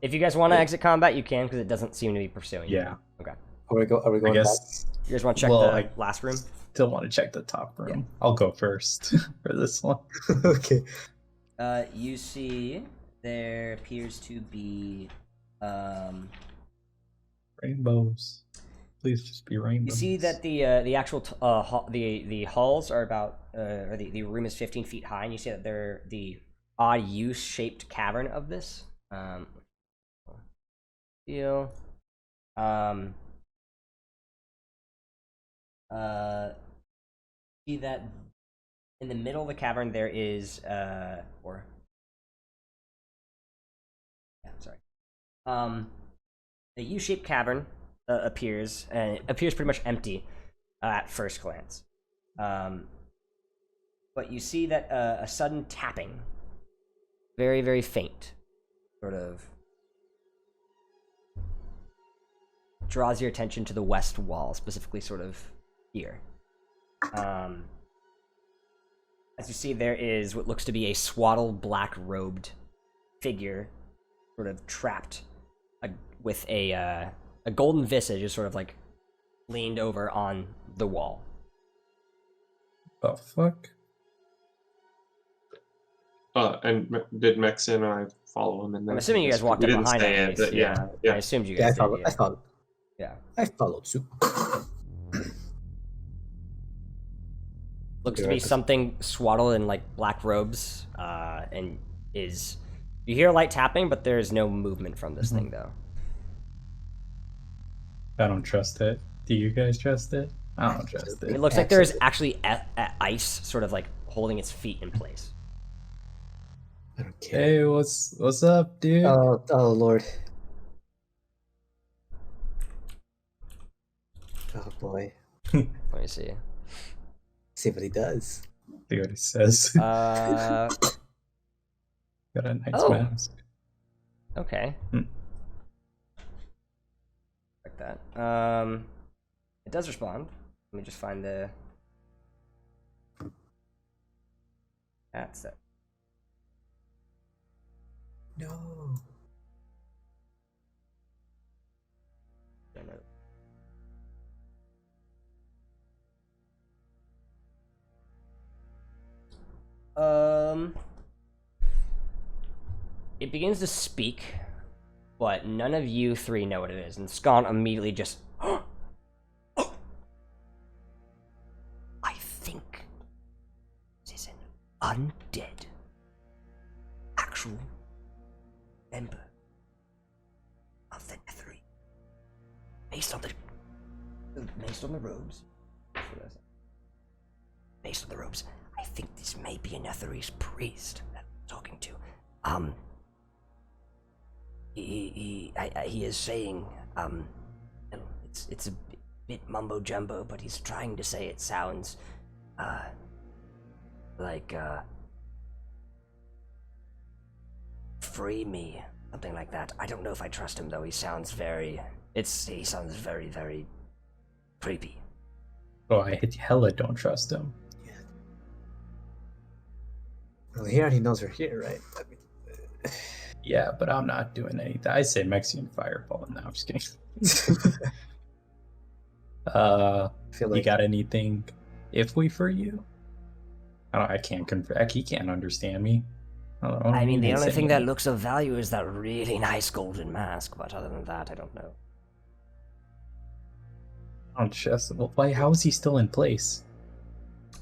If you guys want to exit combat, you can because it doesn't seem to be pursuing you. Yeah, Are we I going guess You guys want to check Well, the last room? still want to check the top room. I'll go first for this one. back? Okay. You see there appears to be Rainbows. Please just be rainbows. you see that the actual the halls are about or the room is 15 feet high, and you see that they're the odd U-shaped cavern of this deal. See that in the middle of the cavern there is a U-shaped cavern appears, and it appears pretty much empty at first glance. But you see that a sudden tapping, very, very faint, sort of draws your attention to the west wall, specifically sort of here. As you see, there is what looks to be a swaddled, black-robed figure, sort of trapped with a golden visage, is sort of like leaned over on the wall. The fuck? And did Mexian and I follow him in there? I'm assuming you guys walked We up didn't behind say him. it, but yeah. I assumed you Yeah, guys did. I followed. Yeah. I followed suit. Looks to be something swaddled in like black robes, and is. You hear light tapping, but there is no movement from this thing, though. I don't trust it. Do you guys trust it? I don't trust It it. looks like there is actually ice, sort of like holding its feet in place. I don't care. Hey, what's up, dude? Oh Lord. Oh boy. Let me see. See what he does. See what he says. Uh, Got a nice Oh. mask. okay. Hmm. Like that. It does respond. Let me just find the. That's it. No. It begins to speak, but none of you three know what it is, and Scon immediately just. I think this is an undead, actual member of the Netherite, based on the robes. Based on the robes, I think this may be a Netherese priest that I'm talking to. He is saying, it's a bit mumbo jumbo, but he's trying to say it sounds, like, free me, something like that. I don't know if I trust him though. He sounds very, very creepy. Oh, I hella don't trust him. Well, he already knows we're here, right? I mean, Yeah, but I'm not doing anything. I say Mexican fireball. No, I'm just kidding. I feel You like got anything iffy for you? I can't confess. He can't understand me. I mean, the he only said thing that no. looks of value is that really nice golden mask, but other than that, I don't know. I don't trust him. Well, why? How is he still in place?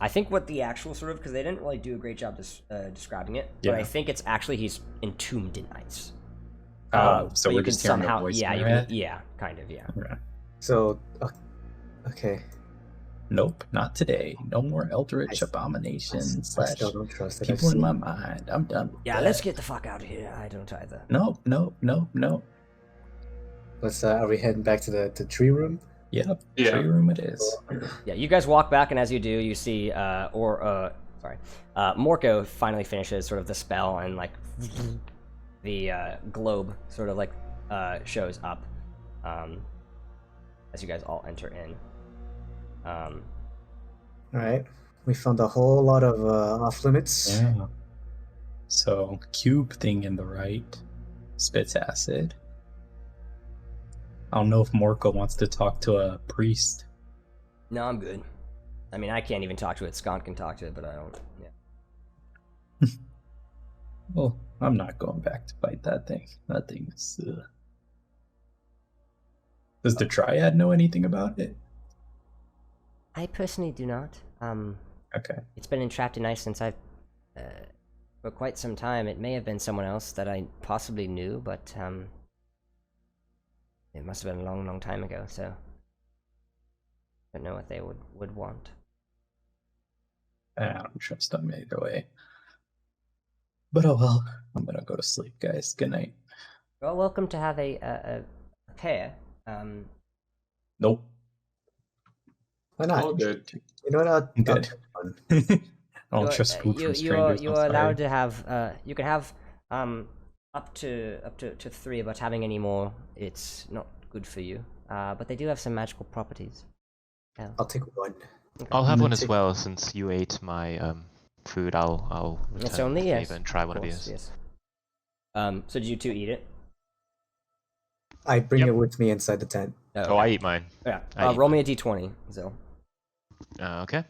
I think what the actual sort of, because they didn't really do a great job describing it, but I Yeah. think it's actually he's entombed in ice. So but we're you can just hearing somehow, a voice yeah, in you our can, head? yeah, kind of, yeah. Okay. so. Okay. Nope, not today. No more eldritch I abomination I slash still don't trust it. I've people in seen- my mind. I'm done with Yeah, that. let's get the fuck out of here. I don't either. Nope. Let's. Are we heading back to the tree room? Yep. Yeah. Tree room it is. Yeah, you guys walk back, and as you do, you see, Morko finally finishes sort of the spell, and like the globe sort of like shows up as you guys all enter in. All right. We found a whole lot of off limits. Yeah. So cube thing in the right spits acid. I don't know if Morko wants to talk to a priest. No, I'm good. I mean, I can't even talk to it. Scott can talk to it, but I don't. Yeah. Well, I'm not going back to fight that thing. That thing is. Does the Triad know anything about it? I personally do not. Okay. It's been entrapped in ice since I've for quite some time. It may have been someone else that I possibly knew, but it must have been a long, long time ago. So I don't know what they would want. I don't trust them either way. But oh well. I'm gonna go to sleep, guys. Good night. You're welcome to have a pair. Nope. Why not? All good. You know what? I'll Good. take one. I don't trust food from strangers. You're allowed to have you can have up to 3, but having any more, it's not good for you. But they do have some magical properties. Yeah. I'll take one. I'll have I'm one gonna as take- well since you ate my food. I'll return It's only the yes. favor and try one of course, these. yes. So did you two eat it? I bring Yep. it with me inside the tent. Oh, I eat mine. Yeah. I eat Roll me a d20, Zil. Okay.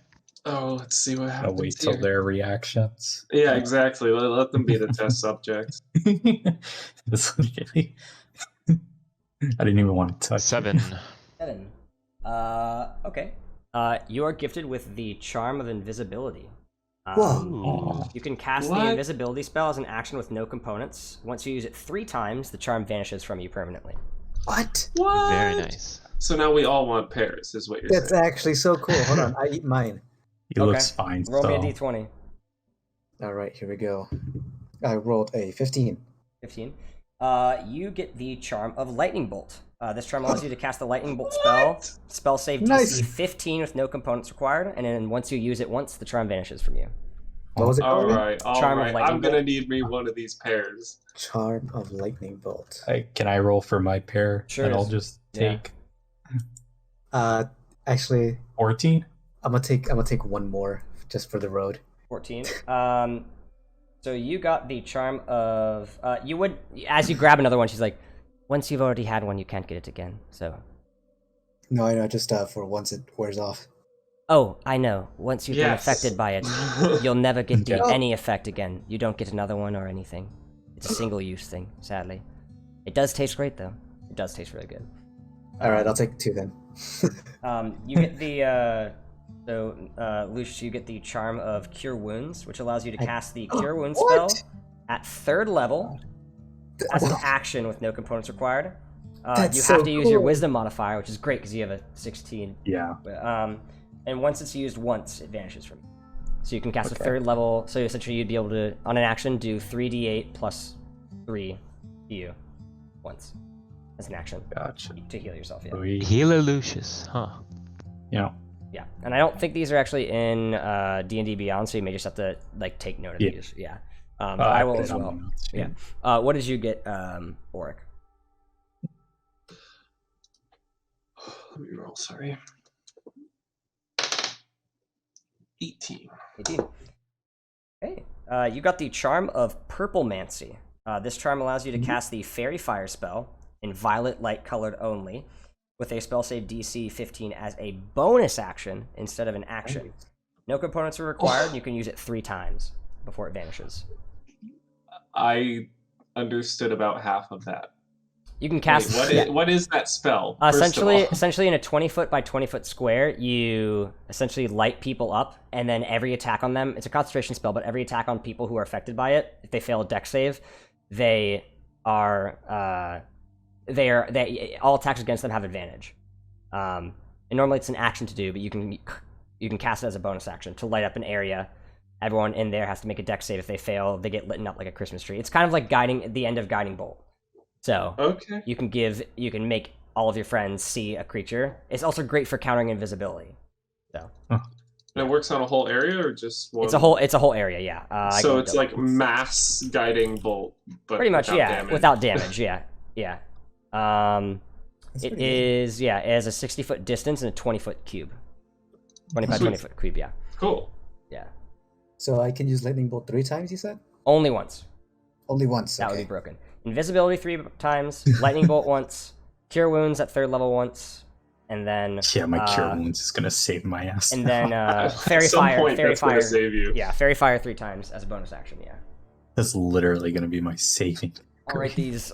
Oh, let's see what I'll happens. wait till here. their reactions. Yeah, exactly. Let them be the test subjects. This was really- I didn't even want to touch it. 7. 7. Okay. You are gifted with the charm of invisibility. Whoa. You can cast the What? invisibility spell as an action with no components. Once you use it 3 times, the charm vanishes from you permanently. What? What? Very nice. So now we all want pairs, is what you're That's saying. actually so cool. Hold on. I eat mine. He looks fine. Roll me a so- d20. All right, here we go. I rolled a 15. 15. You get the Charm of Lightning Bolt. This charm allows you to cast the Lightning Bolt spell. What? Spell save Nice. DC 15 with no components required, and then once you use it once, the charm vanishes from you. What was it All called? right, all Charm of right. Lightning I'm gonna Bolt. need me one of these pairs. Charm of Lightning Bolt. Can I roll for my pair? Sure And I'll is. just Yeah. take Actually, 14. I'm gonna take one more just for the road. 14. So you got the Charm of... you would... As you grab another one, she's like, once you've already had one, you can't get it again, so... No, I know, just for once it wears off. Oh, I know. Once you've been Yes. affected by it, you'll never get the, Okay. any effect again. You don't get another one or anything. It's a single-use thing, sadly. It does taste great, though. It does taste really good. All right, I'll take 2 then. You get the... Lucius, you get the Charm of Cure Wounds, which allows you to cast the Cure Wounds spell What? at 3rd level as an action with no components required. That's You so have to use your cool. Wisdom modifier, which is great because you have a 16. Yeah. And once it's used once, it vanishes from you. So you can cast Okay. a 3rd level, so essentially you'd be able to, on an action, do 3d8 plus 3 to you once as an action Gotcha. to heal yourself, yeah. Sweet. Healer Lucius, huh? Yeah. Yeah, and I don't think these are actually in D&D Beyond, so you may just have to like take note of Yeah. these. Yeah, but I will put as it on well. my notes, too. Yeah. What did you get, Oric? Let me roll. Sorry. 18. 18. Okay. You got the Charm of Purple Mancy. This charm allows you to cast the Fairy Fire spell in violet light colored only, with a spell save DC 15 as a bonus action instead of an action. No components are required. You can use it 3 times before it vanishes. I understood about half of that. You can Wait, cast. what is that spell? first of Essentially, all? essentially, in a 20-foot by 20-foot square, you essentially light people up, and then every attack on them, it's a concentration spell, but every attack on people who are affected by it, if they fail a dex save, they are, all attacks against them have advantage. And normally it's an action to do, but you can cast it as a bonus action to light up an area. Everyone in there has to make a dex save. If they fail, they get lit up like a Christmas tree. It's kind of like the end of Guiding Bolt. So Okay. you can make all of your friends see a creature. It's also great for countering invisibility. So And it works on a whole area or just one? it's a whole area, yeah. I So can it's double- like mass guiding bolt, but pretty much, without yeah, damage. without damage, yeah. That's It pretty is, yeah, it has a 60-foot distance and a 20-foot cube. 20 by Sweet. 20-foot cube, yeah. Cool. Yeah. So I can use Lightning Bolt 3 times, you said? Only once. Only once, That would okay. be broken. Invisibility 3 times, Lightning Bolt once, Cure Wounds at 3rd level once, and then... Yeah, my cure wounds is gonna save my ass. And now. then Fairy At some Fire, point, Fairy that's Fire. gonna save you. Yeah, Fairy Fire 3 times as a bonus action, yeah. That's literally gonna be my saving. I'll write these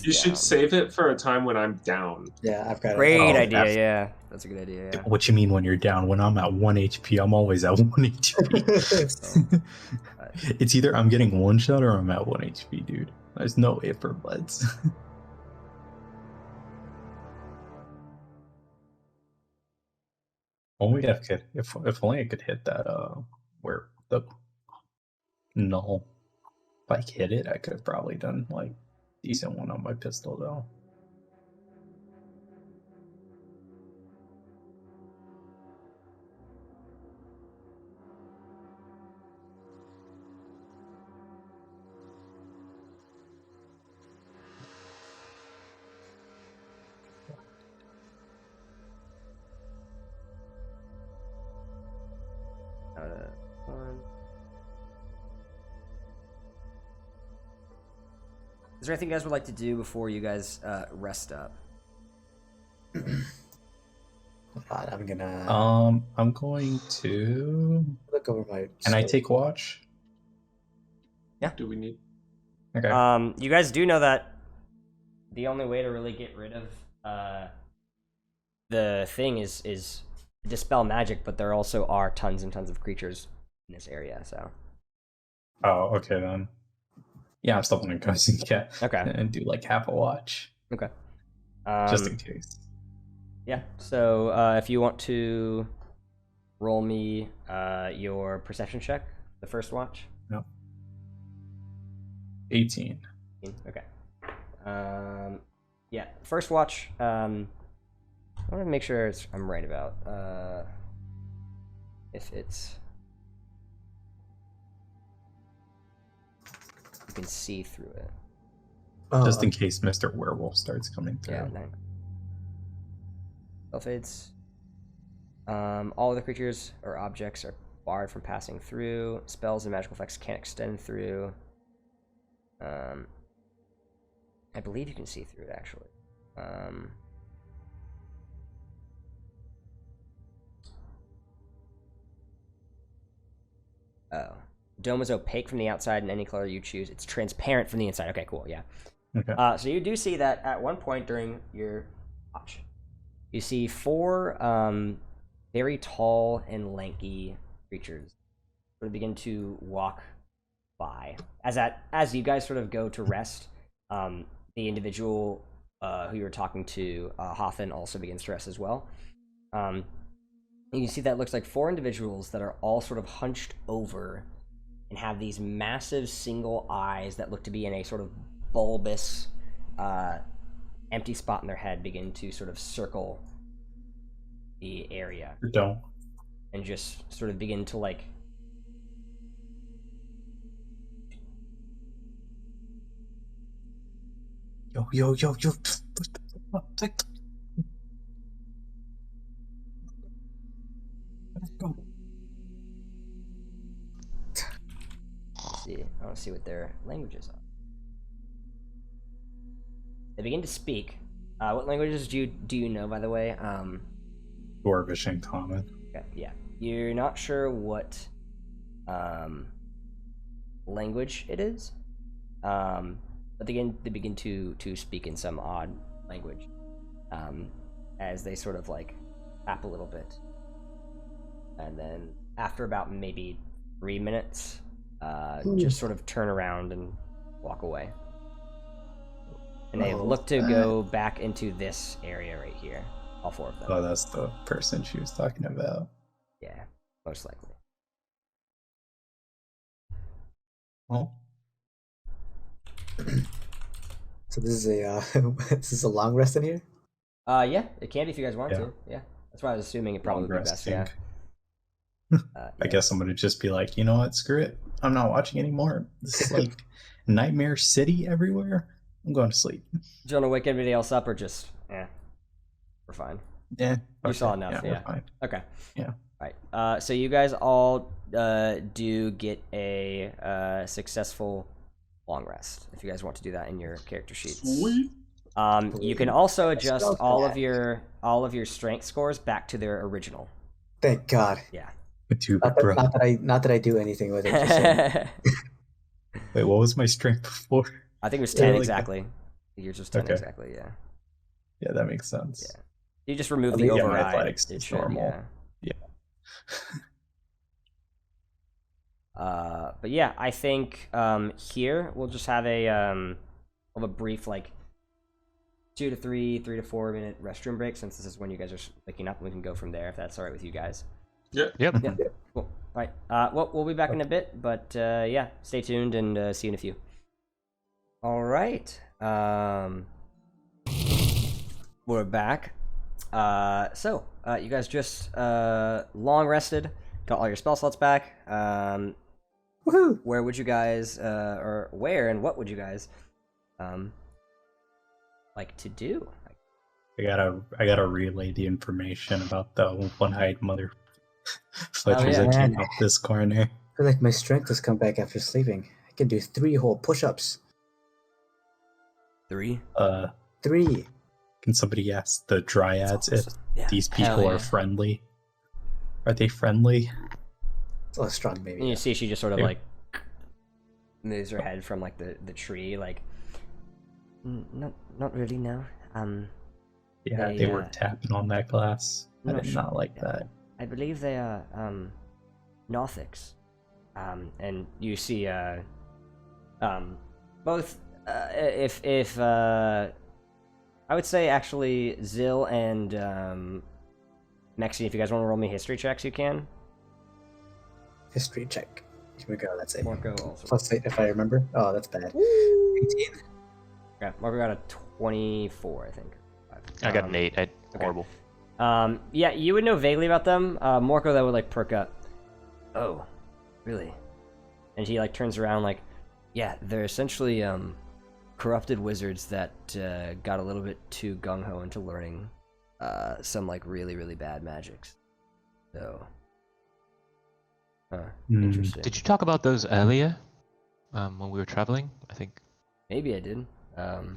You should down. save it for a time when I'm down. Yeah, I've got Great it. idea, that's- yeah. That's a good idea, yeah. What you mean when you're down? When I'm at 1 HP, I'm always at 1 HP. It's either I'm getting one shot or I'm at 1 HP, dude. There's no if or buts. Only if only I could hit that where the null. If I hit it, I could have probably done like decent one on my pistol though. Is there anything you guys would like to do before you guys rest up? God, I'm gonna I'm going to. look over my. Can I sword. take watch? Do we need? Okay. You guys do know that the only way to really get rid of the thing is dispel magic, but there also are tons and tons of creatures in this area, so. Oh, okay then. Yeah, I'm still gonna go Okay. and do like half a watch Okay. just in case. Yeah, so if you want to roll me your perception check, the first watch. No. 18. Okay. Yeah. First watch. I want to make sure I'm right about if it's. You can see through it. Oh, Just in case Mr. Werewolf starts coming through. Yeah. 9. Spell fades. All other creatures or objects are barred from passing through. Spells and magical effects can't extend through. I believe you can see through it, actually. Oh. Dome is opaque from the outside in any color you choose. It's transparent from the inside. Okay, cool, yeah. Okay. So you do see that at one point during your watch, you see 4 very tall and lanky creatures sort of begin to walk by. As you guys sort of go to rest, the individual who you were talking to, Hoffman, also begins to rest as well. And you see that looks like 4 individuals that are all sort of hunched over and have these massive single eyes that look to be in a sort of bulbous, empty spot in their head begin to sort of circle the area. Don't. And just sort of begin to like Yo. I want to see what their languages are. They begin to speak. What languages do you know, by the way? Dwarvish and common. Okay, yeah. You're not sure what language it is, but they begin to speak in some odd language as they sort of like tap a little bit, and then after about maybe 3 minutes, just sort of turn around and walk away. And they look to go back into this area right here. All 4 of them. Oh, that's the person she was talking about. Yeah, most likely. Oh. So this is a this is a long rest in here. Yeah, it can be if you guys want Yeah. to. Yeah, that's why I was assuming it probably would be best. Long Yeah. I guess I'm gonna just be like, you know what, screw it. I'm not watching anymore. This is like Nightmare City everywhere. I'm going to sleep. Do you want to wake anybody else up or just, we're fine. Yeah. You saw enough, we're yeah. fine. Okay. Yeah. All right. So you guys all do get a successful long rest if you guys want to do that in your character sheets. Sweet. You can also adjust Spell all that. of your strength scores back to their original. Thank God. Yeah. Not that I do anything with it. Just saying. Wait, what was my strength before? I think it was Yeah, 10 like exactly. Yours was 10 Okay. exactly, yeah. Yeah, that makes sense. Yeah. You just remove I the mean, yeah, my override. athletics It is should, normal. yeah. Yeah. But yeah, I think here we'll just have a brief like 2 to 3 to 4 minute restroom break since this is when you guys are waking up and we can go from there if that's all right with you guys. Yep. Yeah. Cool. All right. Well, we'll be back in a bit, but yeah, stay tuned and see you in a few. All right. We're back. So you guys just long rested, got all your spell slots back. Woohoo! Where would you guys, or where and what would you guys, like to do? I gotta relay the information about the one-eyed mother fletchers yeah. that came up this corner. I feel like my strength has come back after sleeping. I can do 3 whole push-ups. 3. 3. Can somebody ask the dryads if Yeah. these Hell people yeah. are friendly? Are they friendly? It's a little strong, And maybe. you see she just sort of Yeah. like moves her head from like the tree, like not really, no. Yeah, They, they were uh, tapping on that glass. I not did sure. not like Yeah. that. I believe they are Northics. And you see both if I would say actually Zill and Mexi, if you guys want to roll me history checks, you can. History check. Here we go. That's it. Marco also. Plus 8 if I remember. Oh, that's bad. 18. Okay, Marco got a 24, I think. I got an 8. Horrible. Yeah, you would know vaguely about them. Marco, that would like perk up. Oh, really? And he like turns around like, yeah, they're essentially corrupted wizards that got a little bit too gung-ho into learning some like really, really bad magics. So, interesting. Did you talk about those earlier when we were traveling? I think Maybe I did.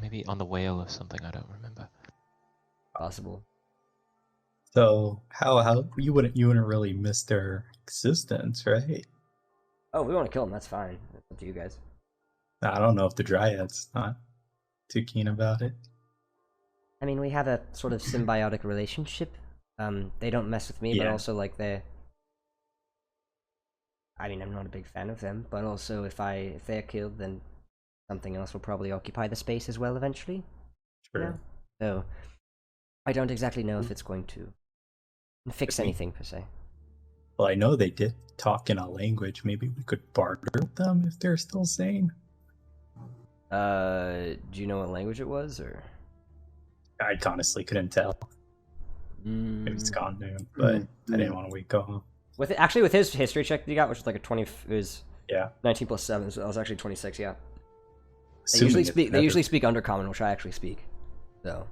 maybe on the whale or something. I don't remember. Possible. So how you wouldn't really miss their existence, right? Oh, we want to kill them. That's fine. That's up to you guys. I don't know if the Dryad's not too keen about it. I mean, we have a sort of symbiotic relationship. They don't mess with me, but Yeah. also like they. I mean, I'm not a big fan of them, but also if they're killed, then something else will probably occupy the space as well eventually. you Sure. know? So I don't exactly know if it's going to fix anything per se. Well, I know they did talk in a language. Maybe we could barter with them if they're still sane. Do you know what language it was, or? I honestly couldn't tell. Maybe it's gone now, but I didn't want to wake up. With his history check that you got, which was like a 20, it was 19 plus 7, so that was actually 26. Yeah. They usually speak Undercommon, which I actually speak. So,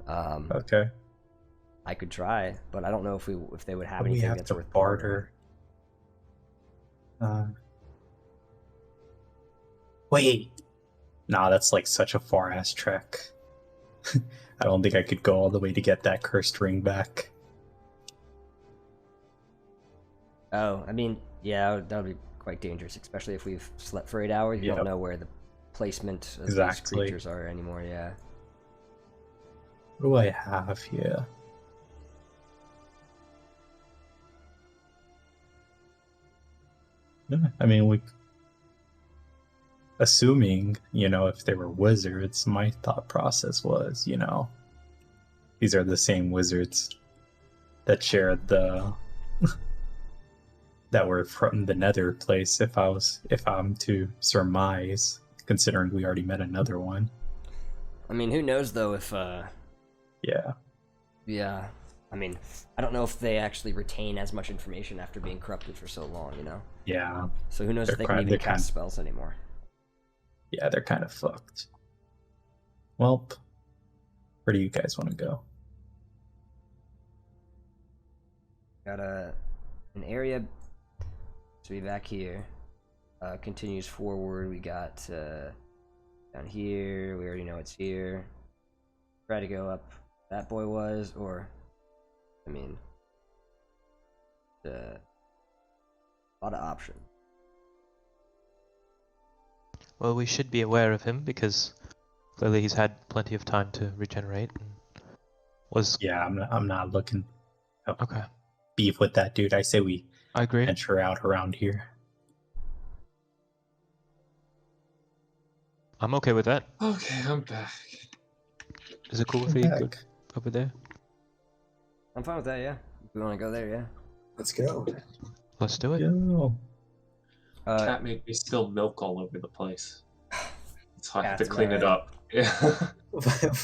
okay. I could try, but I don't know if they would have We anything have that's to worth barter. Wait. Nah, that's like such a far ass trek. I don't think I could go all the way to get that cursed ring back. Oh, I mean, yeah, that would be quite dangerous, especially if we've slept for 8 hours. You don't know where the placement of these creatures are anymore. Yeah. What do I have here? Yeah, I mean, assuming, if they were wizards, my thought process was, these are the same wizards that shared that were from the Nether place. If I'm to surmise, considering we already met another one. I mean, who knows though if Yeah. Yeah. I mean, I don't know if they actually retain as much information after being corrupted for so long, Yeah. So who knows if they can even cast spells anymore. Yeah, they're kind of fucked. Well, where do you guys want to go? Got an area to be back here. Continues forward. We got down here. We already know it's here. Try to go up. That boy was, or I mean, a lot of options. Well, we should be aware of him because clearly he's had plenty of time to regenerate. Yeah, I'm not looking. Okay. Beef with that dude. I say we I agree. venture out around here. I'm okay with that. Okay, I'm back. Is it cool if we go over there? I'm fine with that, yeah. If we want to go there, yeah. Let's go. Let's do it. Yo. Cat made me spill milk all over the place. So I had to Cat's clean it right. up. Yeah.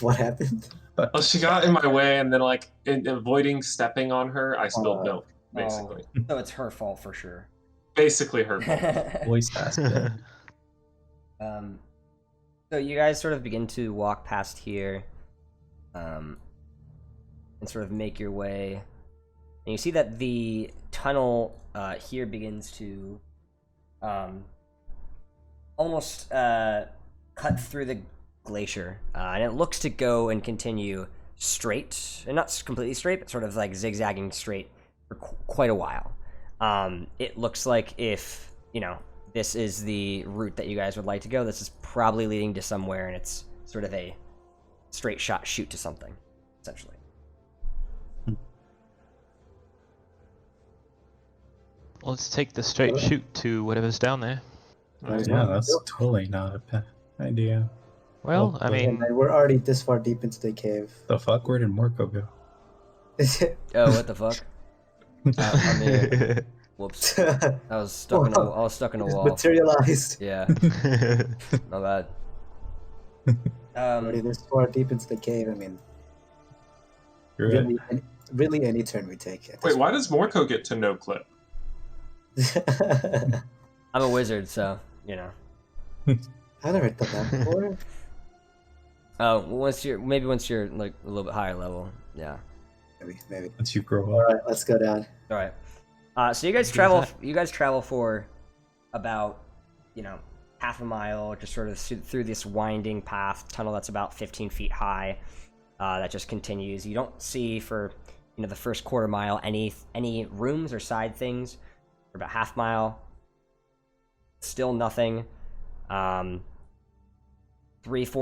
What happened? Well, she got in my way, and then, like, in avoiding stepping on her, I spilled milk, basically. So it's her fault for sure. Basically her fault. Voice aspect. So you guys sort of begin to walk past here, and sort of make your way, and you see that the tunnel here begins to almost cut through the glacier, and it looks to go and continue straight, and not completely straight, but sort of like zigzagging straight for quite a while. It looks like if this is the route that you guys would like to go, this is probably leading to somewhere, and it's sort of a straight shot shoot to something, essentially. Well, let's take the straight shoot to whatever's down there. Yeah, that's totally not a bad idea. Well, I mean, We're already this far deep into the cave. The fuck? Where did Morco go? Oh, what the fuck? I'm here. Whoops. I was stuck in a. I was stuck in a Just wall. materialized. Yeah. Not bad. Already this far deep into the cave. I mean, You're right. really any turn we take. At Wait, this why does Morco get to no clip? point. I'm a wizard, so you know. I never done that before. Oh, once you're like a little bit higher level, yeah. Maybe. Once you grow All up. right, let's go down. All right. So you guys travel. You guys travel for about, half a mile, just sort of through this winding path tunnel that's about 15 feet high. That just continues. You don't see for the first quarter mile any rooms or side things. For about half mile, still nothing. 3/4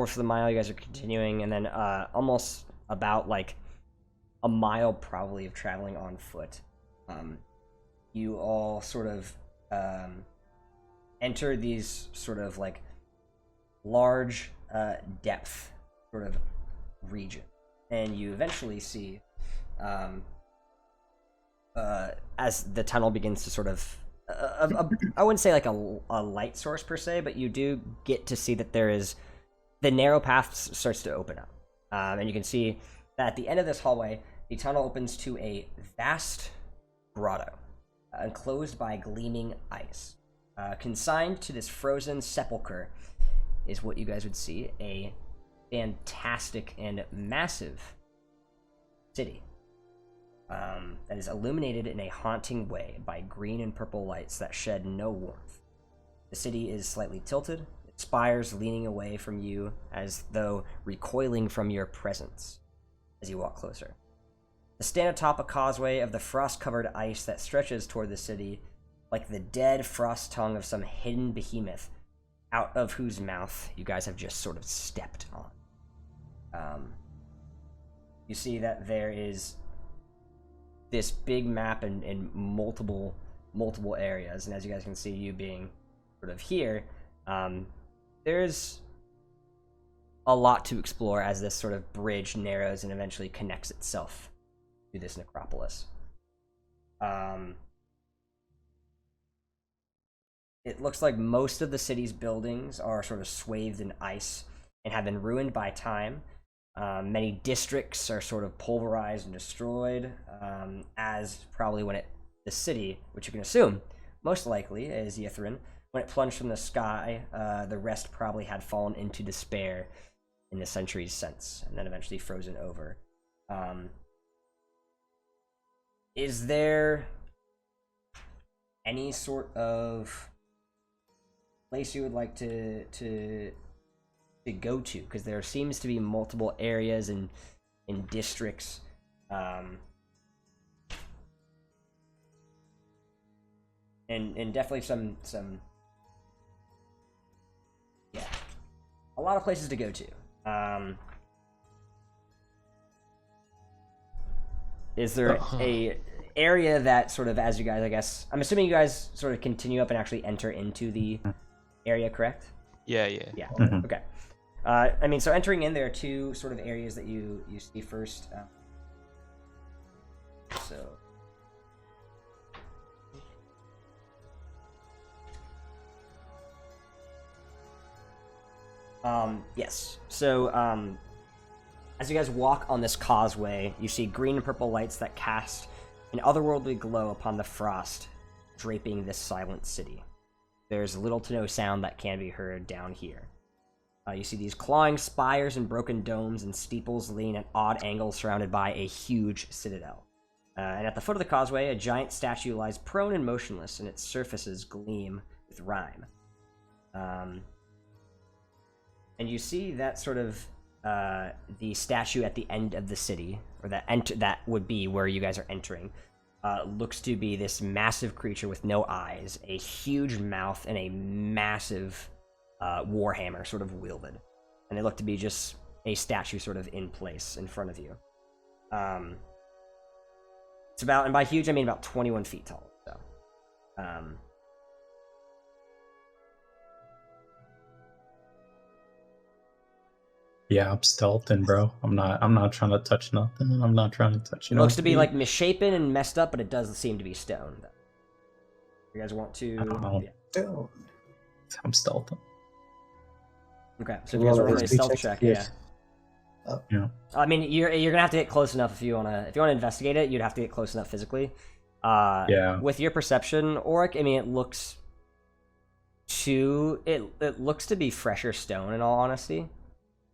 of the mile, you guys are continuing, and then almost about like a mile probably of traveling on foot. You all sort of enter these sort of like large depth sort of region, and you eventually see as the tunnel begins to sort of I wouldn't say like a light source per se, but you do get to see that there is the narrow path starts to open up, and you can see that at the end of this hallway the tunnel opens to a vast grotto enclosed by gleaming ice. Consigned to this frozen sepulcher is what you guys would see, a fantastic and massive city that is illuminated in a haunting way by green and purple lights that shed no warmth. The city is slightly tilted, its spires leaning away from you as though recoiling from your presence as you walk closer. To stand atop a causeway of the frost-covered ice that stretches toward the city like the dead frost tongue of some hidden behemoth out of whose mouth you guys have just sort of stepped on. You see that there is this big map in multiple areas, and as you guys can see, you being sort of here, there's a lot to explore as this sort of bridge narrows and eventually connects itself to this necropolis. It looks like most of the city's buildings are sort of swathed in ice and have been ruined by time. Many districts are sort of pulverized and destroyed, as probably when the city, which you can assume most likely is Yithrin, when it plunged from the sky, the rest probably had fallen into despair in the centuries since, and then eventually frozen over. Is there any sort of place you would like to go to? Because there seems to be multiple areas and districts, and definitely some a lot of places to go to. Is there a area that sort of, as you guys, I guess, I'm assuming you guys sort of continue up and actually enter into the area, correct? Yeah. Mhm. Okay. I mean, so entering in, there are two sort of areas that you see first. Yes. So, as you guys walk on this causeway, you see green and purple lights that cast an otherworldly glow upon the frost draping this silent city. There's little to no sound that can be heard down here. You see these clawing spires and broken domes and steeples lean at odd angles surrounded by a huge citadel. And at the foot of the causeway, a giant statue lies prone and motionless, and its surfaces gleam with rime. And you see that sort of the statue at the end of the city, or that would be where you guys are entering, looks to be this massive creature with no eyes, a huge mouth, and a massive warhammer sort of wielded. And they look to be just a statue sort of in place in front of you. It's about, and by huge I mean about 21 feet tall. So, Yeah, I'm stealthing, bro. I'm not trying to touch nothing. I'm not trying to touch it looks to be like misshapen and messed up, but it does seem to be stone. You guys want to? Oh. Yeah. Stone. I'm stealth. Okay, so if you guys want to roll a stealth check, yeah. Oh. Yeah. I mean, you're gonna have to get close enough if you wanna investigate it. You'd have to get close enough physically. Yeah. With your perception, Auric, I mean, it looks to be fresher stone in all honesty,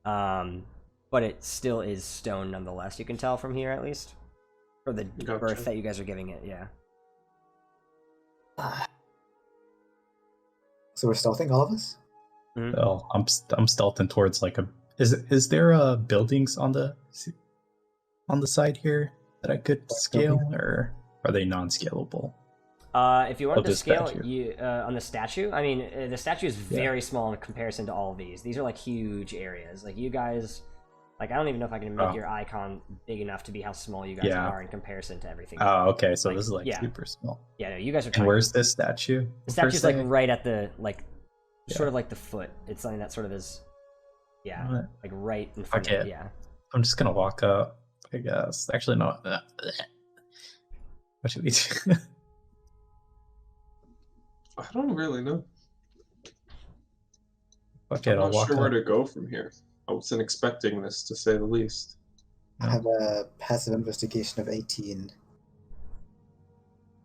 but it still is stone nonetheless. You can tell from here at least, for the Gotcha. birth that you guys are giving it. Yeah. So we're stealthing, all of us? Well, I'm stealthing towards like a. Is there buildings on the side here that I could scale, or are they non-scalable? If you wanted to this scale, statue. you on the statue. I mean, the statue is very small in comparison to all of these. These are like huge areas. Like you guys, like I don't even know if I can make your icon big enough to be how small you guys are in comparison to everything. Oh, okay. So Like, this is like yeah. super small. Yeah, no, you guys are. And Trying where's this statue? The statue's per like se? right at the sort Yeah. of like the foot. It's something that sort of is, yeah, What? like right in front of Okay. it. Yeah. I'm just gonna walk up, I guess. Actually, no. What should we do? I don't really know. Okay, I'm I'll not walk sure where up. to go from here. I wasn't expecting this, to say the least. I have a passive investigation of 18.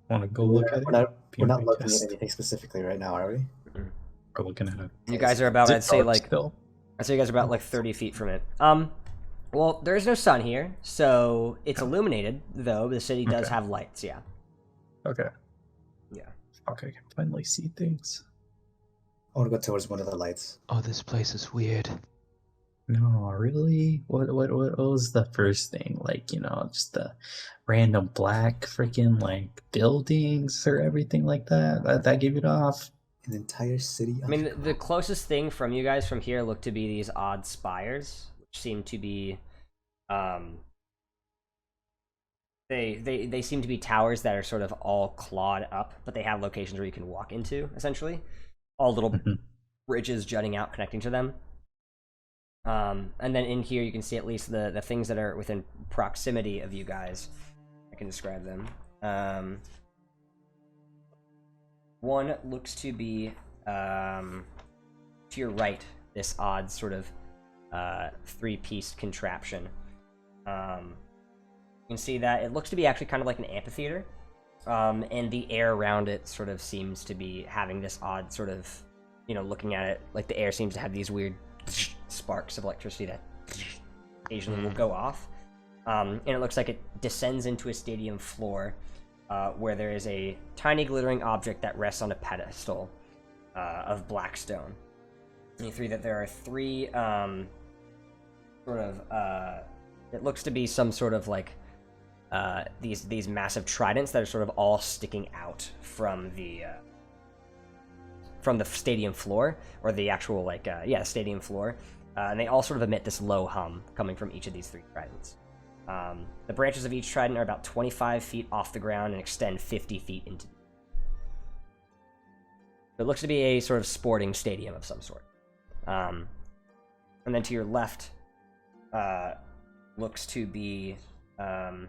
Want to go look at We're it? not PMP looking test. at anything specifically right now, are we? We're looking at it. You guys are about, Is it I'd say dark like, still? I'd say you guys are about like 30 feet from it. Well, there is no sun here, so it's illuminated. Though the city does Okay. have lights. Yeah. Okay. Yeah. Okay, I can finally see things. I want to go towards one of the lights. Oh, this place is weird. No, really? What was the first thing? Like, just the random black freaking like buildings or everything like that? That gave it off. An entire city. I mean, the closest thing from you guys from here look to be these odd spires, which seem to be, they seem to be towers that are sort of all clawed up, but they have locations where you can walk into, essentially. All little Mhm. bridges jutting out, connecting to them. And then in here, you can see at least the things that are within proximity of you guys. I can describe them. One looks to be to your right, this odd sort of three-piece contraption. You can see that it looks to be actually kind of like an amphitheater, and the air around it sort of seems to be having this odd sort of, looking at it, like the air seems to have these weird sparks of electricity that occasionally will go off. And it looks like it descends into a stadium floor where there is a tiny glittering object that rests on a pedestal of black stone. And you see that there are three it looks to be some sort of like these massive tridents that are sort of all sticking out from the stadium floor, or the actual stadium floor, and they all sort of emit this low hum coming from each of these three tridents. The branches of each trident are about 25 feet off the ground and extend 50 feet into. It looks to be a sort of sporting stadium of some sort. And then to your left, looks to be a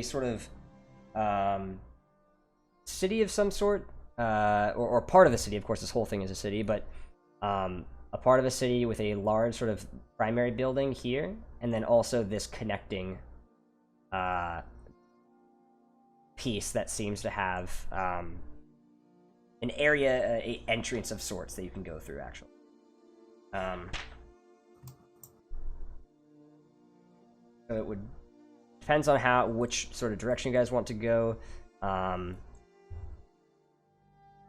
sort of city of some sort, or part of a city. Of course, this whole thing is a city, but a part of a city with a large sort of primary building here, and then also this connecting piece that seems to have an area, a entrance of sorts that you can go through, actually. So it would depends on which sort of direction you guys want to go. I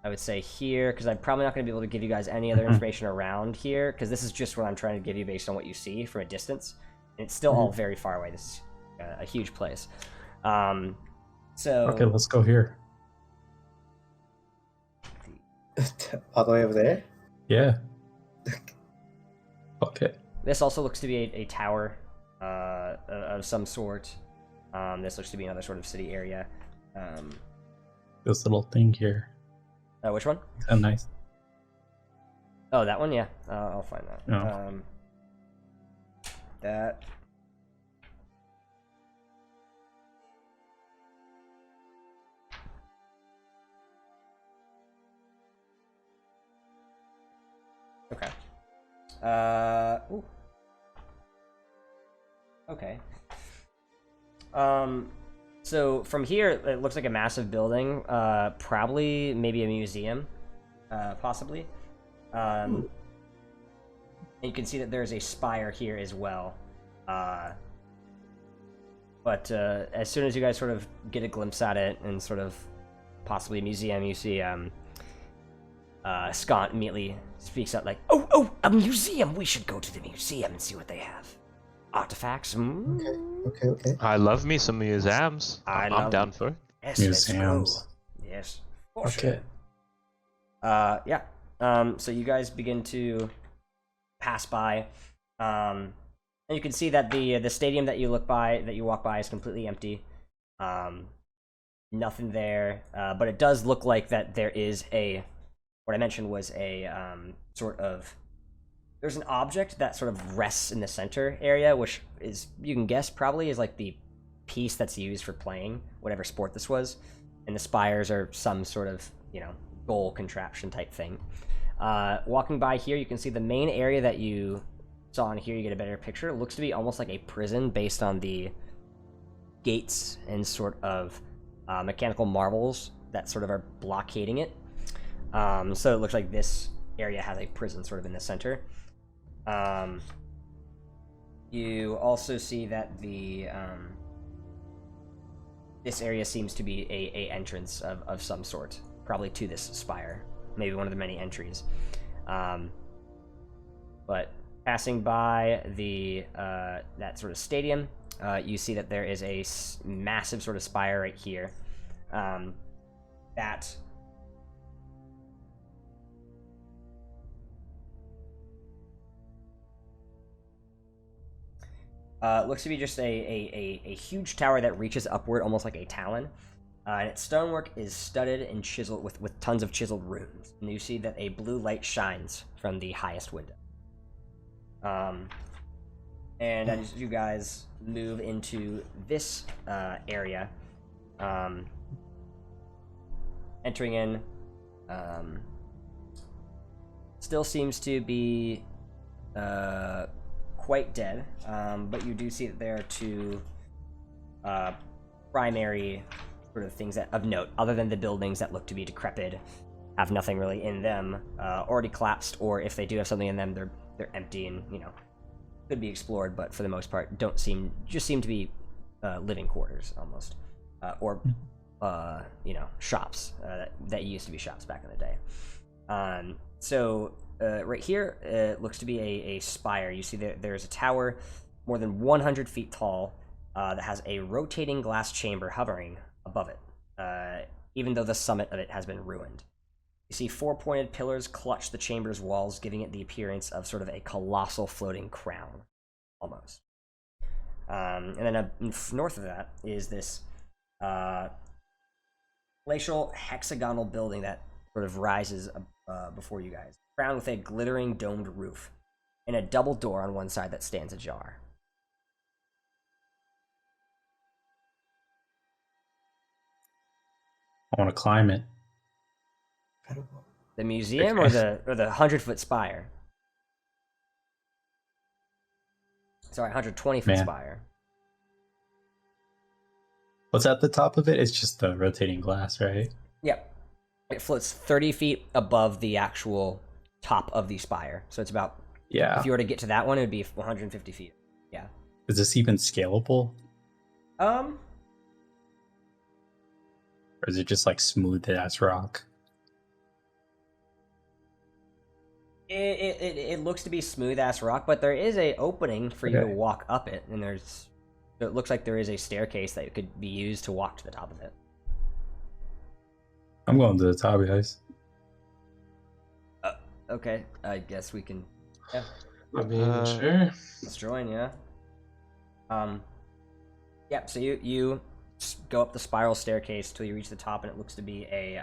would say here, because I'm probably not going to be able to give you guys any other information around here, because this is just what I'm trying to give you based on what you see from a distance. And it's still all very far away. This is a huge place. So Okay, let's go here. All the way over there? Yeah. Okay. this also looks to be a tower of some sort. This looks to be another sort of city area. This little thing here. Which one? Oh, nice. Oh, that one? Yeah. I'll find that. Oh. that. Okay. Ooh. Okay. So from here, it looks like a massive building. Probably maybe a museum, possibly. And you can see that there's a spire here as well. But as soon as you guys sort of get a glimpse at it and sort of possibly a museum, you see Scott immediately speaks up like, "Oh, a museum! We should go to the museum and see what they have. Artifacts? Okay. I love me some museums. I'm down for it. Yes, Museums. let's go. Yes, for Okay. sure. Yeah. So you guys begin to pass by, and you can see that the stadium that you walk by is completely empty. Nothing there, but it does look like that there is what I mentioned was a sort of, there's an object that sort of rests in the center area, which is, you can guess, probably is like the piece that's used for playing whatever sport this was, and the spires are some sort of, goal contraption type thing. Walking by here, you can see the main area that you saw in here. You get a better picture. It looks to be almost like a prison based on the gates and sort of mechanical marvels that sort of are blockading it. So it looks like this area has a prison sort of in the center. You also see that this area seems to be a entrance of some sort, probably to this spire, maybe one of the many entries. But passing by that sort of stadium, you see that there is a massive sort of spire right here. That looks to be just a huge tower that reaches upward almost like a talon. And its stonework is studded and chiseled with tons of chiseled runes. And you see that a blue light shines from the highest window. And as you guys move into this area, entering in, still seems to be quite dead, but you do see that there are two primary sort of things of note, other than the buildings that look to be decrepit, have nothing really in them, already collapsed, or if they do have something in them, they're empty and could be explored, but for the most part just seem to be living quarters almost, or shops that used to be shops back in the day. So right here, it looks to be a spire. You see there's a tower more than 100 feet tall that has a rotating glass chamber hovering above it, even though the summit of it has been ruined. You see 4 pointed pillars clutch the chamber's walls, giving it the appearance of sort of a colossal floating crown, almost. And then north of that is this palatial hexagonal building that sort of rises before you guys, crowned with a glittering domed roof, and a double door on one side that stands ajar. I want to climb it. The museum or the 100-foot spire? Sorry, 120-foot spire. What's at the top of it? It's just the rotating glass, right? Yep. It floats 30 feet above the actual top of the spire. So it's about, if you were to get to that one, it would be 150 feet. Yeah. Is this even scalable? Or is it just like smooth ass rock? It looks to be smooth ass rock, but there is a opening for you to walk up it, and it looks like there is a staircase that could be used to walk to the top of it. I'm going to the top, guys. Okay, I guess we can. Yeah, I mean, sure. let's join. Yeah. Yeah. So you go up the spiral staircase till you reach the top, and it looks to be a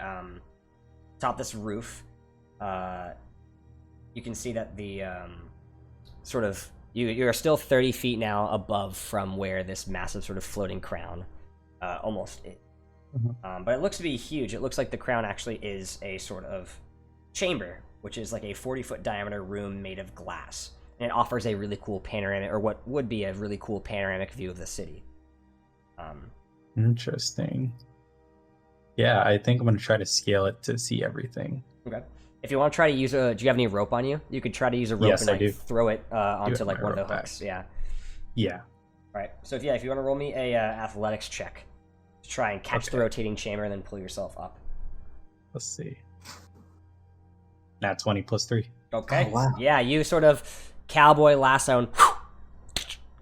top this roof. You can see that the sort of you're still 30 feet now above from where this massive sort of floating crown almost is. But it looks to be huge. It looks like the crown actually is a sort of chamber, which is like a 40-foot diameter room made of glass. And it offers a really cool panoramic, or what would be a really cool panoramic view of the city. Interesting. Yeah, I think I'm going to try to scale it to see everything. Okay. If you want to try to use do you have any rope on you? You could try to use a rope Yes, and I like do. throw it onto have like my one of the rope back. hooks. Yeah. Yeah. Right. So if you want to roll me a athletics check to try and catch the Okay. rotating chamber and then pull yourself up. Let's see. Nat 20 plus 3. Okay. Oh, wow. Yeah, you sort of cowboy lasso and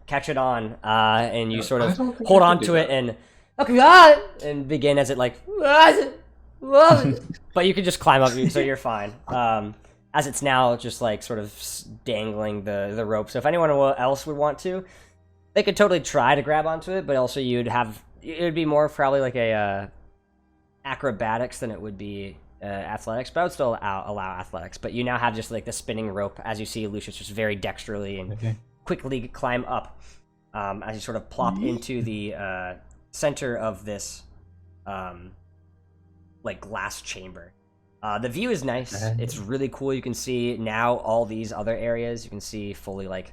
catch it on, and you sort I of don't think hold I on could to do it that. and okay, and begin as it like, but you can just climb up, so you're fine. As it's now just like sort of dangling the rope. So if anyone else would want to, they could totally try to grab onto it, but also it would be more probably like a acrobatics than it would be athletics, but I would still allow athletics. But you now have just like the spinning rope, as you see Lucius just very dexterally and Okay. quickly climb up as you sort of plop into the center of this like glass chamber. The view is nice. It's really cool. You can see now all these other areas. You can see fully like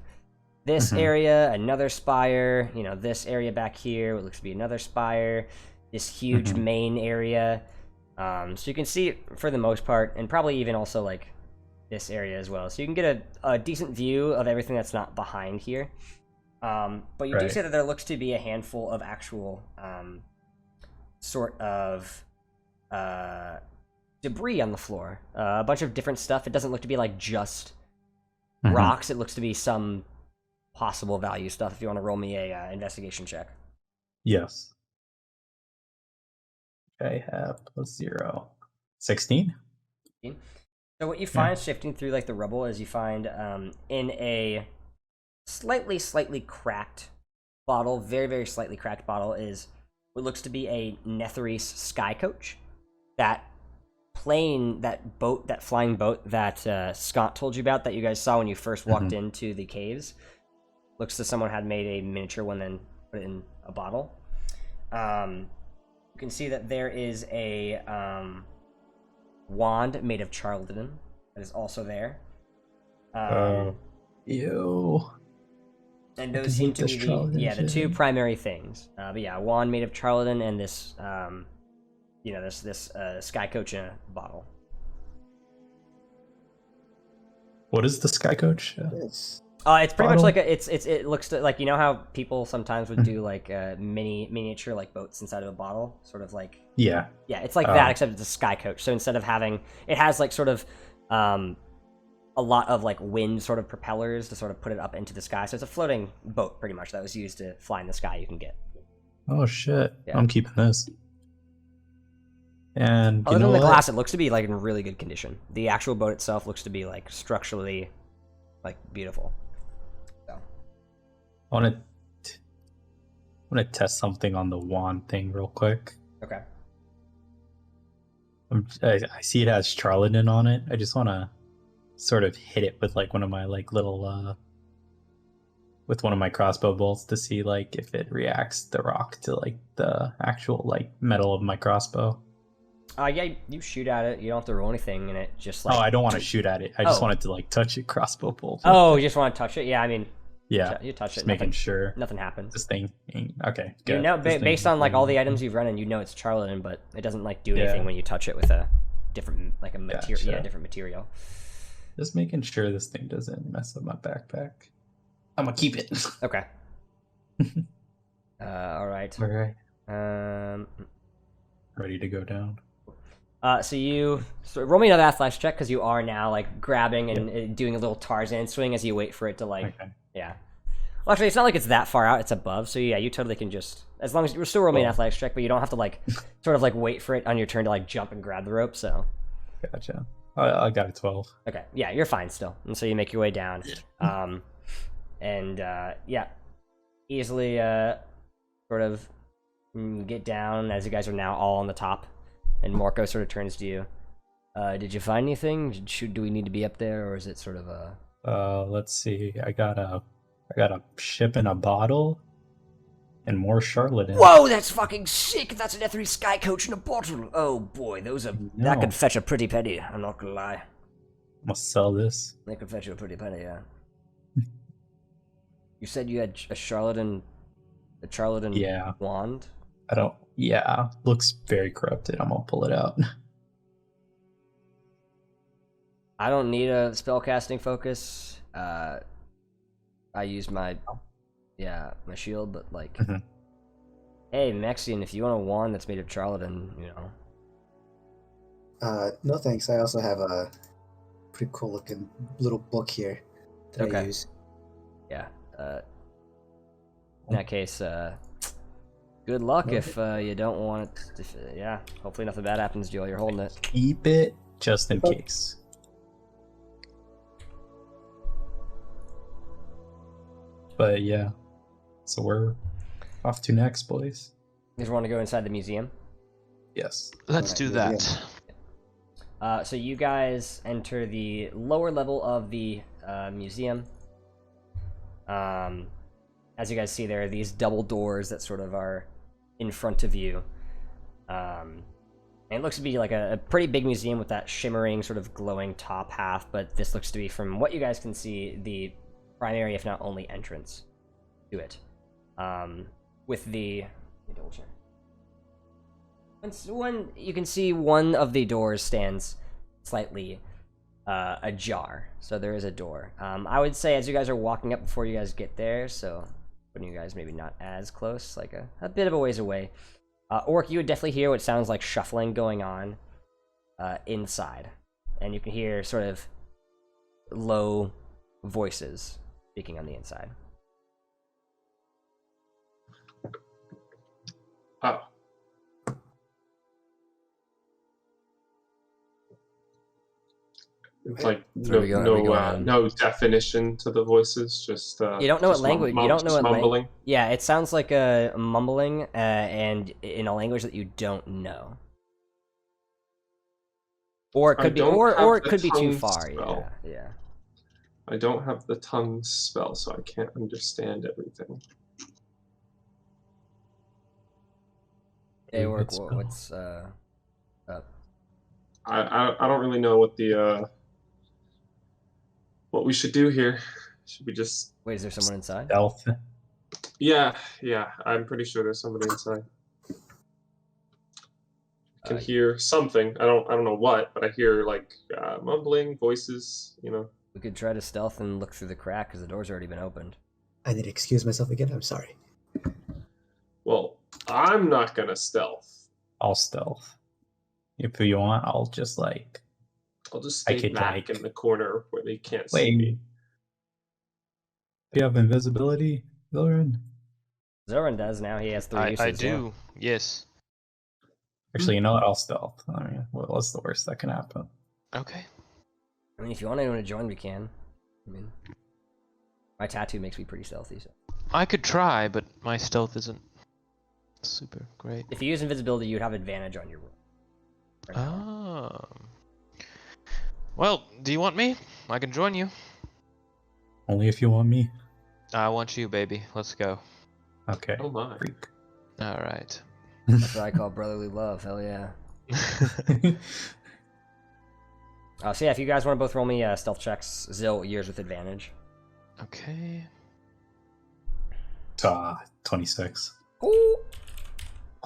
this area, another spire, this area back here, what looks to be another spire, this huge main area. So you can see it for the most part, and probably even also like this area as well. So you can get a decent view of everything that's not behind here. But you do Right. say that there looks to be a handful of actual sort of debris on the floor. A bunch of different stuff. It doesn't look to be like just rocks. It looks to be some possible value stuff. If you want to roll me a investigation check. Yes. I have plus 0. 16? So what you find shifting through like the rubble is you find in a slightly cracked bottle, very slightly cracked bottle, is what looks to be a Netherese sky coach. That plane, that flying boat that Scott told you about, that you guys saw when you first walked into the caves, looks as someone had made a miniature one, then put it in a bottle. You can see that there is a wand made of charlatan that is also there. Ew. And I those seem hate to this be charlatan the two shit. primary things. But yeah, a wand made of charlatan and this this sky coach in a bottle. What is the Sky Coach? Yes. It's pretty much Bottle? like it looks like, how people sometimes would do like miniature like boats inside of a bottle, sort of like Yeah. it's like that, except it's a sky coach. So instead of having, it has like sort of a lot of like wind sort of propellers to sort of put it up into the sky. So it's a floating boat pretty much that was used to fly in the sky. You can get. Oh shit. Yeah. I'm keeping this. And Other you know than the what? glass, it looks to be like in really good condition. The actual boat itself looks to be like structurally like beautiful. So I want to test something on the wand thing real quick. okay. I see it has charlatan on it. I just want to sort of hit it with like one of my like little with one of my crossbow bolts to see like if it reacts the rock to like the actual like metal of my crossbow. Yeah, you shoot at it. You don't have to roll anything, and it just like. Oh, I don't want to shoot at it. I just Oh. wanted to like touch it crossbow bolt. Oh, you just want to touch it? Yeah, I mean, yeah. you touch it. Just making sure Nothing happens. this thing ain't okay. You good. know, This thing based on like all the ain't- items you've run in, you know it's charlatan, but it doesn't like do Yeah. anything when you touch it with a different like a material. Gotcha. Yeah, different material. Just making sure this thing doesn't mess up my backpack. I'm gonna keep it. Okay. All right. All right. Um. Ready to go down. So roll me another athletics check because you are now like grabbing and doing a little Tarzan swing as you wait for it to like. Okay. Yeah. Well, actually, it's not like it's that far out. It's above, so yeah, you totally can just, as long as you're still rolling an Cool. athletics check, but you don't have to like sort of like wait for it on your turn to like jump and grab the rope. So Gotcha. I got a 12. okay, yeah, you're fine still, and so you make your way down, yeah, easily sort of get down as you guys are now all on the top, and Morco sort of turns to you. Did you find anything? Do we need to be up there, or is it sort of a? Let's see. I got a I got a ship in a bottle and more Charlotte. Whoa, that's fucking sick! That's an F3 Sky Coach in a bottle. Oh boy, that No. could fetch a pretty penny. I'm not gonna lie. I'm gonna sell this. That could fetch you a pretty penny, yeah. You said you had a charlatan Yeah. wand? I don't. Yeah, looks very corrupted. I'm gonna pull it out. I don't need a spellcasting focus. I use my shield, but like, Mhm. hey, Mexian, if you want a wand that's made of charlatan, you know. No thanks. I also have a pretty cool looking little book here that I Okay. use. Yeah. In that case, good luck if you don't want it. Yeah, hopefully nothing bad happens to you while you're holding it. Keep it just in Okay. case. But yeah, so we're off to next, boys. You guys want to go inside the museum? Yes. Let's do Alright, that. So you guys enter the lower level of the museum. As you guys see, there are these double doors that sort of are in front of you. And it looks to be like a pretty big museum with that shimmering, sort of glowing top half, but this looks to be, from what you guys can see, the primary, if not only, entrance to it. With the... Let me double check. One, you can see one of the doors stands slightly ajar, so there is a door. I would say as you guys are walking up before you guys get there, so putting you guys maybe not as close, like a bit of a ways away. Orc, you would definitely hear what sounds like shuffling going on inside, and you can hear sort of low voices speaking on the inside. Oh. It's like Are we going- no definition to the voices, just You don't know what just language. You don't know just what mumbling. Yeah, it sounds like a mumbling, and in a language that you don't know. Or it I could be, don't or have it the could be too tongue far. spell. Yeah. I don't have the tongue spell, so I can't understand everything. Hey, Ooh, Orc, good spell. what's up? I don't really know what the what we should do here. Should we just? Wait, is there someone inside? Stealth. Yeah. I'm pretty sure there's somebody inside. I can hear something. I don't know what, but I hear like mumbling voices. You know. We could try to stealth and look through the crack because the door's already been opened. I need to excuse myself again. I'm sorry. Well, I'm not gonna stealth. I'll stealth. If you want, I'll just like. I'll just I stay could, back like- in the corner where they can't see Wait. me. Do you have invisibility, Vilren? Zoran does now. He has 3 uses. I yeah. do, yes. Actually, you know what? I'll stealth. I mean, what's the worst that can happen? Okay. I mean, if you want anyone to join, we can. I mean, my tattoo makes me pretty stealthy. So I could try, but my stealth isn't super great. if you use invisibility, you'd have advantage on your roll. Right now. Oh. Well, do you want me? I can join you. Only if you want me. I want you, baby. Let's go. Okay. Oh my. Freak. All right. That's what I call brotherly love. Hell yeah. So yeah, if you guys want to both roll me stealth checks, Zil, yours with advantage. Okay. 26. Ooh.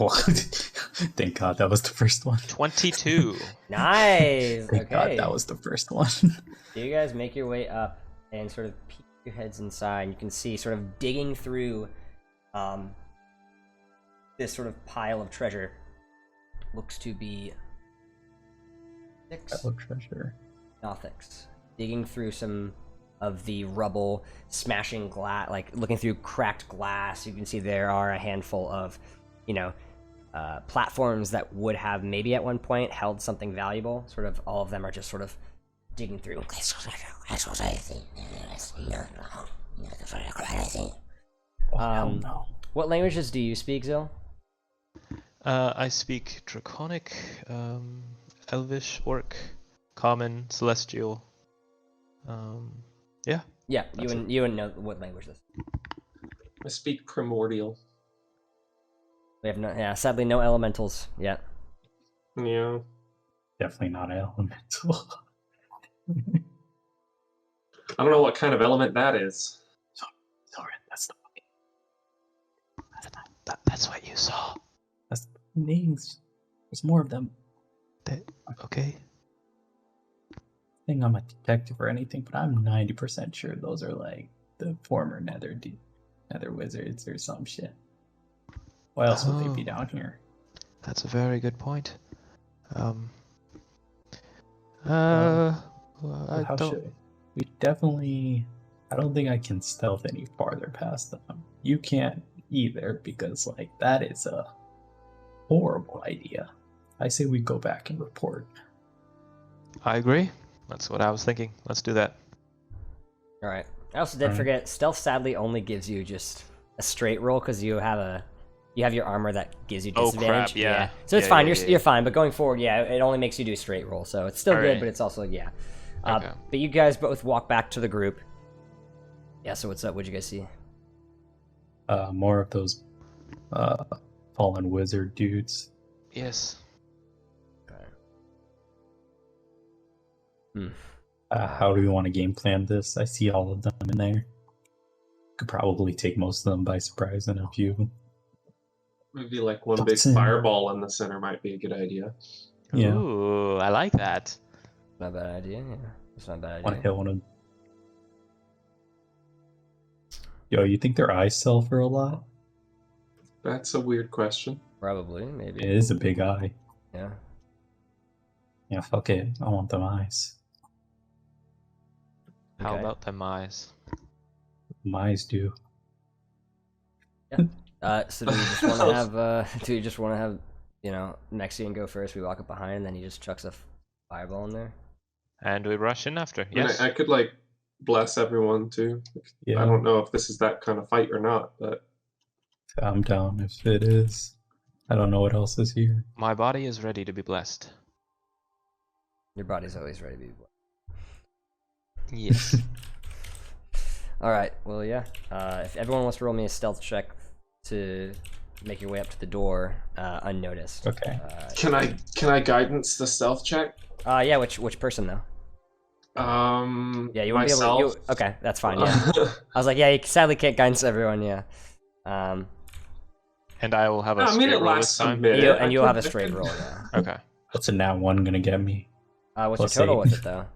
Oh, thank God that was the first one. 22. Nice. Thank God Okay. that was the first one. So you guys make your way up and sort of peek your heads inside. You can see sort of digging through this sort of pile of treasure. Looks to be 6 Hello, treasure. Nothics. Digging through some of the rubble, smashing glass, like looking through cracked glass. You can see there are a handful of, platforms that would have maybe at one point held something valuable. Sort of all of them are just sort of digging through. Oh, hell no. What languages do you speak, Zil? I speak Draconic, Elvish, Orc, Common, Celestial, Yeah. Yeah, That's you wouldn't know what language this is. I speak primordial. We have sadly no elementals yet. Yeah. Definitely not elemental. I don't know what kind of element that is. Sorry, that's the That's what you saw. names. There's more of them. Okay. I think I'm a detective or anything, but I'm 90% sure those are like the former Nether wizards or some shit. Why else would they be Oh. down here? That's a very good point. I How don't. should we definitely? I don't think I can stealth any farther past them. You can't either because like that is a horrible idea. I say we go back and report. I agree. That's what I was thinking. Let's do that. All right. I also did Alright. forget. Stealth sadly only gives you just a straight roll because you have your armor that gives you Oh, disadvantage. crap, yeah. So it's Yeah, fine. yeah, you're yeah. you're fine. But going forward, yeah, it only makes you do straight roll. So it's still good, Alright. but it's also Okay. But you guys both walk back to the group. Yeah. So what's up? What'd you guys see? More of those fallen wizard dudes. Yes. Hmm. How do we want to game plan this? I see all of them in there. Could probably take most of them by surprise in a few. Maybe like one big Button. fireball in the center might be a good idea. Yeah. Ooh, I like that. Not a bad idea. Yeah. It's not a bad Want to idea. hit one of. Yo, you think their eyes sell for a lot? That's a weird question. Probably. Maybe. It is a big eye. Yeah. Yeah, fuck it. I want them eyes. How Okay. about them eyes? My eyes do. So do you just want to have? Do you just want to have? Mexian go first. We walk up behind, and then he just chucks a fireball in there. And we rush in after. I mean, Yes. I could like bless everyone too. Yeah, I don't know if this is that kind of fight or not, but I'm down if it is. I don't know what else is here. My body is ready to be blessed. Your body's always ready to be. Yes. All right. Well, yeah. If everyone wants to roll me a stealth check to make your way up to the door unnoticed. Okay. can I guidance the stealth check? Yeah. Which person though? Yeah, you won't myself. be able to. Okay, that's fine. Yeah. I was like, yeah, you sadly can't guidance everyone. Yeah. And I will have a I mean, straight it roll this lasts a time. minute. And you'll I have a could- straight roll. Yeah. Okay. What's a nat 1 gonna get me? What's Plus your total 8. with it though?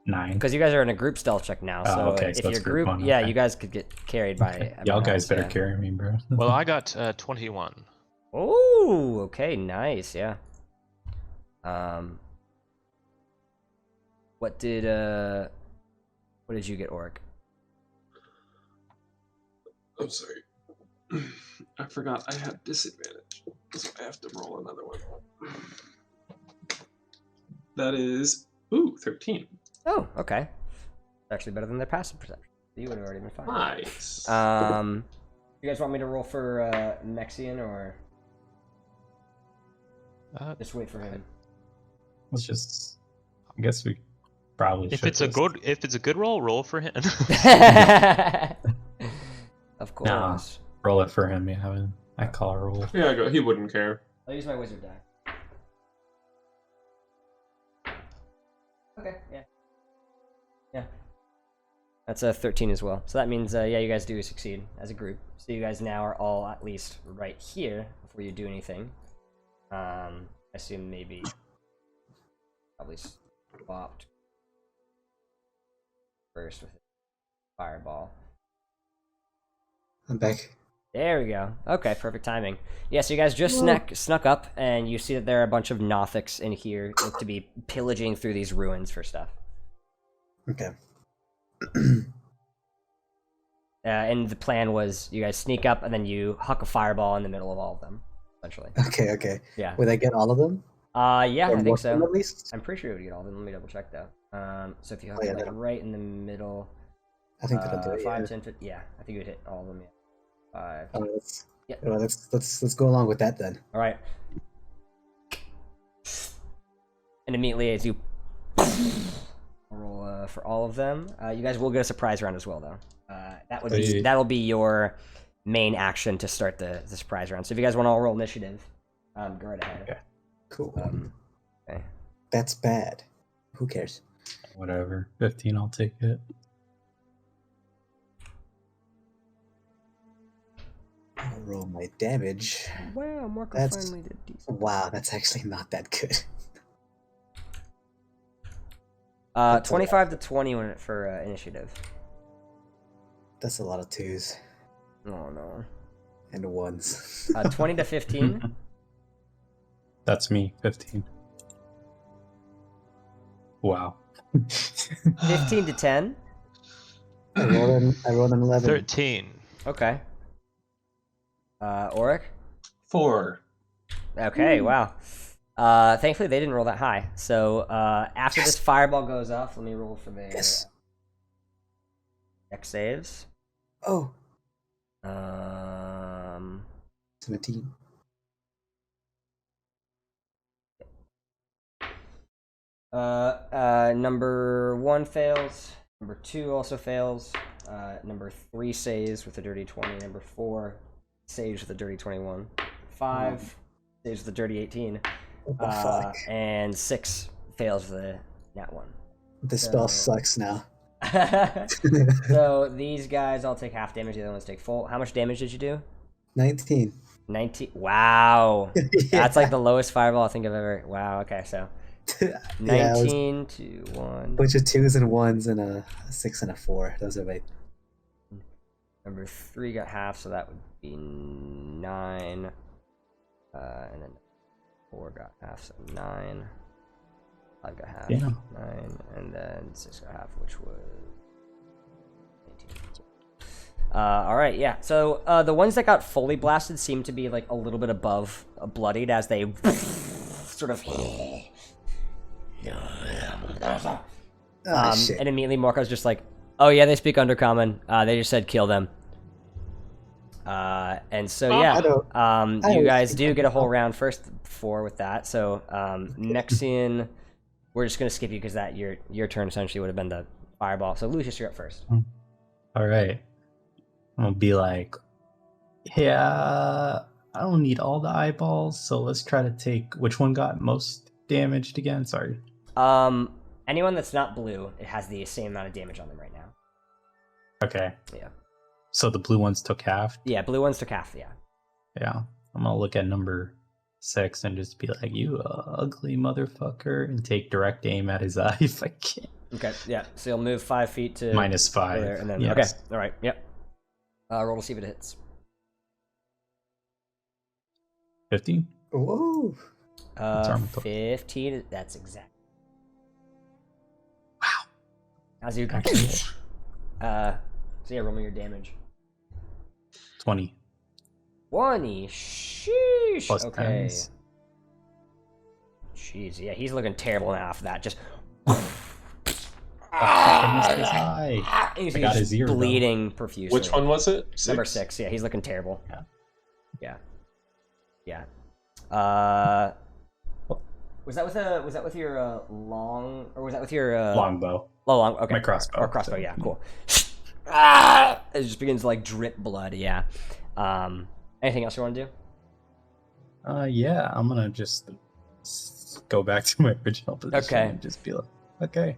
9. Because you guys are in a group stealth check now, so okay, if so your it's group group, one, yeah, okay. you guys could get carried by. Y'all everyone guys else, better yeah. carry me, bro. Well, I got 21. Oh, okay, nice, yeah. What did you get, Orc? I'm sorry. I forgot I had disadvantage, so I have to roll another one. That is 13. Oh, okay. Actually better than their passive perception. You would have already been fine. Nice. You guys want me to roll for Mexian or just wait for him? Let's just. I guess we probably If should. it's a good roll for him. Of course. Nah. Roll it for him, yeah. I call a roll. Yeah, I go. He wouldn't care. I'll use my wizard die. Okay, yeah. Yeah. That's a 13 as well. So that means, yeah, you guys do succeed as a group. So you guys now are all at least right here before you do anything. I assume maybe probably swapped first with fireball. I'm back. There we go. Okay, perfect timing. Yeah, so you guys just snuck up, and you see that there are a bunch of Nothics in here look to be pillaging through these ruins for stuff. Okay. And the plan was you guys sneak up, and then you huck a fireball in the middle of all of them, essentially. Okay. Yeah. Would I get all of them? Yeah, Or I think most of them so. at least? I'm pretty sure you would get all of them. Let me double check, though. So if you huck Oh, yeah, it, like, that'll- right in the middle... I think that'll do it. 5, Yeah. 10, 15... Yeah, I think you would hit all of them, yeah. 5... Let's, Yeah. well, let's go along with that then. All right. And immediately as you roll for all of them. You guys will get a surprise round as well, though. Hey. That'll be your main action to start the surprise round. So if you guys want to all roll initiative, go right ahead. Okay. Cool. Okay. That's bad. Who cares? Whatever. 15, I'll take it. I'll roll my damage. Wow, Marco That's- finally did decent. Wow, that's actually not that good. 25 to 20 for initiative. That's a lot of 2s Oh no. and 1s. 20 to 15. That's me. 15. Wow. 15 to 10. I rolled an 11. 13. Okay. Auric? 4. Okay, wow. Thankfully they didn't roll that high. So after this fireball goes off, let me roll for their Yes. Dex saves. Oh, 17. 17. Number 1 fails. Number 2 also fails. Number 3 saves with a dirty 20. Number 4 saves with a dirty 21. 5 saves with a dirty 18. What the fuck? And 6 fails with a nat 1. This spell sucks now. So these guys all take half damage. The other ones take full. How much damage did you do? 19. 19. Wow. Yeah. That's like the lowest fireball I think I've ever. Wow. Okay, so Yeah, it was 19 to 1. a bunch of 2s and 1s and a 6 and a 4. Those are my. Number 3 got half, so that would be 9. And then 4 got half, so 9. 5 got half, Yeah. 9. And then 6 got half, which was 18. Alright, yeah. So the ones that got fully blasted seem to be like a little bit above bloodied as they sort of. Shit. And immediately Morko's just like, oh yeah, they speak Undercommon. They just said kill them. And so yeah, I you don't guys speak do get a whole Undercommon. round first 4 with that. So Nexian, we're just gonna skip you because that your turn essentially would have been the fireball. So Lucius, you're up first. All right. I'm gonna be like, yeah, I don't need all the eyeballs, so let's try to take which one got most damaged again. Sorry. Anyone that's not blue, it has the same amount of damage on them right now. Okay. Yeah. So the blue ones took half. Yeah, blue ones took half. Yeah. Yeah. I'm gonna look at number 6 and just be like, you ugly motherfucker, and take direct aim at his eye if I can. Okay. Yeah. So you'll move 5 feet to -5. there, and then yes. okay. All right. Yep. Roll to see if it hits. 15. Whoa. armor total? 15. That's exact. Wow. As you Excellent. so yeah, roll me your damage. 20. 20. Sheesh. Plus Okay. 10s. Jeez, yeah, he's looking terrible now after that. Just I missed his eye. he's I got just his ear, though. bleeding profusely. Which one was it? Number 6. Yeah, he's looking terrible. Yeah. Yeah. Was that with your long, or was that with your Longbow. Oh, long. Okay. My crossbow. Or crossbow. So, Yeah. Cool. It just begins to like drip blood. Yeah. Anything else you want to do? Yeah, I'm gonna just go back to my original position Okay. and just be like, okay.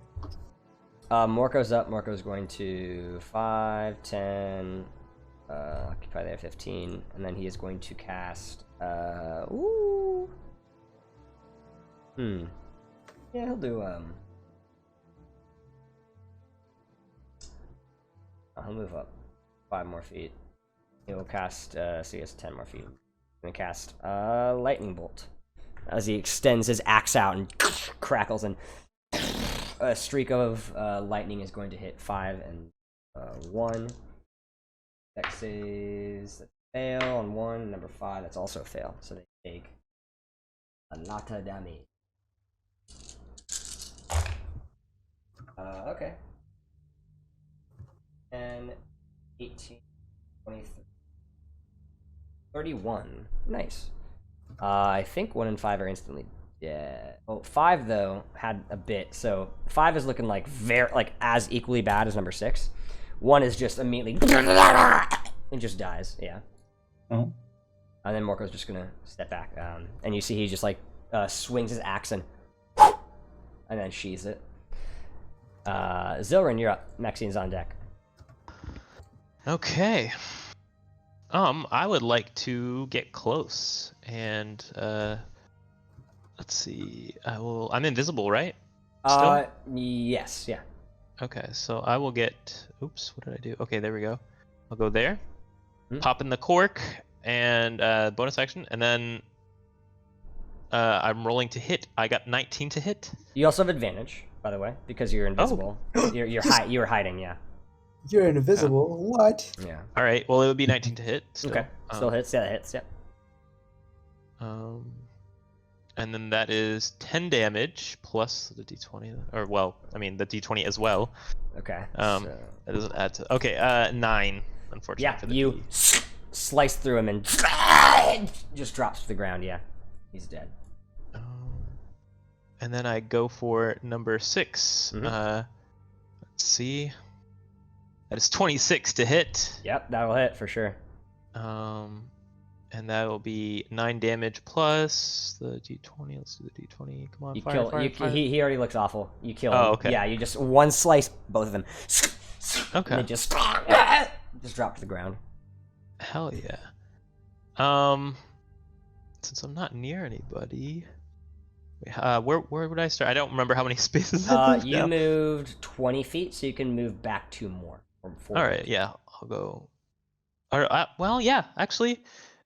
Morko's up. Morko's going to 5, 10, occupy there 15, and then he is going to cast. Ooh. Yeah, he'll do. He'll move up 5 more feet. He'll cast. So he has 10 more feet. He's gonna cast lightning bolt as he extends his axe out and crackles, and a streak of lightning is going to hit 5 and 1. That says that fail on 1. Number 5, that's also a fail. So they take a lot of damage. Okay. 10, 18, 23, 31. Nice. I think 1 and 5 are instantly Yeah. Well, 5 though had a bit, so 5 is looking like as equally bad as number 6. 1 is just immediately and just dies. Yeah. Oh. And then Morko's just gonna step back, and you see he just like swings his axe and then sheathes it. Zilrin, you're up. Maxine's on deck. Okay. I would like to get close and let's see. I'm invisible, right? Still? Yes, yeah. Okay, so I will get. Oops, what did I do? Okay, there we go. I'll go there. Pop in the cork and bonus action, and then I'm rolling to hit. I got 19 to hit. You also have advantage, by the way, because you're invisible. You were hiding, yeah. You're invisible. What? Yeah. All right. Well, it would be 19 to hit. Still. Okay. Still hits. Yeah, that hits. Yeah. And then that is 10 damage plus the d20, or well, I mean the d20 as well. Okay. That doesn't add to. Okay. 9. Unfortunately. Yeah. For the You D. slice through him and just drops to the ground. Yeah. He's dead. And then I go for number 6. Let's see. That is 26 to hit. Yep, that'll hit for sure. And that will be 9 damage plus the d20. Let's do the d20. Come on, You fire, kill. fire, fire. He already looks awful. You kill him. Oh, okay. Yeah, you just one slice both of them. Okay. And they just drop to the ground. Hell yeah. Since I'm not near anybody, where would I start? I don't remember how many spaces. You moved 20 feet, so you can move back 2 more. Or 4 All right, yeah, I'll go. Well, yeah, actually,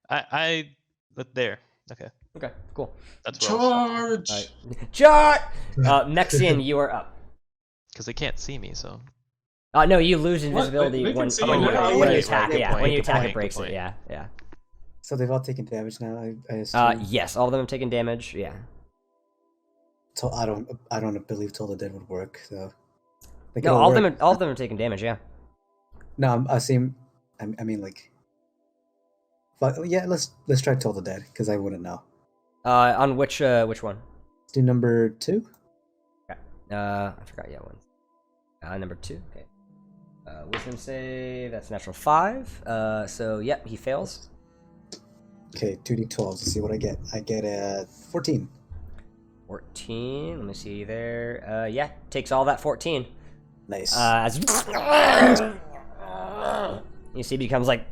but there. Okay, Okay, cool. that's where I'll start. Charge! Charge! Mexian, you are up. Because they can't see me, so. No, you lose What? invisibility They can when see you you. Yeah, when you yeah, attack. good Yeah, point, when you good attack, point, it breaks good it. point. Yeah, yeah. So they've all taken damage now. I assume. Yes, all of them have taken damage. Yeah. So I don't believe Toll the Dead would work though. Like, No, it'll all of work. them are taking damage. Yeah. No, I mean like. But yeah, let's try Toll the Dead because I wouldn't know. On which one? Let's do number 2. Okay. I forgot. Yeah, one. Number 2. Okay. Wisdom save. That's natural 5. So yep, he fails. Okay, 2d12. Let's see what I get. I get a 14. 14. Let me see there. Yeah, takes all that 14. Nice. As you see, he becomes like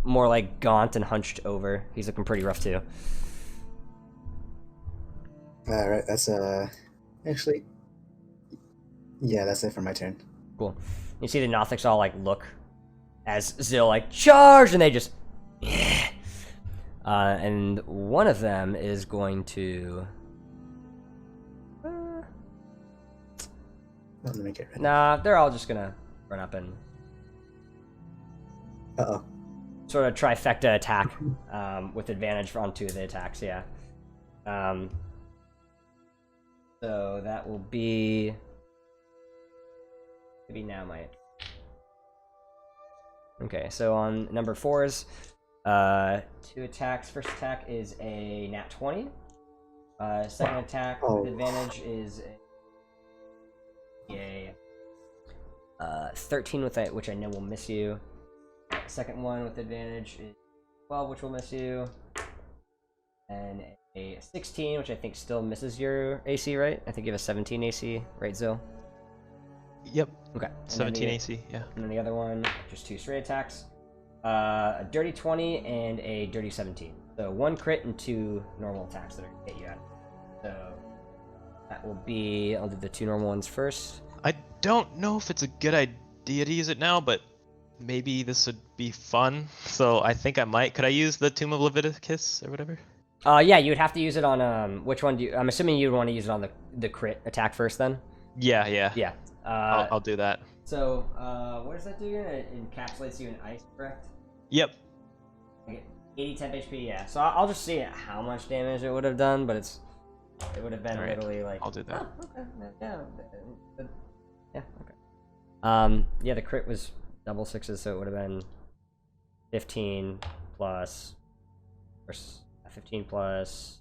more like gaunt and hunched over. He's looking pretty rough too. All right, that's actually, yeah, that's it for my turn. Cool. You see the Nothics all like look as Zil like charge, and they just and one of them is going to. Let me get rid. Nah, they're all just gonna run up and Uh-oh. sort of trifecta attack with advantage on 2 of the attacks. Yeah. So that will be maybe now my. Okay, so on number 4's 2 attacks. First attack is a nat 20. Second attack with advantage is a 13 with it, which I know will miss you. Second one with advantage is 12, which will miss you. And a 16, which I think still misses your AC, right? I think you have a 17 AC, right, Zil? Yep. Okay. 17 AC, yeah. And then the other one, just 2 straight attacks. A dirty 20 and a dirty 17. So 1 crit and 2 normal attacks that are gonna hit you at. So that will be, I'll do the 2 normal ones first. I don't know if it's a good idea to use it now, but maybe this would be fun. So I think I might. Could I use the Tomb of Leviticus or whatever? Yeah, you would have to use it on, which one do you, I'm assuming you would want to use it on the crit attack first then? Yeah. Yeah. I'll do that. So, what does that do again? It encapsulates you in ice, correct? Yep. Okay. 80 temp HP, yeah. So I'll just see how much damage it would have done, but it would have been Alright, literally like. I'll do that. Oh, okay. Yeah. Okay. Yeah, the crit was double 6s, so it would have been 15 plus 15 plus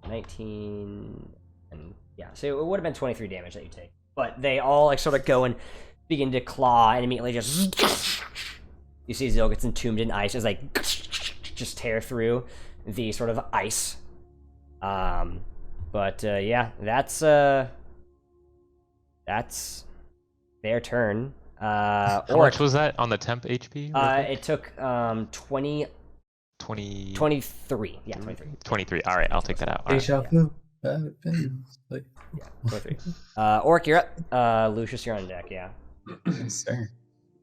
19 and yeah, so it would have been 23 damage that you take. But they all like sort of go and begin to claw and immediately just you see Zil gets entombed in ice as like just tear through the sort of ice. But yeah, that's their turn. How much was that on the temp HP? It took 20 20... 23. Yeah, 23. 23. All right, I'll take that out. All right. Deja vu. Like, Yeah, 23. Oric, you're up. Lucius, you're on deck. Yeah. yes, sir.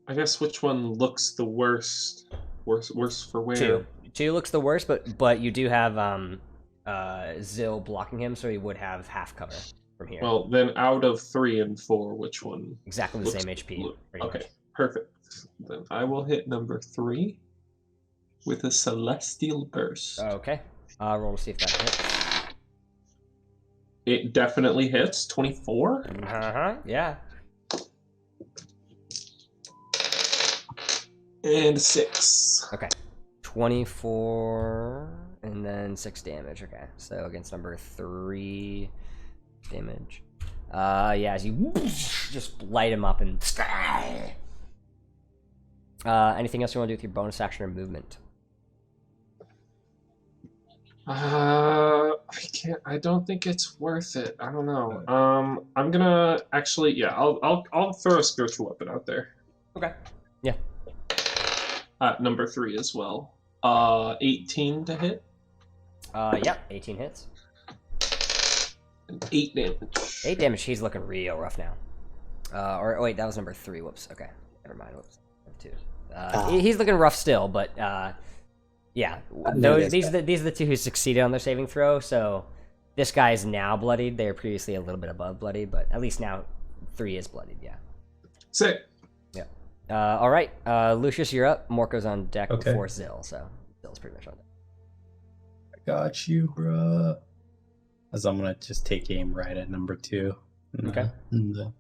I guess which one looks the worst? Worse for wear? Two looks the worst, but you do have Zil blocking him, so he would have half cover from here. Well, then out of 3 and 4, which one? Exactly the looks- same HP. pretty Okay, much. perfect. Then I will hit number 3 with a Celestial Burst. Okay. Roll to see if that hits. It definitely hits. 24. Yeah. And 6. Okay. 24 and then 6 damage. Okay. So against number 3 damage. Yeah, as you just light him up and anything else you want to do with your bonus action or movement? I can't. I don't think it's worth it. I don't know. I'm gonna actually. Yeah, I'll throw a spiritual weapon out there. Okay. Yeah. Number 3 as well. 18 to hit. Yep. 18 hits. And 8 damage. 8 damage. He's looking real rough now. Or wait, that was number 3. Whoops. Okay. Never mind. Whoops. Number 2. He's looking rough still, but yeah. These are the 2 who succeeded on their saving throw. So this guy is now bloodied. They were previously a little bit above bloodied, but at least now 3 is bloodied. Yeah. Sick. Yeah. All right. Lucius, you're up. Morko's on deck Okay. before Zil, so Zil's pretty much on deck. I got you, bruh. As I'm gonna just take aim right at number 2. Okay. The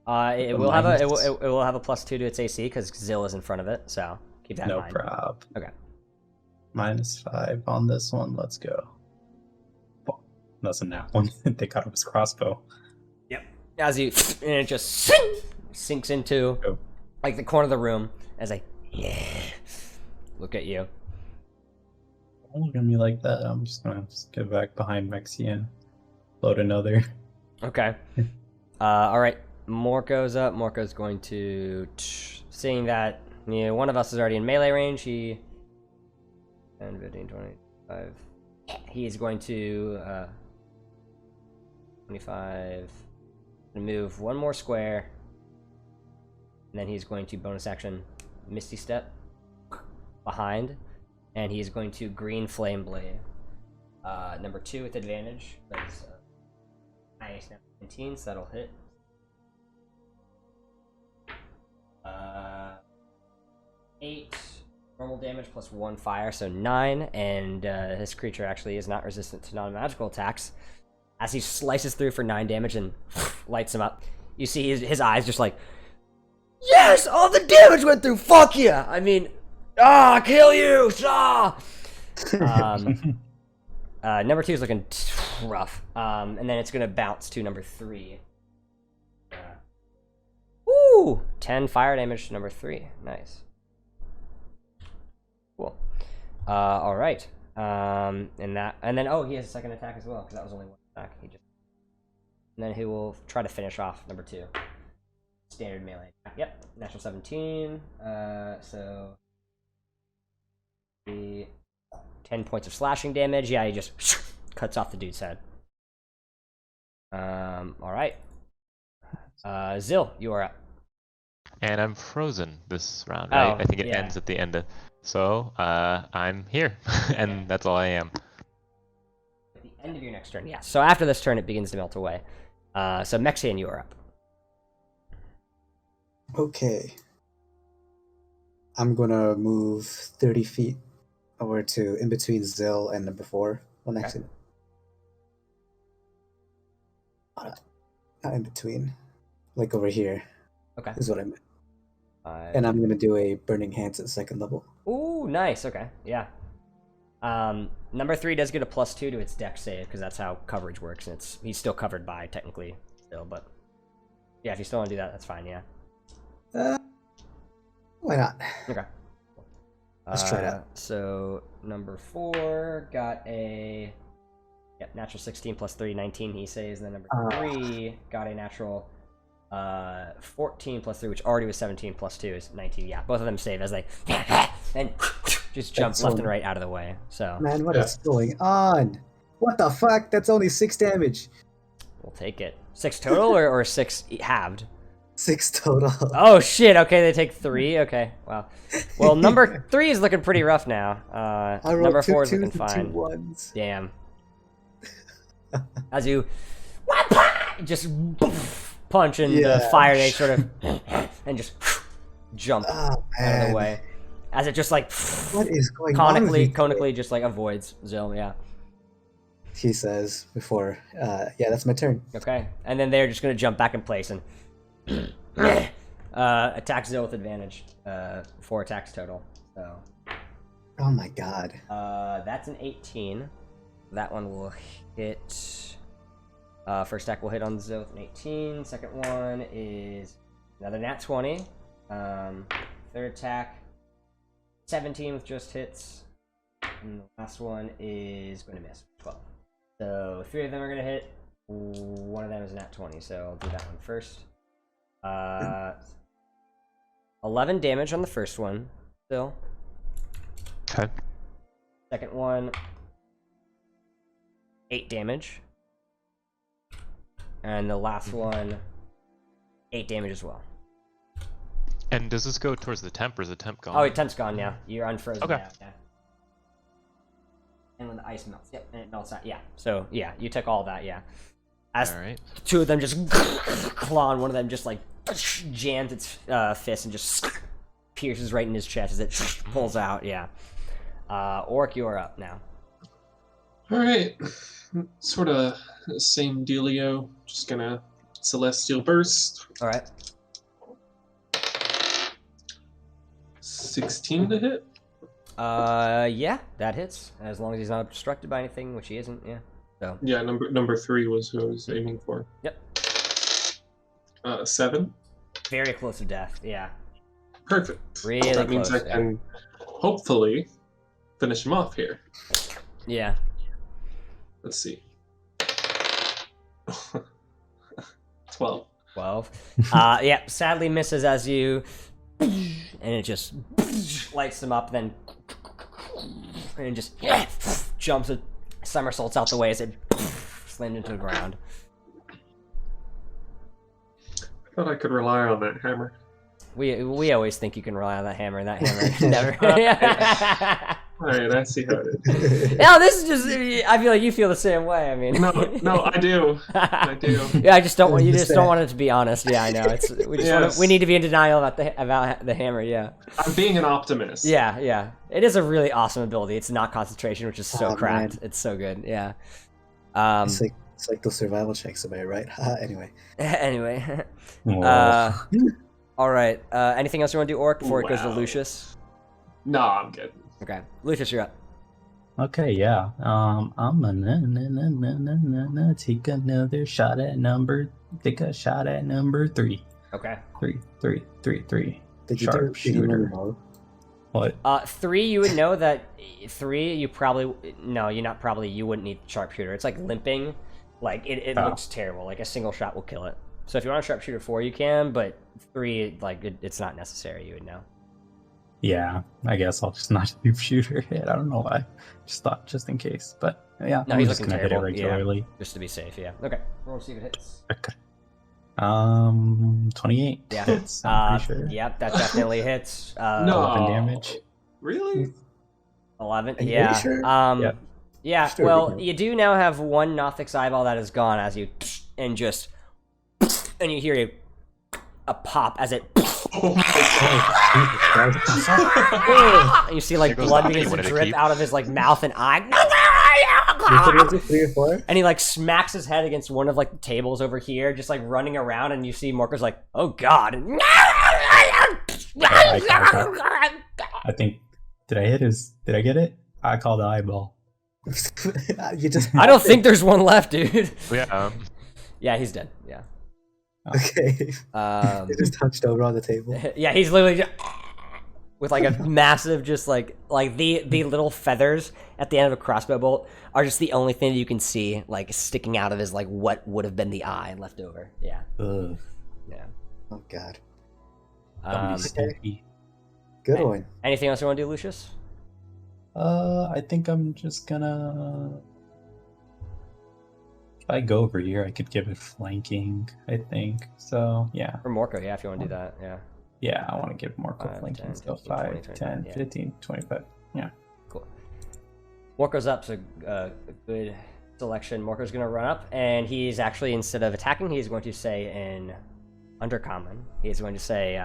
It will have it will have a +2 to its AC because Zil is in front of it. So keep that in no mind. prob. Okay. -5 on this one. Let's go. Oh, that's a nat one. They got it was crossbow. As you and it just sinks into Oh. like the corner of the room as I look at you. Don't look at me like that. I'm just gonna get back behind Mexi and load another. Okay. All right. Morko's up. Morko's going to seeing that one of us is already in melee range. He 10, 15, 25. He's going to 25. Move one more square, and then he's going to bonus action Misty Step behind, and he's going to Green Flame Blade. Number 2 with advantage. That's nice. 19, so that'll hit. 8 normal damage plus 1 fire, so 9, and this creature actually is not resistant to non-magical attacks. As he slices through for 9 damage and lights him up, you see his eyes just like, yes, all the damage went through. Fuck yeah! I mean, kill you! Number 2 is looking rough, and then it's gonna bounce to number 3. Woo! 10 fire damage to number 3. Nice. Cool. All right. And then he has a second attack as well because that was only 1 attack. And then he will try to finish off number 2. Standard melee attack. Yep, natural 17. So the 10 points of slashing damage. Yeah, he just cuts off the dude's head. All right. Zil, you are up. And I'm frozen this round, right? Oh, I think it yeah. ends at the end of. So I'm here, and that's all I am. At the end of your next turn, yeah. So after this turn, it begins to melt away. So Mexian, you are up. Okay. I'm gonna move 30 feet over to in between Zil and number 4. Well, next to not in between. Like over here Okay. is what I meant. And I'm gonna do a Burning Hands at 2nd level. Ooh, nice. Okay, yeah. Number 3 does get a +2 to its dex save because that's how coverage works, and he's still covered by technically still. But yeah, if you still want to do that, that's fine. Yeah. Why not? Okay. Let's try that. So number 4 got a natural 16 plus 3, 19. He saves. Then number 3 got a natural 14 plus 3, which already was 17 plus 2 is 19. Yeah, both of them save as they and just jump left and right out of the way. So Man, what is going on? What the fuck? That's only 6 damage. we'll take it. 6 total or 6 halved? 6 total. Oh shit! Okay, they take 3. Okay, wow. Well, number 3 is looking pretty rough now. I rolled Number 2 4 is twos looking and 2 fine. ones. Damn. As you just punch and the fire, they sort of and just jump out of the way. As it just like What is going on? with you conically just like avoids Zill, yeah. He says before, yeah, that's my turn. Okay. And then they're just gonna jump back in place and attack Zill with advantage. 4 attacks total. So Oh my god. that's an 18. That one will hit. First attack will hit on Zill with an 18. Second one is another nat 20. Third attack, 17 with just hits. And the last one is going to miss, 12. So 3 of them are going to hit. 1 of them is a nat 20, so I'll do that one first. 11 damage on the first one, still. Okay. Second one, 8 damage. And the last one, 8 damage as well. And does this go towards the temp, or is the temp gone? Oh, temp's gone, yeah. You're unfrozen Okay. now, yeah. And when the ice melts, yep, and it melts out, yeah. So, yeah, you took all that, yeah. As Alright. 2 of them just claw, and one of them just, like, jams its fist and just pierces right in his chest as it pulls out, yeah. Orc, you're up now. All right, sort of same dealio. Just gonna celestial burst. All right. 16 to hit. Yeah, that hits. As long as he's not obstructed by anything, which he isn't, yeah. So. Yeah, number 3 was who I was aiming for. Yep. 7. Very close to death, yeah. Perfect. Really that means close, I can hopefully finish him off here. Yeah. Let's see. 12. 12. Yeah, sadly misses as you... And it just lights them up, then... And it just jumps and somersaults out the way as it slams into the ground. I thought I could rely on that hammer. We always think you can rely on that hammer, and that hammer never... Alright, I see how it is. No, this is just... I feel like you feel the same way, I mean... No, I do. I do. Yeah, I just don't want... You just don't want it to be honest. Yeah, I know. It's we need to be in denial about the hammer, yeah. I'm being an optimist. Yeah, yeah. It is a really awesome ability. It's not concentration, which is so Oh, cracked. man. It's so good, yeah. It's like those survival checks, am I right? Anyway. Anyway. Well, All right. Anything else you want to do, Orc, before it goes to Wow. Lucius? No, I'm good. Okay. Lucius, you're up. okay, yeah. I'm gonna take another shot at number. Take a shot at number 3. Okay. 3. Did you do Sharpshooter. know? What? 3, you would know that 3, you probably... No, you're not probably... You wouldn't need sharpshooter. It's like limping. Like, it Oh. looks terrible. Like, a single shot will kill it. So if you want a sharpshooter 4, you can, but 3, like, it's not necessary. You would know. Yeah, I guess I'll just not do shooter hit. I don't know why. Just thought, just in case. But yeah, No, I'm he's just looking gonna hit it terrible. Yeah. regularly. Just to be safe, yeah. Okay. Roll to see if it hits. Okay. 28 Yeah. hits. I'm pretty sure. Yep, that definitely hits. No. 11 damage. Really? 11. Are you Yeah. really sure? Yep. Yeah. Sure, Well, we can- you do now have one Nothic's eyeball that is gone as you and just and you hear a pop as it Oh my and you see like There goes blood the begins honey to you wanted to drip keep. out of his like mouth and eye. Was it 3 or 4? And he like smacks his head against one of like the tables over here, just like running around, and you see Morker's like, "Oh God!" I think. Did I hit his? Did I get it? I call the eyeball. You just. I don't think there's one left, dude. Yeah. Yeah, he's dead. Yeah. Okay. It just touched over on the table. Yeah, he's literally just with like a massive, just like the little feathers at the end of a crossbow bolt are just the only thing you can see like sticking out of his like what would have been the eye left over. Yeah. Ugh. Yeah. Oh god. That'd be spooky. Good one. Anything else you want to do, Lucius? I think I'm just gonna. If I go over here, I could give it flanking. I think so. Yeah. Or Morco, yeah, if you want to do that. Yeah. Yeah, I want to give more 5, flanking. 10, So 15, 5, 20, 10, 25, yeah. 15, 25. Yeah. Cool. Morco's up, so a good selection. Morco's going to run up, and he's actually, instead of attacking, he's going to say in Undercommon. He's going to say,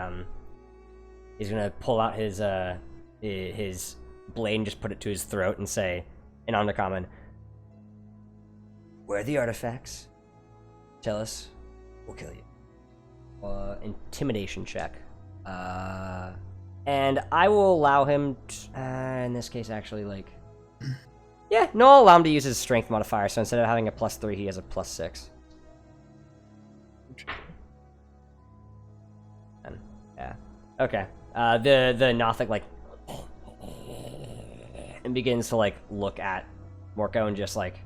he's going to pull out his blade and just put it to his throat and say in Undercommon, "Where are the artifacts? Tell us, we'll kill you." Intimidation check. And I will allow him, in this case, actually, like... Yeah, no, I'll allow him to use his strength modifier, so instead of having a +3, he has a +6. And, yeah. Okay. The Nothic, like... and begins to, like, look at Morco and just, like...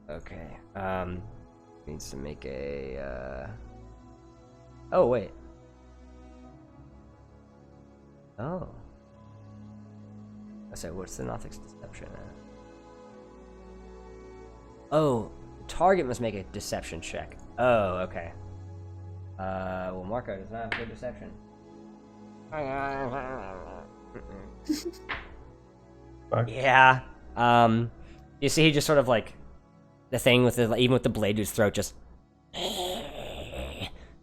Okay. Needs to make a, Oh, wait. Oh. I said, what's the Nothic's deception at? Oh, the target must make a deception check. Oh, okay. Well, Marco does not have good deception. Fuck. Yeah. You see, he just sort of like the thing with the even with the blade to his throat, just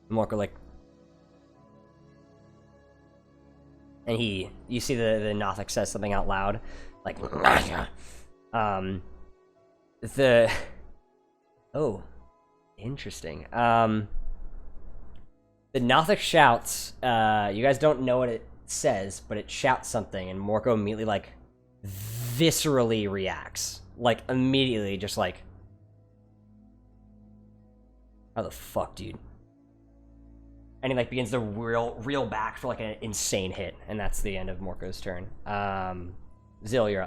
Morco like, and you see the Nothic says something out loud, like, oh, interesting. The Nothic shouts. You guys don't know what it says, but it shouts something, and Morco immediately like viscerally reacts, like immediately, just like, how the fuck, dude? And he like begins to reel back for like an insane hit, and that's the end of Morco's turn. Zill, you're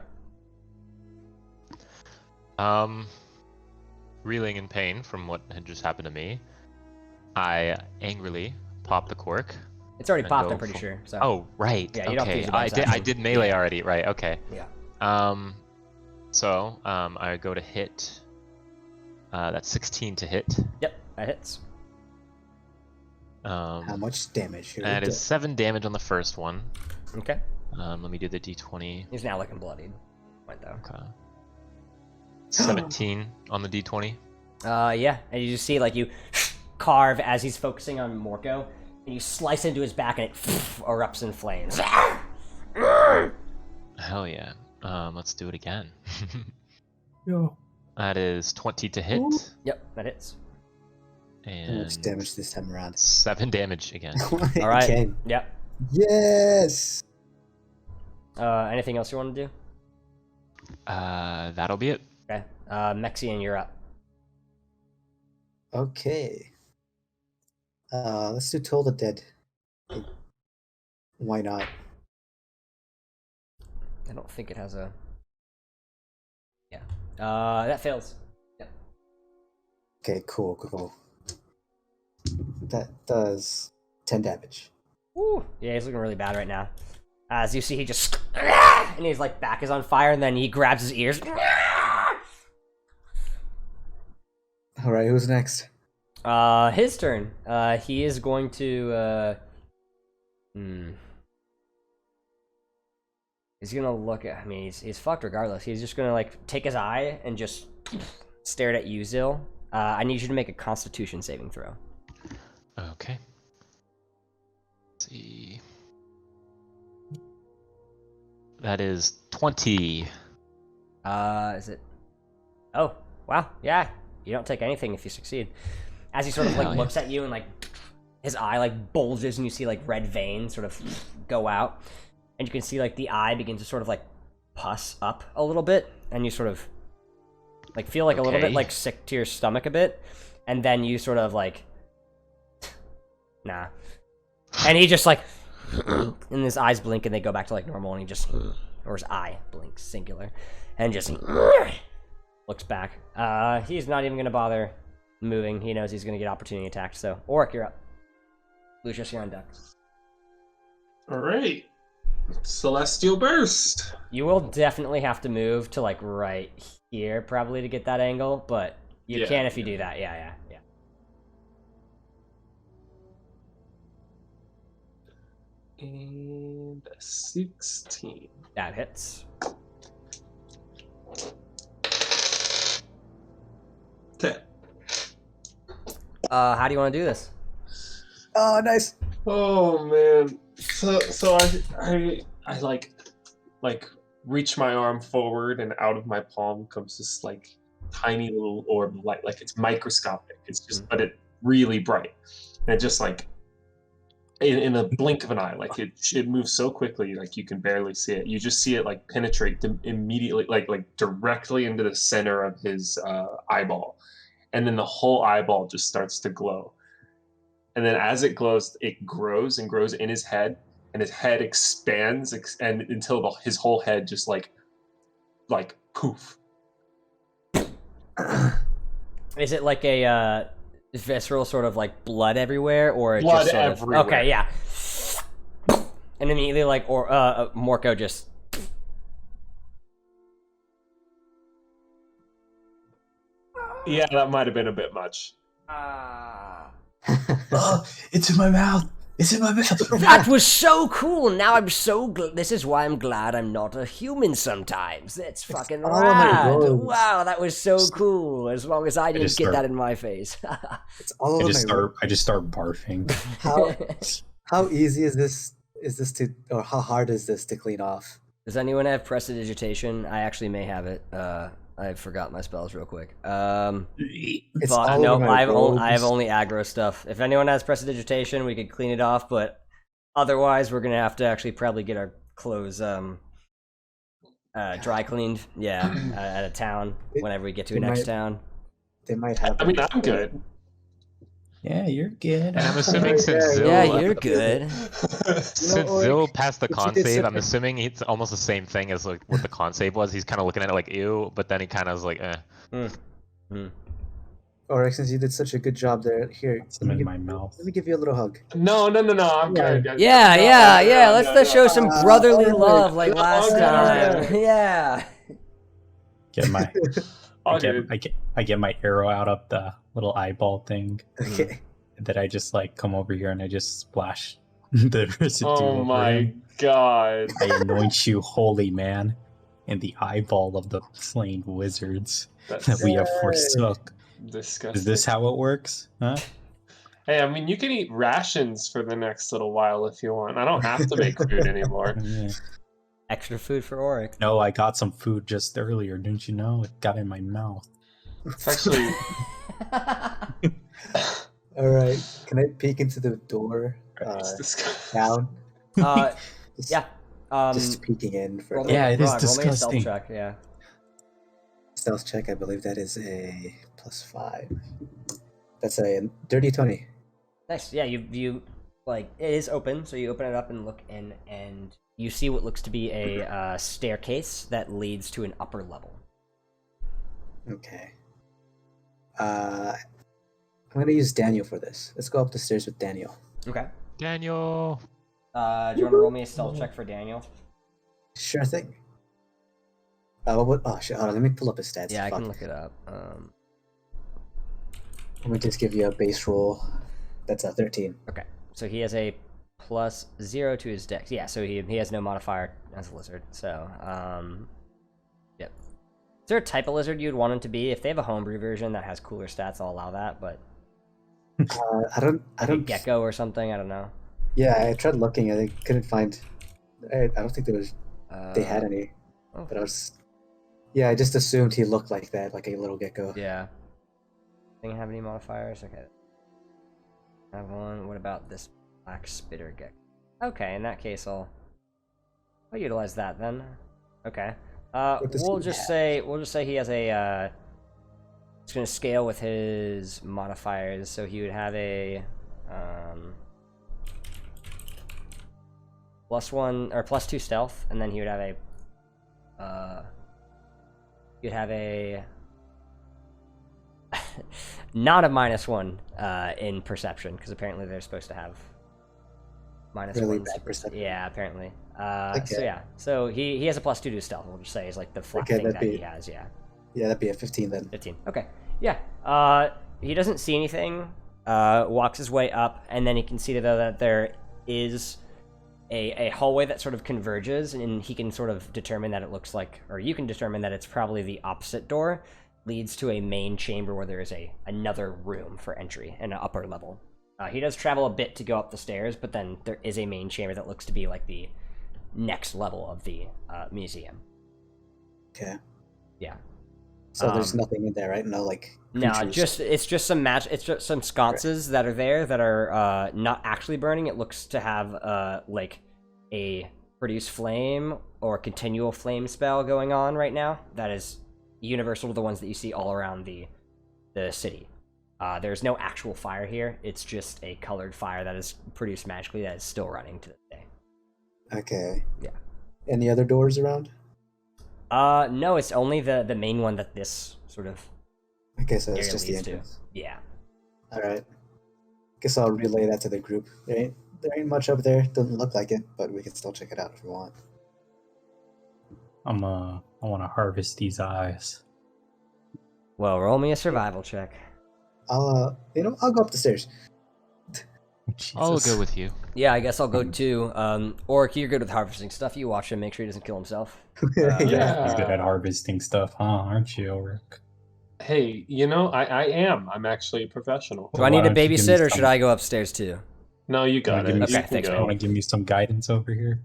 up. Reeling in pain from what had just happened to me, I angrily pop the cork. It's already and popped, go I'm pretty for- sure. So. Oh, right. Yeah, you don't have to okay. use the bonus I action. did melee already. Right. Okay. Yeah. So I go to hit. That's 16 to hit. Yep, that hits. How much damage? Here That we is 7 damage on the first one. Okay. Let me do the d20. He's now looking bloodied. Right though. Okay. 17 on the d20. Yeah, and you just see like you carve as he's focusing on Morco, and you slice into his back, and it erupts in flames. Hell yeah. Let's do it again. Yo. That is 20 to hit. Yep, that hits. How And much damage this time around? 7 damage again. All right. Okay. Yep. Yes. Anything else you want to do? That'll be it. Okay. Mexian, you're up. Okay. Let's do Toll the Dead. Why not? I don't think it has a. Yeah. That fails. Yep. Okay, cool. That does 10 damage. Woo. Yeah, he's looking really bad right now. As you see, he just and his like back is on fire, and then he grabs his ears. All right, who's next? His turn. He is going to. He's gonna look at. I mean, he's fucked regardless. He's just gonna like take his eye and just stare at you, Zill. I need you to make a Constitution saving throw. Okay. Let's see. That is 20. Is it? Oh, wow. Yeah, you don't take anything if you succeed. As he sort of like Hell yeah. looks at you and like his eye like bulges and you see like red veins sort of go out. and you can see like the eye begin to sort of like pus up a little bit, and you sort of like feel like a little bit Okay. like sick to your stomach a bit, and then you sort of like nah, and he just like and his eyes blink and they go back to like normal, and he just or his eye blinks singular and just looks back. He's not even gonna bother moving. He knows he's gonna get opportunity attacked. So Oric, you're up. Lucius, you're on deck. All right. Celestial Burst. You will definitely have to move to like right here probably to get that angle, but you Yeah, can if you do that. Yeah. And a 16. That hits. Okay. How do you want to do this? Oh, nice. Oh man. So I like reach my arm forward, and out of my palm comes this like tiny little orb of light. Like it's microscopic. It's just but it really bright. And it just like in a blink of an eye, like it moves so quickly, like you can barely see it. You just see it like penetrate immediately, like directly into the center of his eyeball, and then the whole eyeball just starts to glow. And then as it glows, it grows and grows in his head, and his head expands and until his whole head just like poof. Is it like a visceral sort of like blood everywhere, or it Blood just sort everywhere. Of, okay, yeah. And immediately like Morko just Yeah, that might have been a bit much. Oh, it's in my mouth. It's in my mouth. That was so cool. Now I'm so this is why I'm glad I'm not a human sometimes. That's fucking all in my rad. robes. Wow, that was so cool. As long as I didn't just get start- that in my face. It's all I over just my start barfing. How easy is this to, or how hard is this to clean off? Does anyone have prestidigitation? I actually may have it. I forgot my spells real quick. It's But all no, over my I have robes. only aggro stuff. If anyone has prestidigitation, we could clean it off. But otherwise, we're gonna have to actually probably get our clothes dry cleaned. Yeah, at a town whenever we get to a It next might- town. They might have. I mean, I'm good. Yeah, you're good. And I'm assuming since Yeah, Zil, Yeah, you're good. since Oric, Zil passed the if you con did save, such I'm a- assuming it's almost the same thing as like what the con save was. He's kind of looking at it like ew, but then he kind of was like, eh. Or since you did such a good job there, here. It's them in my mouth. Let me give you a little hug. No, I'm Yeah. good. Yeah, No, yeah. no, Let's no, let's show no. some brotherly alright. love like No, last okay, time. okay. Yeah. Get my All good. I get my arrow out of the little eyeball thing. Okay. That I just like come over here and I just splash the residue Oh over my him. god. I anoint you holy man in the eyeball of the slain wizards that That's we have Yay. forsook. disgusting. Is this how it works? Huh? Hey, I mean, you can eat rations for the next little while if you want. I don't have to make food anymore. Yeah. Extra food for Oric. No, I got some food just earlier. Didn't you know? It got in my mouth. It's actually All right. Can I peek into the door? it's disgusting. Down. Just- Yeah. Just peeking in for Roll a me- Yeah, it is roll me a stealth disgusting. check, yeah. stealth check. I believe that is a +5. That's a dirty 20. Nice. Yeah, you like it is open, so you open it up and look in, and you see what looks to be a staircase that leads to an upper level. Okay. I'm gonna use Daniel for this. Let's go up the stairs with Daniel. Okay. Daniel. Do you want to roll me a stealth check for Daniel? Sure thing. Oh shit! Hold on, let me pull up his stats. Yeah, I Fuck. can look it up. Let me just give you a base roll. That's a 13. Okay. So he has a +0 to his dex. Yeah, so he has no modifier as a lizard. So, yep. Is there a type of lizard you'd want him to be? If they have a homebrew version that has cooler stats, I'll allow that. But I don't. like a gecko or something, I don't know. Yeah, I tried looking. I couldn't find. I don't think there was. They had any. oh. But I was. Yeah, I just assumed he looked like that, like a little gecko. Yeah. Thing have any modifiers? Okay. Have one. What about this black spitter gecko? Okay, in that case, I'll I'll utilize that then. Okay. What does We'll he just have? say he has a. It's gonna scale with his modifiers, so he would have a +1 or +2 stealth, and then he would have a you'd have a not a -1 in perception, because apparently they're supposed to have minus Really ones. bad perception. Yeah, apparently. So Okay. yeah, so he has a +2 to stealth. We'll just say is like the flat Okay, thing that'd that he be- has. Yeah, Yeah, that'd be a 15 then. 15. Okay. Yeah. He doesn't see anything. Walks his way up, and then he can see though that there is a hallway that sort of converges, and he can sort of determine that it looks like, or you can determine that it's probably the opposite door leads to a main chamber where there is another room for entry and an upper level. He does travel a bit to go up the stairs, but then there is a main chamber that looks to be like the next level of the museum. Okay. Yeah. So there's Um, nothing in there, right? No, like. No, creatures. it's just some sconces that are there that are not actually burning. It looks to have like a produce flame or continual flame spell going on right now. That is universal to the ones that you see all around the city. There's no actual fire here. It's just a colored fire that is produced magically that is still running to this day. Okay. Yeah. Any other doors around? No, it's only the main one that this sort of Okay, so it's area just the leads to. entrance. Yeah. All right. Guess I'll relay that to the group. There ain't much up there. Doesn't look like it, but we can still check it out if we want. I want to harvest these eyes. Well, roll me a survival check. I'll go up the stairs. I'll Jesus. go with you. Yeah, I guess I'll go too. Orc, you're good with harvesting stuff. You watch him, make sure he doesn't kill himself. Yeah. He's good at harvesting stuff, huh? Aren't you, Ulrich? Hey, I am. I'm actually a professional. Do I need Why a don't you give me babysit, or some- should I go upstairs too? No, you got give it. me Okay, You can thanks, go. Want to give me some guidance over here?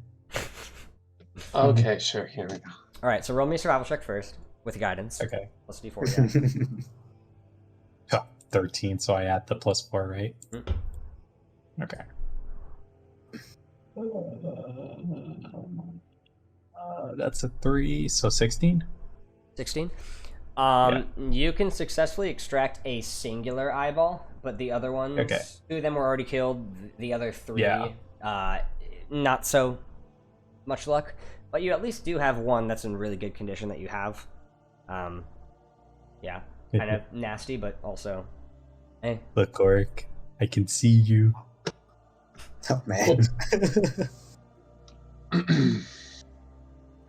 Okay, sure. Here we go. All right, so roll me a survival check first with guidance. Okay. Plus d4. Yeah. 13, so I add the +4, right? Mhm. Okay. That's a 3, so 16? 16. You can successfully extract a singular eyeball, but the other ones, Okay. 2 of them were already killed. The other 3, Yeah. not so much luck. But you at least do have one that's in really good condition that you have. Yeah, kind of nasty, but also, hey. Look, Ulrich, I can see you. Oh man.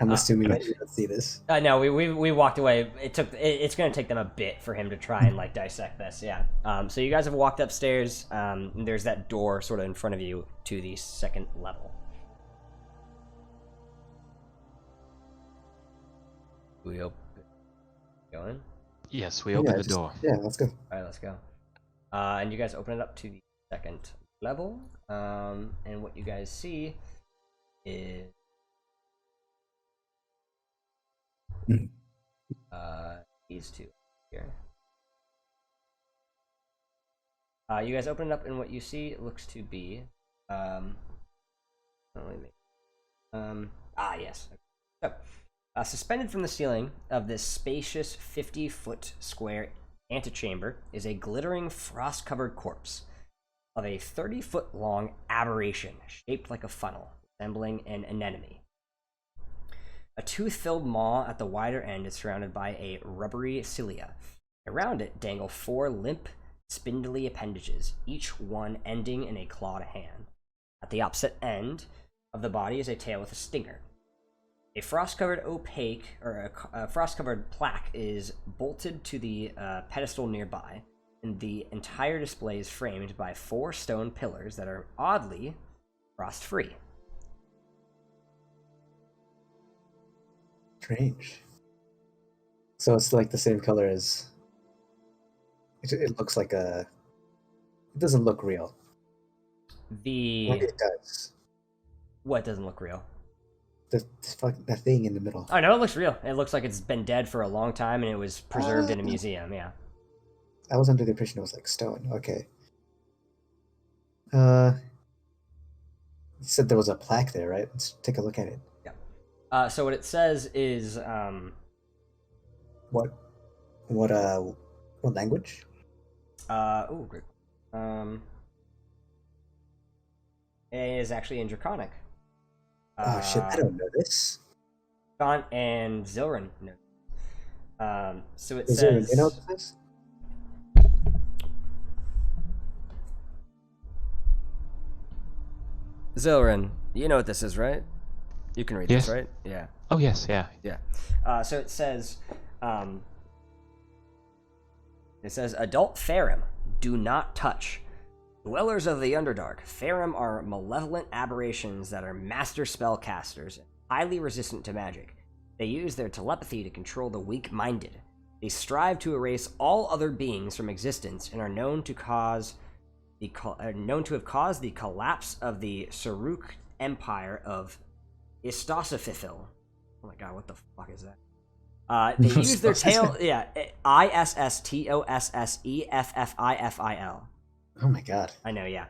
I'm assuming that you don't see this. No, we walked away. It's gonna take them a bit for him to try and like dissect this. Yeah. So you guys have walked upstairs. And there's that door sort of in front of you to the second level. We going? Yes, we open the door. Yeah, let's go. All right, let's go. And you guys open it up to the second level. And what you guys see is these two here. You guys open it up, and what you see looks to be yes. So, suspended from the ceiling of this spacious 50-foot square antechamber is a glittering frost-covered corpse of a 30-foot long aberration shaped like a funnel, resembling an anemone. A tooth-filled maw at the wider end is surrounded by a rubbery cilia. Around it dangle 4 limp, spindly appendages, each one ending in a clawed hand. At the opposite end of the body is a tail with a stinger. A frost-covered frost-covered plaque is bolted to the pedestal nearby, and the entire display is framed by 4 stone pillars that are oddly frost-free. Strange. So it's like the same color as. It looks like a. It doesn't look real. Maybe it does. What doesn't look real? That thing in the middle. Oh no, it looks real. It looks like it's been dead for a long time and it was preserved in a museum. Yeah. I was under the impression it was like stone. Okay. You said there was a plaque there, right? Let's take a look at it. Yeah. So what it says is What language? oh great. It is actually in Draconic. Oh shit, I don't know this. John and Zilrin know. So it Is there, says you know what this is? Zilrin, you know what this is, right? You can read Yes. this, right? Yeah. Oh yes, yeah. So it says adult Farum, do not touch. Dwellers of the Underdark, Farum are malevolent aberrations that are master spellcasters, highly resistant to magic. They use their telepathy to control the weak-minded. They strive to erase all other beings from existence and are known to have caused the collapse of the Saruk Empire of Istosifithil. Oh my god, what the fuck is that? They use their tail. Yeah, ISSTOSSEFFIFIL. Oh my god. I know, yeah.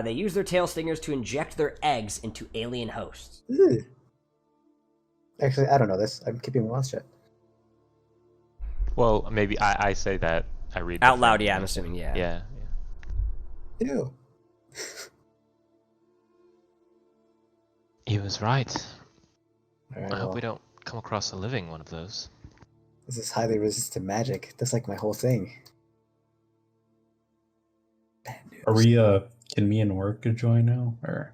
They use their tail stingers to inject their eggs into alien hosts. Ugh. Actually, I don't know this. I'm keeping my mouth shut. Well, maybe I say that I read Out the loud, thing. yeah, I'm assuming, yeah. Yeah. Ew. He was right. Alright, I hope well, we don't come across a living one of those. this is highly resistant magic. That's like my whole thing. Bad news. Are we can me and Orc join now? Or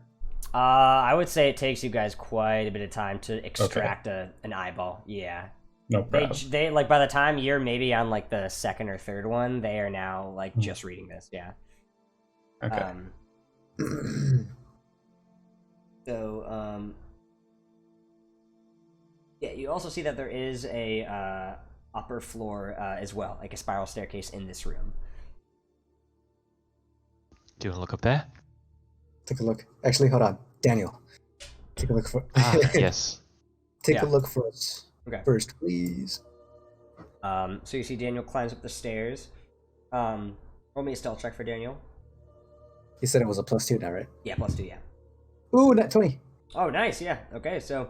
I would say it takes you guys quite a bit of time to extract an eyeball. Yeah. no They, problem. they like by the time you're maybe on like the second or third one, they are now like just reading this. Yeah. Okay. Yeah, you also see that there is a upper floor as well, like a spiral staircase in this room. Do you want to look up there? Take a look. Actually, hold on. Daniel. Take a look for Yes. Take Yeah. a look for us. Okay. First, please. So you see Daniel climbs up the stairs. Roll me a stealth check for Daniel. You said it was a +2 now, right? Yeah, +2, yeah. Ooh, net 20. Oh, nice, yeah. Okay, so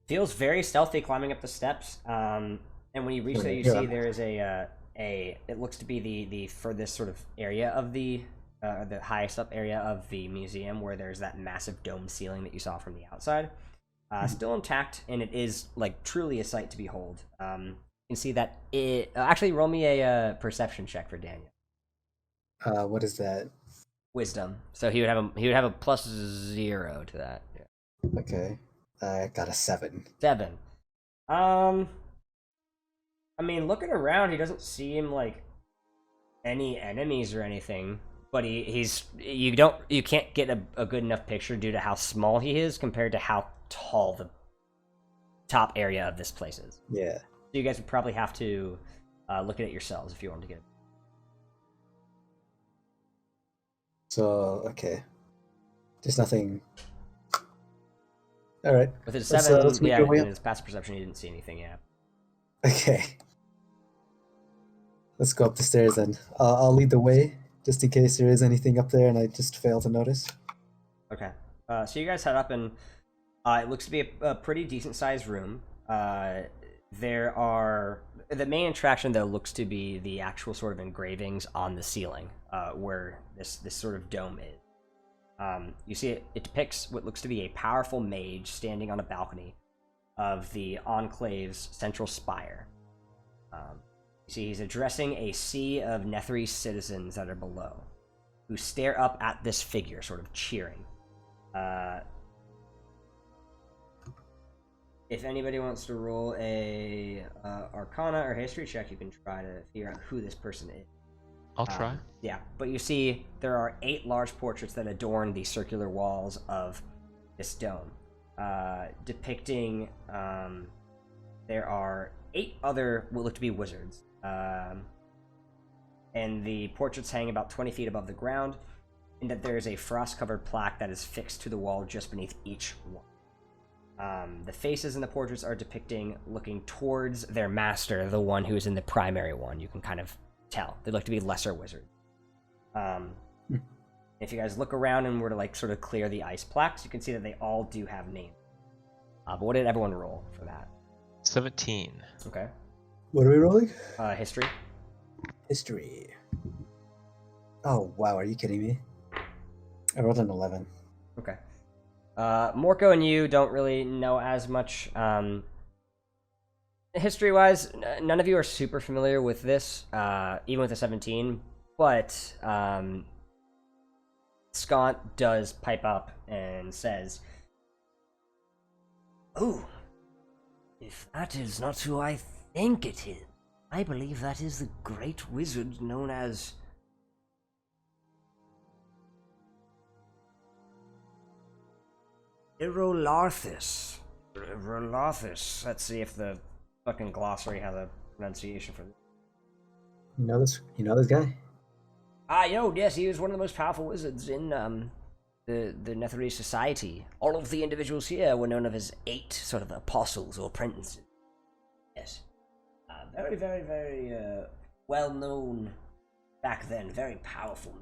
feels very stealthy climbing up the steps. And when you reach there, you see there is a it looks to be the furthest sort of area of the highest up area of the museum, where there's that massive dome ceiling that you saw from the outside. Still intact, and it is like truly a sight to behold. You can see that it actually roll me a perception check for Daniel. What is that? Wisdom. So he would have a +0 to that. Yeah. Okay. I got a 7. 7. I mean, looking around, he doesn't seem like any enemies or anything. But you can't get a good enough picture due to how small he is compared to how tall the top area of this place is. Yeah. So you guys would probably have to look at it yourselves if you wanted to get it. So, okay. There's nothing. Alright. With his Let's, 7, let's make yeah, our way in up. his passive perception, he didn't see anything yet. Okay. Let's go up the stairs then. I'll lead the way, just in case there is anything up there and I just fail to notice. Okay. So you guys head up, and it looks to be a pretty decent-sized room. There are... The main attraction, though, looks to be the actual sort of engravings on the ceiling, where this sort of dome is. You see it depicts what looks to be a powerful mage standing on a balcony of the Enclave's central spire. You see he's addressing a sea of Nethri citizens that are below, who stare up at this figure, sort of cheering. If anybody wants to roll a Arcana or History check, you can try to figure out who this person is. I'll try. Yeah, but you see there are 8 large portraits that adorn the circular walls of this dome, depicting there are 8 other what look to be wizards, and the portraits hang about 20 feet above the ground, and that there is a frost-covered plaque that is fixed to the wall just beneath each one. The faces in the portraits are depicting looking towards their master, the one who is in the primary one. You can kind of tell. They look to be lesser wizards. If you guys look around and were to like sort of clear the ice plaques, you can see that they all do have names. But what did everyone roll for that? 17. Okay. What are we rolling? History. History. Oh wow, are you kidding me? I rolled an 11. Okay. Morko and you don't really know as much. History-wise, none of you are super familiar with this, even with the 17. But Scott does pipe up and says, "Oh, if that is not who I think it is, I believe that is the great wizard known as Irolarthus. Irolarthus. Let's see if the fucking glossary has a pronunciation for this. You know this? You know this guy? Yes, he was one of the most powerful wizards in the Netherese society. All of the individuals here were known of as 8 sort of apostles or apprentices. Yes. Very, very, very well known back then. Very powerful.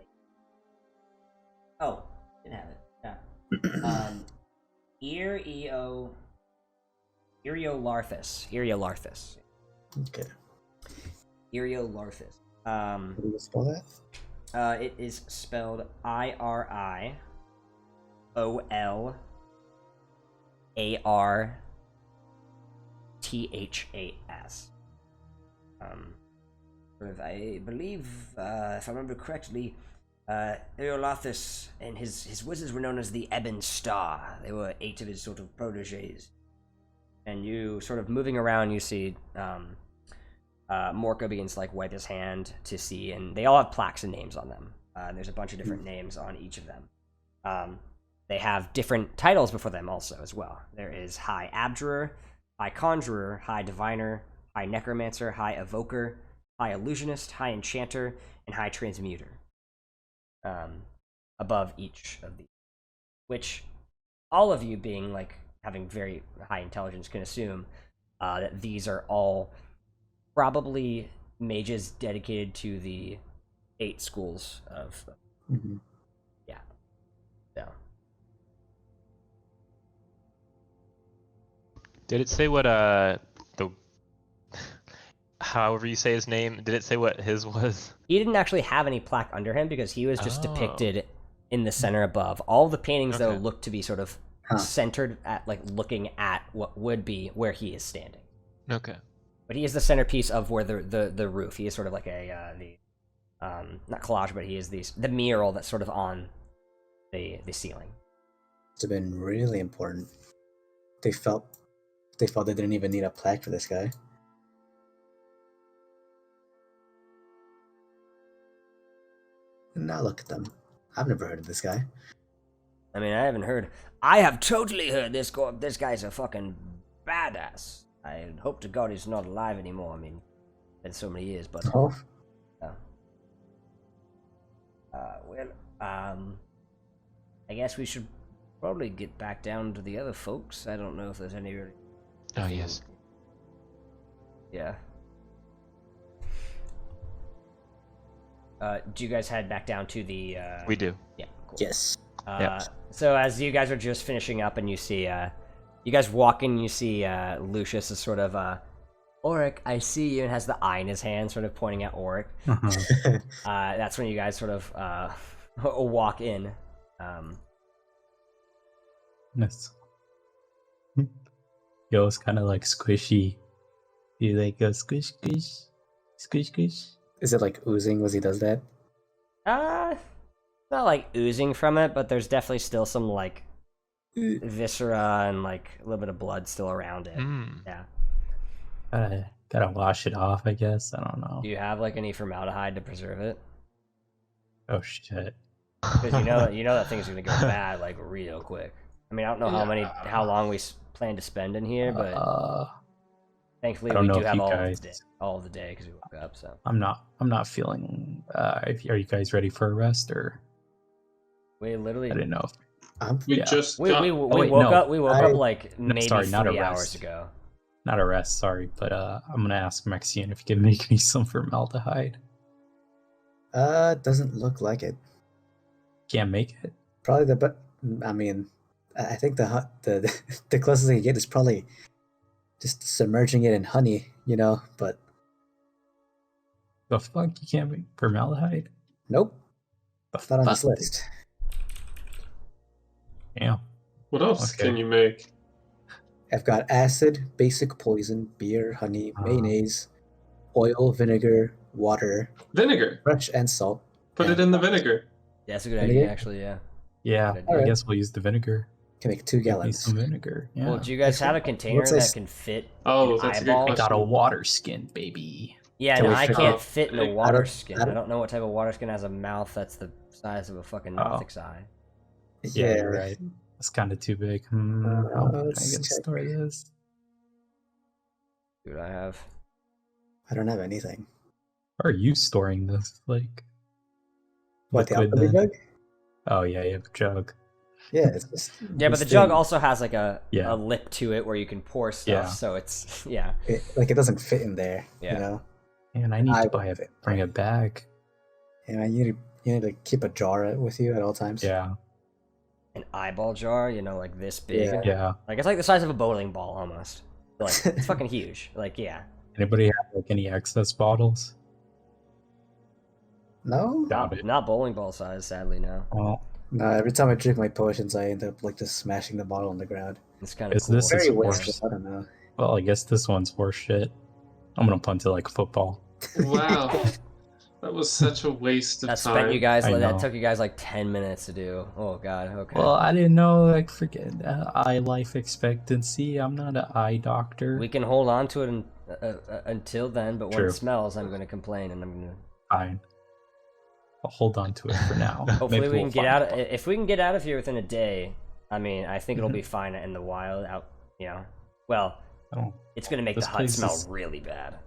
Oh, didn't have it. Yeah. Iriolarthus. Iriolarthus. Okay. Iriolarthus. How do you spell that? It is spelled Iriolarthas. I believe, if I remember correctly, Iriolarthus and his wizards were known as the Ebon Star. They were 8 of his sort of proteges. And you sort of moving around, you see Morko begins to like wipe his hand to see, and they all have plaques and names on them. There's a bunch of different names on each of them. They have different titles before them also as well. There is High Abjurer, High Conjurer, High Diviner, High Necromancer, High Evoker, High Illusionist, High Enchanter, and High Transmuter. Above each of these, which all of you being like having very high intelligence can assume that these are all probably mages dedicated to the 8 schools of yeah. So Did it say what the however you say his name? Did it say what his was? he didn't actually have any plaque under him because he was just depicted in the center above. All the paintings though look to be sort of centered at like looking at what would be where he is standing. Okay. But he is the centerpiece of where the roof. He is sort of like a not collage, but he is the mural that's sort of on the ceiling. It's been really important. They felt they didn't even need a plaque for this guy. And now look at them. I've never heard of this guy. I mean, I have totally heard this guy's a fucking badass. I hope to God he's not alive anymore. I mean, it's been so many years, but Oh, I guess we should probably get back down to the other folks. I don't know if there's any really. Oh yes. Yeah. Do you guys head back down to the? We do. Yeah. Cool. yes. So as you guys are just finishing up, and you see, you guys walk in, you see Lucius is sort of, Auric, I see you, and has the eye in his hand, sort of pointing at Auric. That's when you guys sort of walk in. Nice. Yo, it's kind of like squishy. You like go squish, squish, squish, squish. Is it like oozing as he does that? Not like oozing from it, but there's definitely still some like viscera and like a little bit of blood still around it. Yeah. Gotta wash it off, I guess. I don't know. Do you have like any formaldehyde to preserve it? Oh shit. Because you know that thing's gonna go bad like real quick. I mean, I don't know how long we plan to spend in here, but thankfully I don't we know do if have you all guys- of the day because we woke up. So I'm not feeling. Are you guys ready for a rest or? we literally I didn't know. We Yeah. just we got- woke no. up like maybe sorry, not a 3 hours rest. ago. Not a rest, sorry, but I'm gonna ask Maxian if he can make me some formaldehyde. Doesn't look like it. Can't make it. Probably I mean, I think the the closest I can get is probably just submerging it in honey, but The fuck? You can't make formaldehyde? nope, The not on fuck? this list. Damn. What else Okay. can you make? I've got acid, basic poison, beer, honey, Ah. mayonnaise, oil, vinegar, water, Vinegar. fresh and salt. Put it and in the vinegar. Yeah, that's a good Vinegar? idea, actually. Yeah. Yeah, Good I idea. guess we'll use the vinegar. Can make 2 Give me gallons. some vinegar. Yeah. Well, do you guys have a container What's this? that can fit Oh, an that's a good eyeball? I got a question. water skin, baby. Yeah, Can no, we I fit can't it? fit in a I water don't- skin. I I don't- don't know what type of water skin has a mouth that's the size of a fucking Nothic's eye. Yeah, you're right. That's kind of too big. How am I let's gonna check. store this? Dude, I have. I don't have anything. Or are you storing this? Like, What, the liquid alchemy then? jug? Oh yeah, you have a jug. Yeah, it's just. Yeah, but this the jug thing. also has like a Yeah. lip to it where you can pour stuff. Yeah. So it's yeah. It doesn't fit in there. Yeah. Man, I need I to bring a bag. Yeah, man, you need to keep a jar with you at all times. Yeah, An eyeball jar, like this big. Yeah. yeah. Like it's like the size of a bowling ball almost. Like it's fucking huge. Like yeah. Anybody have like any excess bottles? No? Doubt it. Not bowling ball size, sadly. No. Well, No, every time I drink my potions, I end up like just smashing the bottle on the ground. It's kind of Is cool. this Very is wasteful. I don't know. I guess this one's horse shit. I'm gonna punt it like football. Wow. That was such a waste of That time. spent you guys. I That know. took you guys like 10 minutes to do. Oh god. Okay. Well, I didn't know. Like, forget eye life expectancy. I'm not an eye doctor. We can hold on to it until then, but when True. it smells, I'm going to complain, and I'm going to. Fine. I'll hold on to it for now. Hopefully, Maybe we we'll can get find out. If we can get out of here within a day, I mean, I think it'll be fine in the wild. Out, Well, Oh, it's going to make the This hut place smell is- really bad.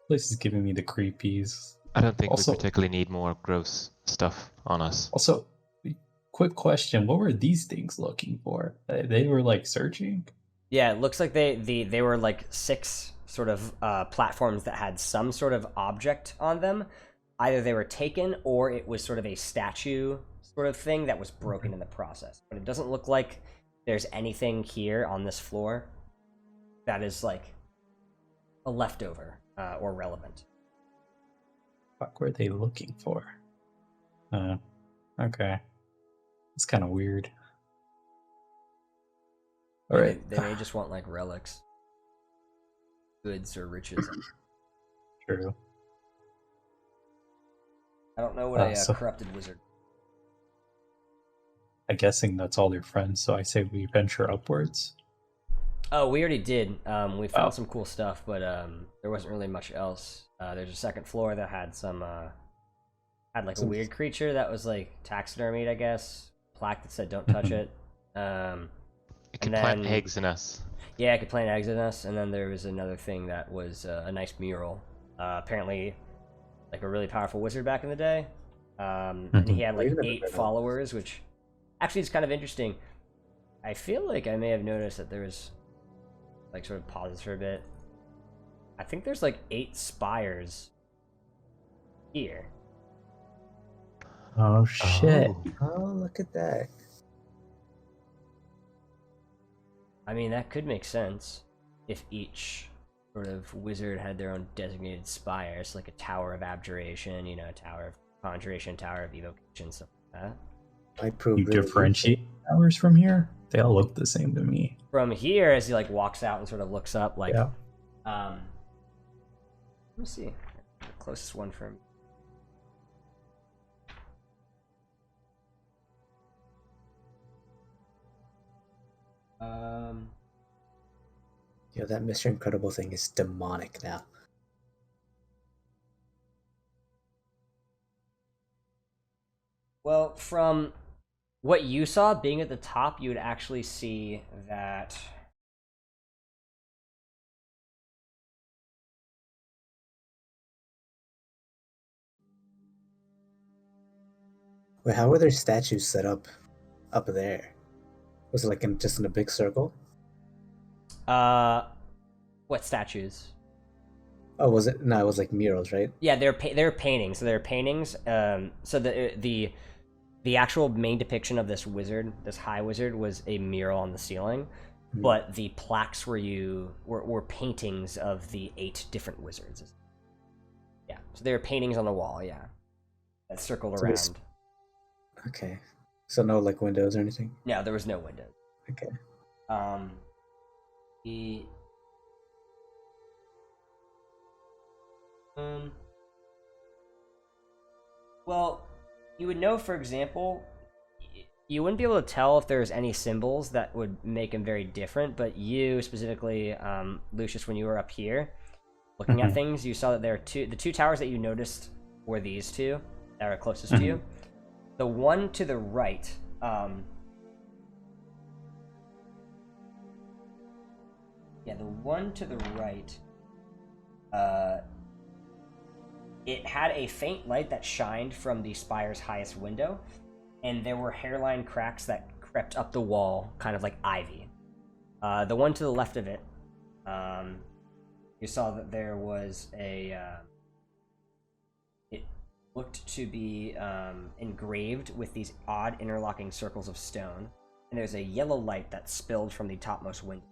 place is giving me the creepies. I don't think Also- we particularly need more gross stuff on us. Also, quick question: what were these things looking for? They were like searching. Yeah, it looks like they were like 6 sort of platforms that had some sort of object on them. Either they were taken or it was sort of a statue sort of thing that was broken in the process. But it doesn't look like there's anything here on this floor that is like a leftover or relevant. What were they looking for? Okay, it's kind of weird. All right. They may just want like relics, goods, or riches. True. I don't know what a so- corrupted wizard. I'm guessing that's all their friends, so I say we venture upwards. Oh, we already did. We found Oh. some cool stuff, but there wasn't really much else. There's a second floor that had some had like a Some- weird creature that was like taxidermied, I guess. Plaque that said "Don't touch it." It can And plant then- eggs in us. Yeah, I could plant eggs in us, and then there was another thing that was a nice mural. Apparently, like a really powerful wizard back in the day, and he had like I've never 8 heard of it. followers, which actually is kind of interesting. I feel like I may have noticed that there was like sort of pauses for a bit. I think there's like 8 spires here. Oh shit! Oh. Oh, look at that. I mean, that could make sense if each sort of wizard had their own designated spire. It's like a tower of abjuration, a tower of conjuration, tower of evocation, stuff like that. I proved You really differentiate towers from here? They all look the same to me. From here, as he like walks out and sort of looks up, like, Yeah. let me see, the closest one from. Yeah, that Mr. Incredible thing is demonic now. Well, from what you saw, being at the top, you would actually see that. Wait, how were their statues set up there? Was it like just in a big circle? What statues? Oh, was it? No, it was like murals, right? Yeah, they're paintings. So they're paintings. So the the actual main depiction of this wizard, this high wizard, was a mural on the ceiling, Mhm. but the plaques were paintings of the 8 different wizards. Yeah, so they were paintings on the wall. Yeah, that circled So this- around. Okay. So no like windows or anything. No, there was no windows. Okay. The well, you would know, for example, you wouldn't be able to tell if there's any symbols that would make them very different, but you specifically, Lucius, when you were up here looking at Mhm. things, you saw that there are the two towers that you noticed were these two that are closest to you. The one to the right, the one to the right, it had a faint light that shined from the spire's highest window, and there were hairline cracks that crept up the wall, kind of like ivy. The one to the left of it, you saw that there was it looked to be engraved with these odd interlocking circles of stone, and there's a yellow light that spilled from the topmost window.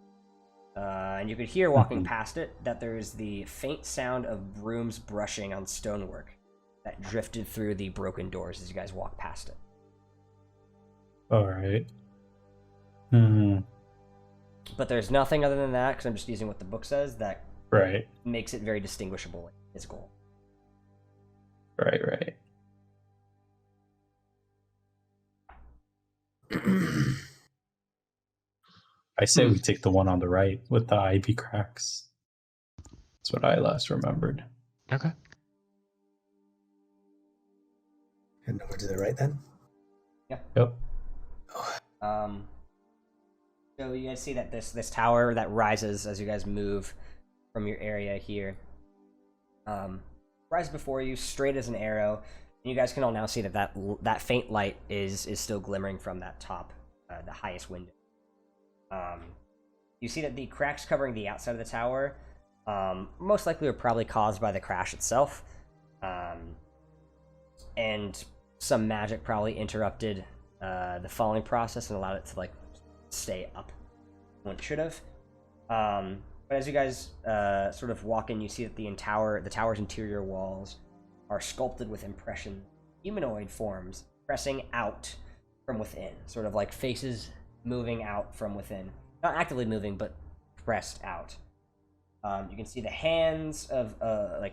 And you could hear walking past it that there's the faint sound of brooms brushing on stonework that drifted through the broken doors as you guys walk past it. All right. Hmm. But there's nothing other than that, because I'm just using what the book says, that Right. makes it very distinguishable, like physical. Right. I say we take the one on the right with the ivy cracks. That's what I last remembered. Okay. And over to the right then. Yep. So you guys see that this tower that rises as you guys move from your area here, rises before you straight as an arrow, and you guys can all now see that faint light is still glimmering from that top, the highest window. You see that the cracks covering the outside of the tower, most likely were probably caused by the crash itself, and some magic probably interrupted the falling process and allowed it to stay up when it should have. But as you guys sort of walk in, you see that the tower's interior walls are sculpted with impression humanoid forms pressing out from within, sort of like faces moving out from within, not actively moving, but pressed out. You can see the hands of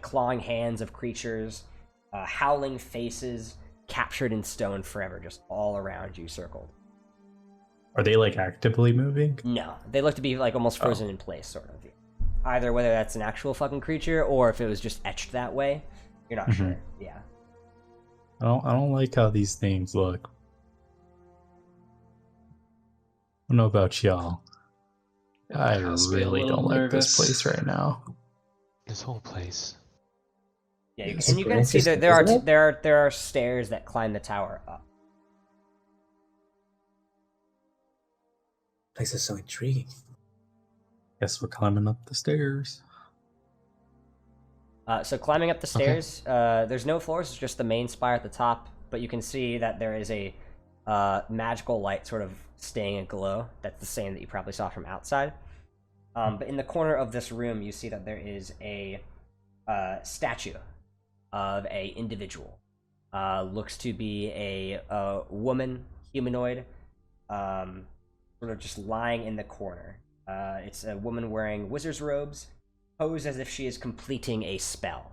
clawing hands of creatures, howling faces captured in stone forever, just all around you, circled. Are they actively moving? No, they look to be almost frozen in place, sort of. Either whether that's an actual fucking creature or if it was just etched that way, you're not sure. Yeah. I don't like how these things look. I don't know about y'all. I Has me a really little don't like this nervous. place right now. This whole place. Yeah, It's and you super can see that interesting, isn't it? there are stairs that climb the tower up. Place is so intriguing. Guess we're climbing up the stairs. So climbing up the stairs, there's no floors, it's just the main spire at the top, but you can see that there is a magical light sort of staying aglow. That's the same that you probably saw from outside. But in the corner of this room, you see that there is a statue of a individual. Looks to be a woman, humanoid, sort of just lying in the corner. It's a woman wearing wizard's robes, posed as if she is completing a spell.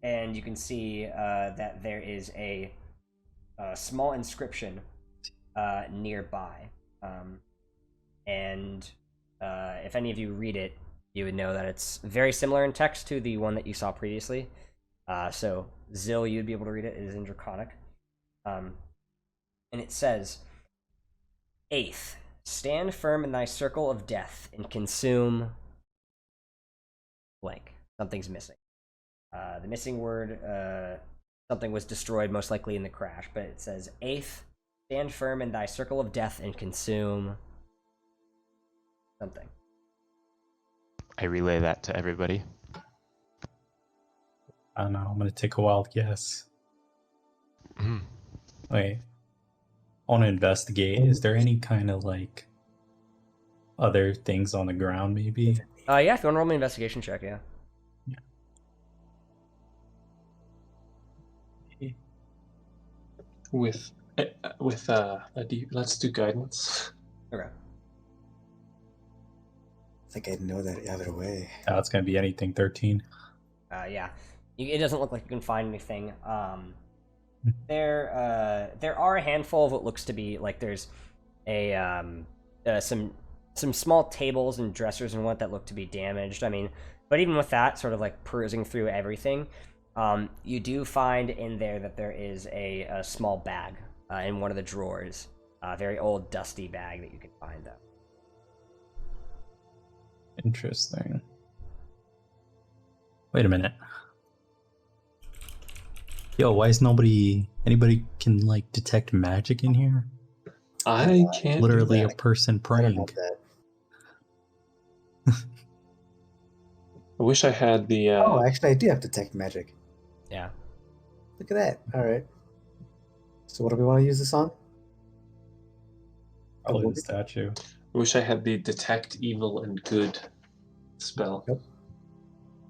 And you can see that there is a small inscription nearby. And if any of you read it, you would know that it's very similar in text to the one that you saw previously. So, Zil, you'd be able to read it. It is in Draconic. And it says, "Eighth, stand firm in thy circle of death and consume blank." Something's missing. The missing word, something was destroyed, most likely in the crash, but it says, "Eighth, stand firm in thy circle of death and consume something." I relay that to everybody. I don't know. I'm gonna take a wild guess. Mhm. Wait, I want to investigate. Is there any kind of like other things on the ground, maybe? Yeah, if you want to roll me an investigation check, yeah. With let's do guidance. Okay. I think I'd know that either way. Oh, it's gonna be anything 13. Yeah. It doesn't look like you can find anything. There are a handful of what looks to be like there's some small tables and dressers and what that look to be damaged. I mean, but even with that, sort of like perusing through everything, you do find in there that there is a small bag in one of the drawers, a very old, dusty bag that you can find though. Interesting. Wait a minute. Yo, why is anybody can like detect magic in here? I can't. Literally do a that. person I don't praying. have that. I wish I had the. Oh, actually, I do have detect magic. Yeah. Look at that. All right. So what do we want to use this on? Probably woman? the statue. I wish I had the detect evil and good spell. Yep.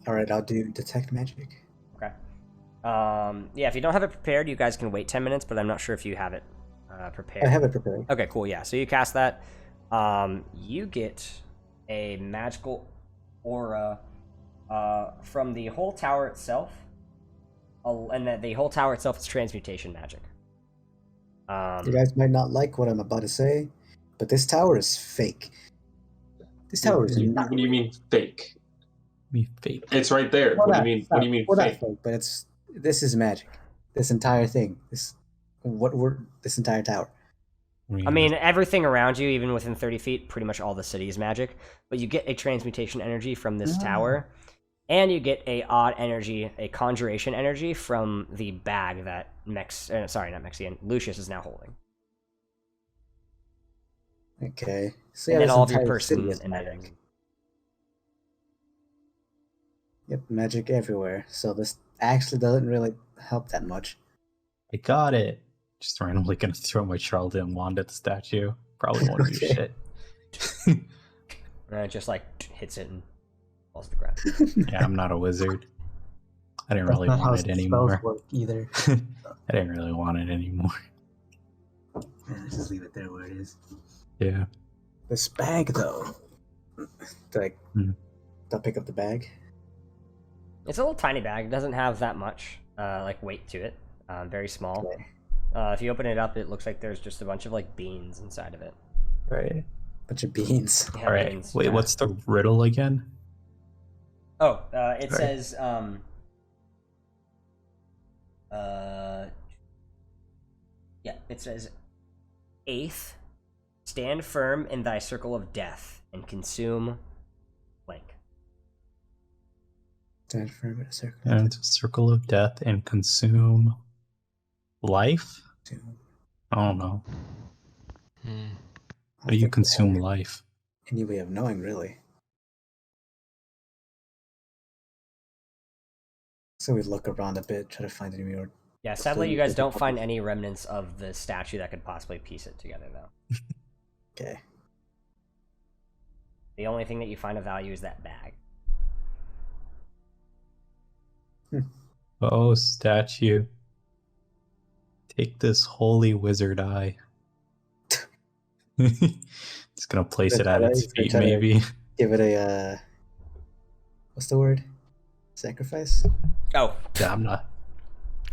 All right, I'll do detect magic. Okay. Yeah, if you don't have it prepared, you guys can wait 10 minutes, but I'm not sure if you have it prepared. I have it prepared. Okay, cool. Yeah, so you cast that. You get a magical aura from the whole tower itself, and that the whole tower itself is transmutation magic. You guys might not like what I'm about to say, but this tower is fake. This tower is not. What do you mean fake? Me fake. It's right there. Well, What do not- you mean? What do you mean well, not fake? fake, but this is magic. This entire thing. This entire tower. I mean, everything around you, even within 30 feet, pretty much all the city is magic. But you get a transmutation energy from this tower, and you get a conjuration energy from the bag that Lucius is now holding. Okay. So And then this all of your entire person city is and magic. everything. Yep, magic everywhere. So this actually doesn't really help that much. I got it. Just randomly gonna throw my charlatan wand at the statue. Probably won't do Okay. shit. And it just like hits it and falls to the ground. Yeah, I'm not a wizard. I didn't really That's not how want it spells anymore. work either. I didn't really want it anymore. Let's just leave it there where it is. Yeah. This bag, though. Like, Hmm. I'll pick up the bag. It's a little tiny bag. It doesn't have that much like weight to it. Very small. Okay. If you open it up, it looks like there's just a bunch of like beans inside of it. Right. Bunch of beans. Yeah, All right. beans, Wait, yeah. what's the riddle again? Oh, it Sorry. says yeah, it says eighth, stand firm in thy circle of death and consume blank. Stand firm in a circle. And it's a circle of death and consume life? I don't know. Hmm. How do you consume life? Any way of knowing, really. So we look around a bit, try to find any more. Yeah, sadly, you guys don't find any remnants of the statue that could possibly piece it together, though. Okay. The only thing that you find of value is that bag. Oh, statue. Take this holy wizard eye. Just gonna place it at its feet, maybe. Give it a, what's the word? Sacrifice? Oh, Yeah, I'm not.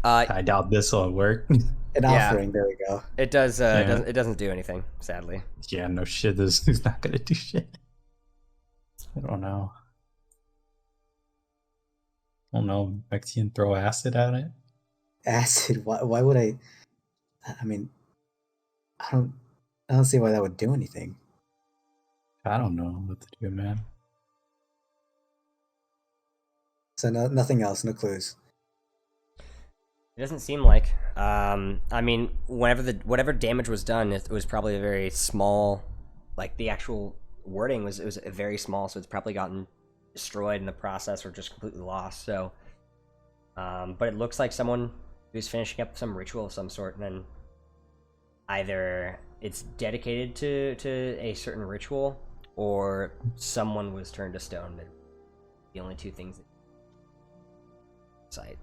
uh, I doubt this will work. An Yeah. offering, there we go. it does. Yeah. It doesn't do anything, sadly. Yeah, no shit. This is not gonna do shit. I don't know. I don't know. Mexian throw acid at it. Acid, why would I mean, I don't see why that would do anything. I don't know what to do, man. So nothing else, no clues. It doesn't seem like. I mean, whatever damage was done, it was probably a very small. Like the actual wording was very small, so it's probably gotten destroyed in the process or just completely lost. So, but it looks like someone who's finishing up some ritual of some sort, and then either it's dedicated to a certain ritual, or someone was turned to stone. But the only two things that sight.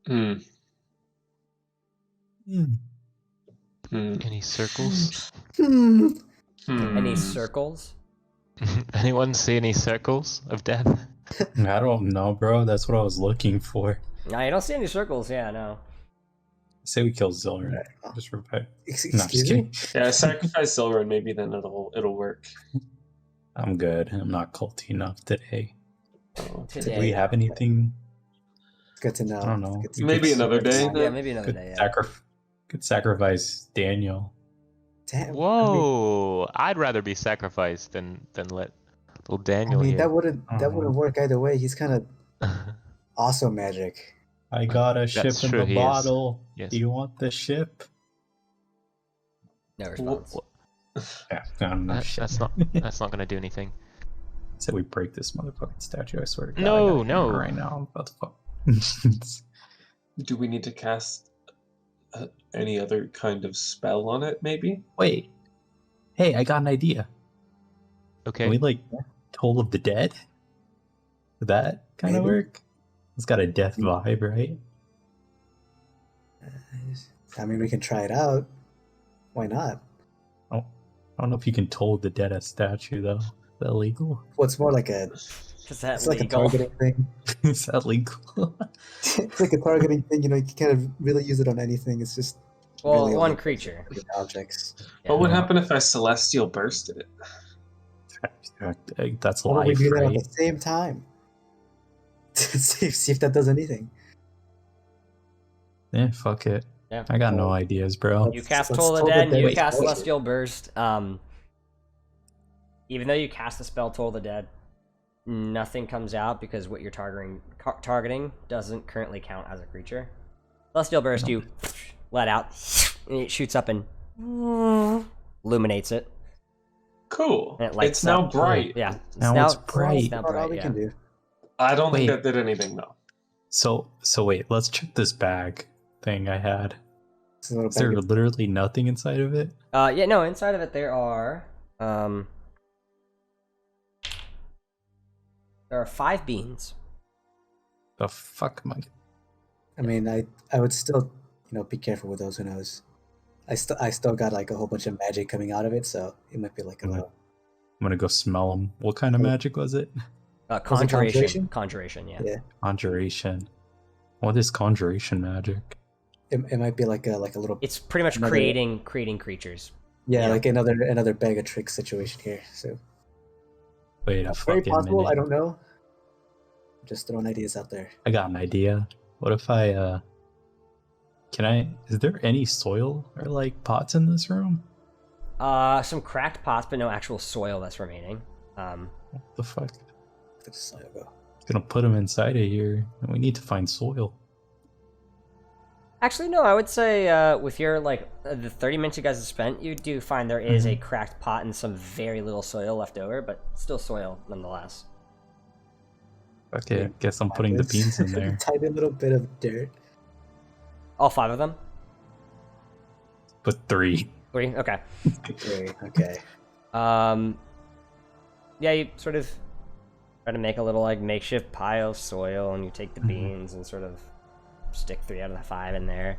Hmm. Hmm. Hmm. Any circles? Hmm. Any Hmm. circles? Anyone see any circles of death? I don't know, bro. That's what I was looking for. No, you don't see any circles. Yeah, no. Say we kill Zillion. Right. Just repeat. Excuse No, I'm just me? kidding. Yeah, sacrifice Silver and maybe then it'll work. I'm good. I'm not culty enough today. Oh, Do Today. we have anything? It's good to know. I don't know. It's good to Maybe know. another day, Yeah, then? maybe another Could, day. Yeah. could sacrifice Daniel. Damn. I mean, Whoa! I'd rather be sacrificed than let little Daniel that here. wouldn't work either way. He's kind of awesome magic. I got a ship in true, the he is. bottle. Yes. Do you want the ship? No response. Yeah, I don't know. That's not gonna do anything. Said we break this motherfucking statue. I swear to God. No, I got a no. hammer Right now, I'm about to fuck. Do we need to cast any other kind of spell on it, maybe? Wait. Hey, I got an idea. Okay. Can we like Toll of the Dead? Would that kind of Maybe. work? It's got a death vibe, right? I mean, we can try it out. Why not? Oh, I don't know if you can toll the dead a statue though. Is that legal? Well, it's more like a Is that it's like a legal? targeting thing. Is that legal? It's like a targeting thing. You know, you can kind of really use it on anything. It's just Well, really one only creature. objects. Yeah. What would happen if I celestial bursted it? That's Why don't we life, do that at right? the same time? see if that does anything. Yeah, fuck it. Yeah. I got no ideas, bro. You cast Let's Toll the Toll the Dead, Dead you is cast bullshit. Celestial Burst. Even though you cast the spell Toll the Dead, nothing comes out because what you're targeting doesn't currently count as a creature. Celestial Burst, you let out, and it shoots up and illuminates it. Cool. And it lights It's now up. bright. Yeah. Now it's bright. It's now About all bright, we yeah. can do. I don't think Wait. that did anything though. So wait, let's check this bag thing I had. It's a little Is there bag of- literally nothing inside of it? Yeah, no, inside of it there are 5 beans. The fuck am I? I mean, I would still, be careful with those. Who knows? I still got like a whole bunch of magic coming out of it, so it might be like a Mhm. little. I'm gonna go smell them. What kind of magic was it? Was it Conjuration. conjuration? Conjuration, yeah. Yeah. Conjuration. What is conjuration magic? It might be like a little. It's pretty much Another- creating creatures. Yeah, yeah. like another bag of tricks situation here. So Wait a very fucking possible. minute. I don't know. Just throwing ideas out there. I got an idea. What if I is there any soil or like pots in this room? Some cracked pots, but no actual soil that's remaining. What the fuck? Just let it go. Gonna put them inside of here. And we need to find soil. Actually, no, I would say with your the 30 minutes you guys have spent, you do find there is a cracked pot and some very little soil left over, but still soil nonetheless. Okay, guess I'm putting the beans in there. Tiny little bit of dirt. All 5 of them? Put 3. 3? Okay. Okay. Yeah, you sort of try to make a little makeshift pile of soil, and you take the beans and sort of stick 3 out of the 5 in there.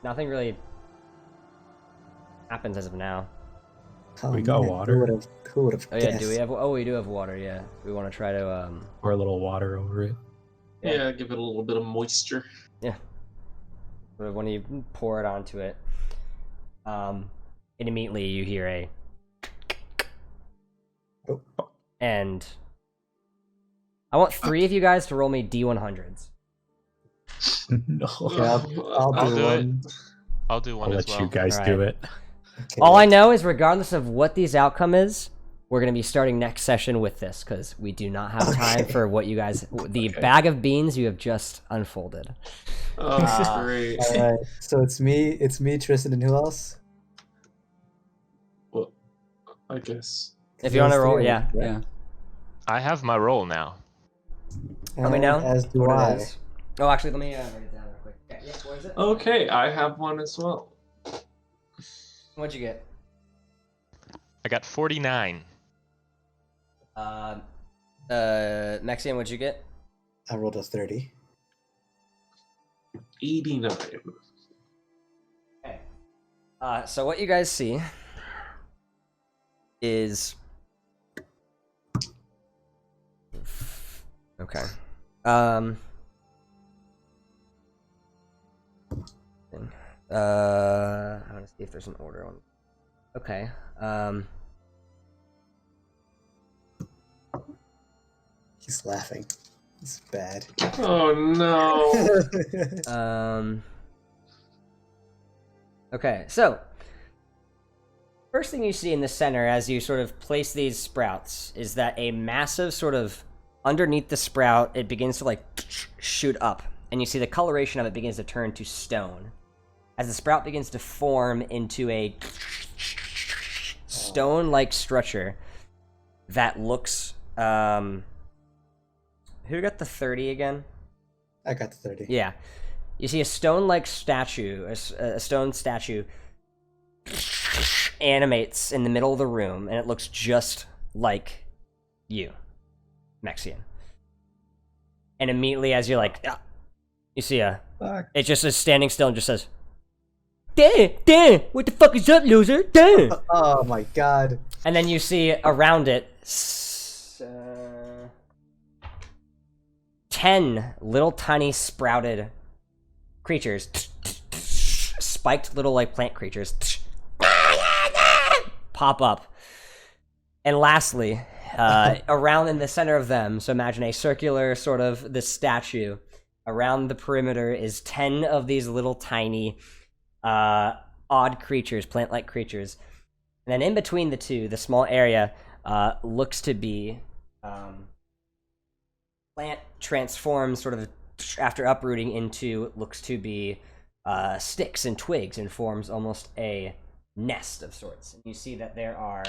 Nothing really happens as of now. We got water. Who would have? Oh yeah, do we have? Oh, we do have water. Yeah, we want to try to Pour a little water over it. Yeah, give it a little bit of moisture. sort of when you pour it onto it, and immediately you hear a Oh. and I want 3 of you guys to roll me D100s. No. Yeah, I'll I'll do do one. it. I'll do one I'll as let well. you guys Alright. do it. Okay, All I know is, regardless of what these outcome is, we're going to be starting next session with this because we do not have time Okay. for what you guys. The Okay. bag of beans you have just unfolded. Oh, great. All right, so it's me, Tristan, and who else? Well, I guess. If you want to There's roll, three, yeah. right? Yeah. I have my roll now. Let me know As do what I. it is. Oh, actually, let me write it down real quick. Okay, yeah, what is it? Okay, I have one as well. What'd you get? I got 49. Maxian, what'd you get? I rolled a 30. 89. Okay. So what you guys see is okay. I want to see if there's an order on. Okay. He's laughing. It's bad. Oh no. Okay, so first thing you see in the center as you sort of place these sprouts is that a massive sort of underneath the sprout, it begins to like shoot up, and you see the coloration of it begins to turn to stone as the sprout begins to form into a stone-like structure that looks who got the 30 again? I got the 30. Yeah. You see a stone-like statue, a stone statue animates in the middle of the room, and it looks just like you, Mexian. And immediately as you're like, ah, you see Fuck. it just is standing still and just says, damn, what the fuck is up, loser? Damn. Oh my god. And then you see around it 10 little tiny sprouted creatures, spiked little like plant creatures, pop up. And lastly, around in the center of them, so imagine a circular sort of this statue. Around the perimeter is 10 of these little tiny odd creatures, plant-like creatures. And then in between the two, the small area looks to be plant transformed sort of after uprooting into looks to be sticks and twigs and forms almost a nest of sorts. And you see that there are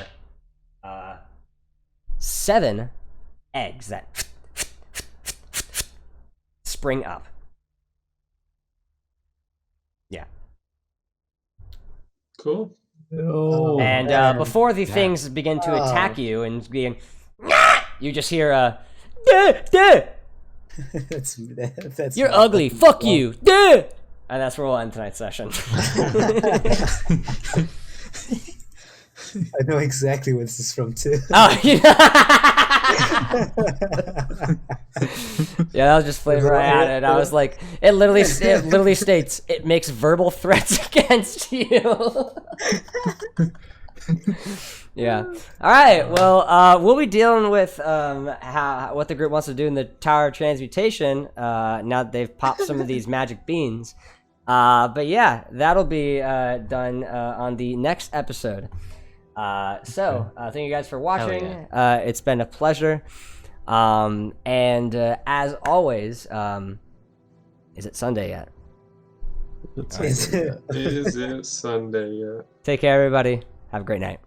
7 eggs that spring up. Yeah. Cool. No. And man. before the things begin to attack you and being, you just hear that's you're not ugly, fucking fuck wrong. you, and that's where we'll end tonight's session. I know exactly what this is from too. Oh, yeah. Yeah, that was just flavor I added. I was like, it literally states it makes verbal threats against you. Yeah. All right. Well, we'll be dealing with what the group wants to do in the Tower of Transmutation now that they've popped some of these magic beans. But yeah, that'll be done on the next episode. So thank you guys for watching. It's been a pleasure. And as always, is it Sunday yet? Is it? Is it Sunday yet? Take care, everybody. Have a great night.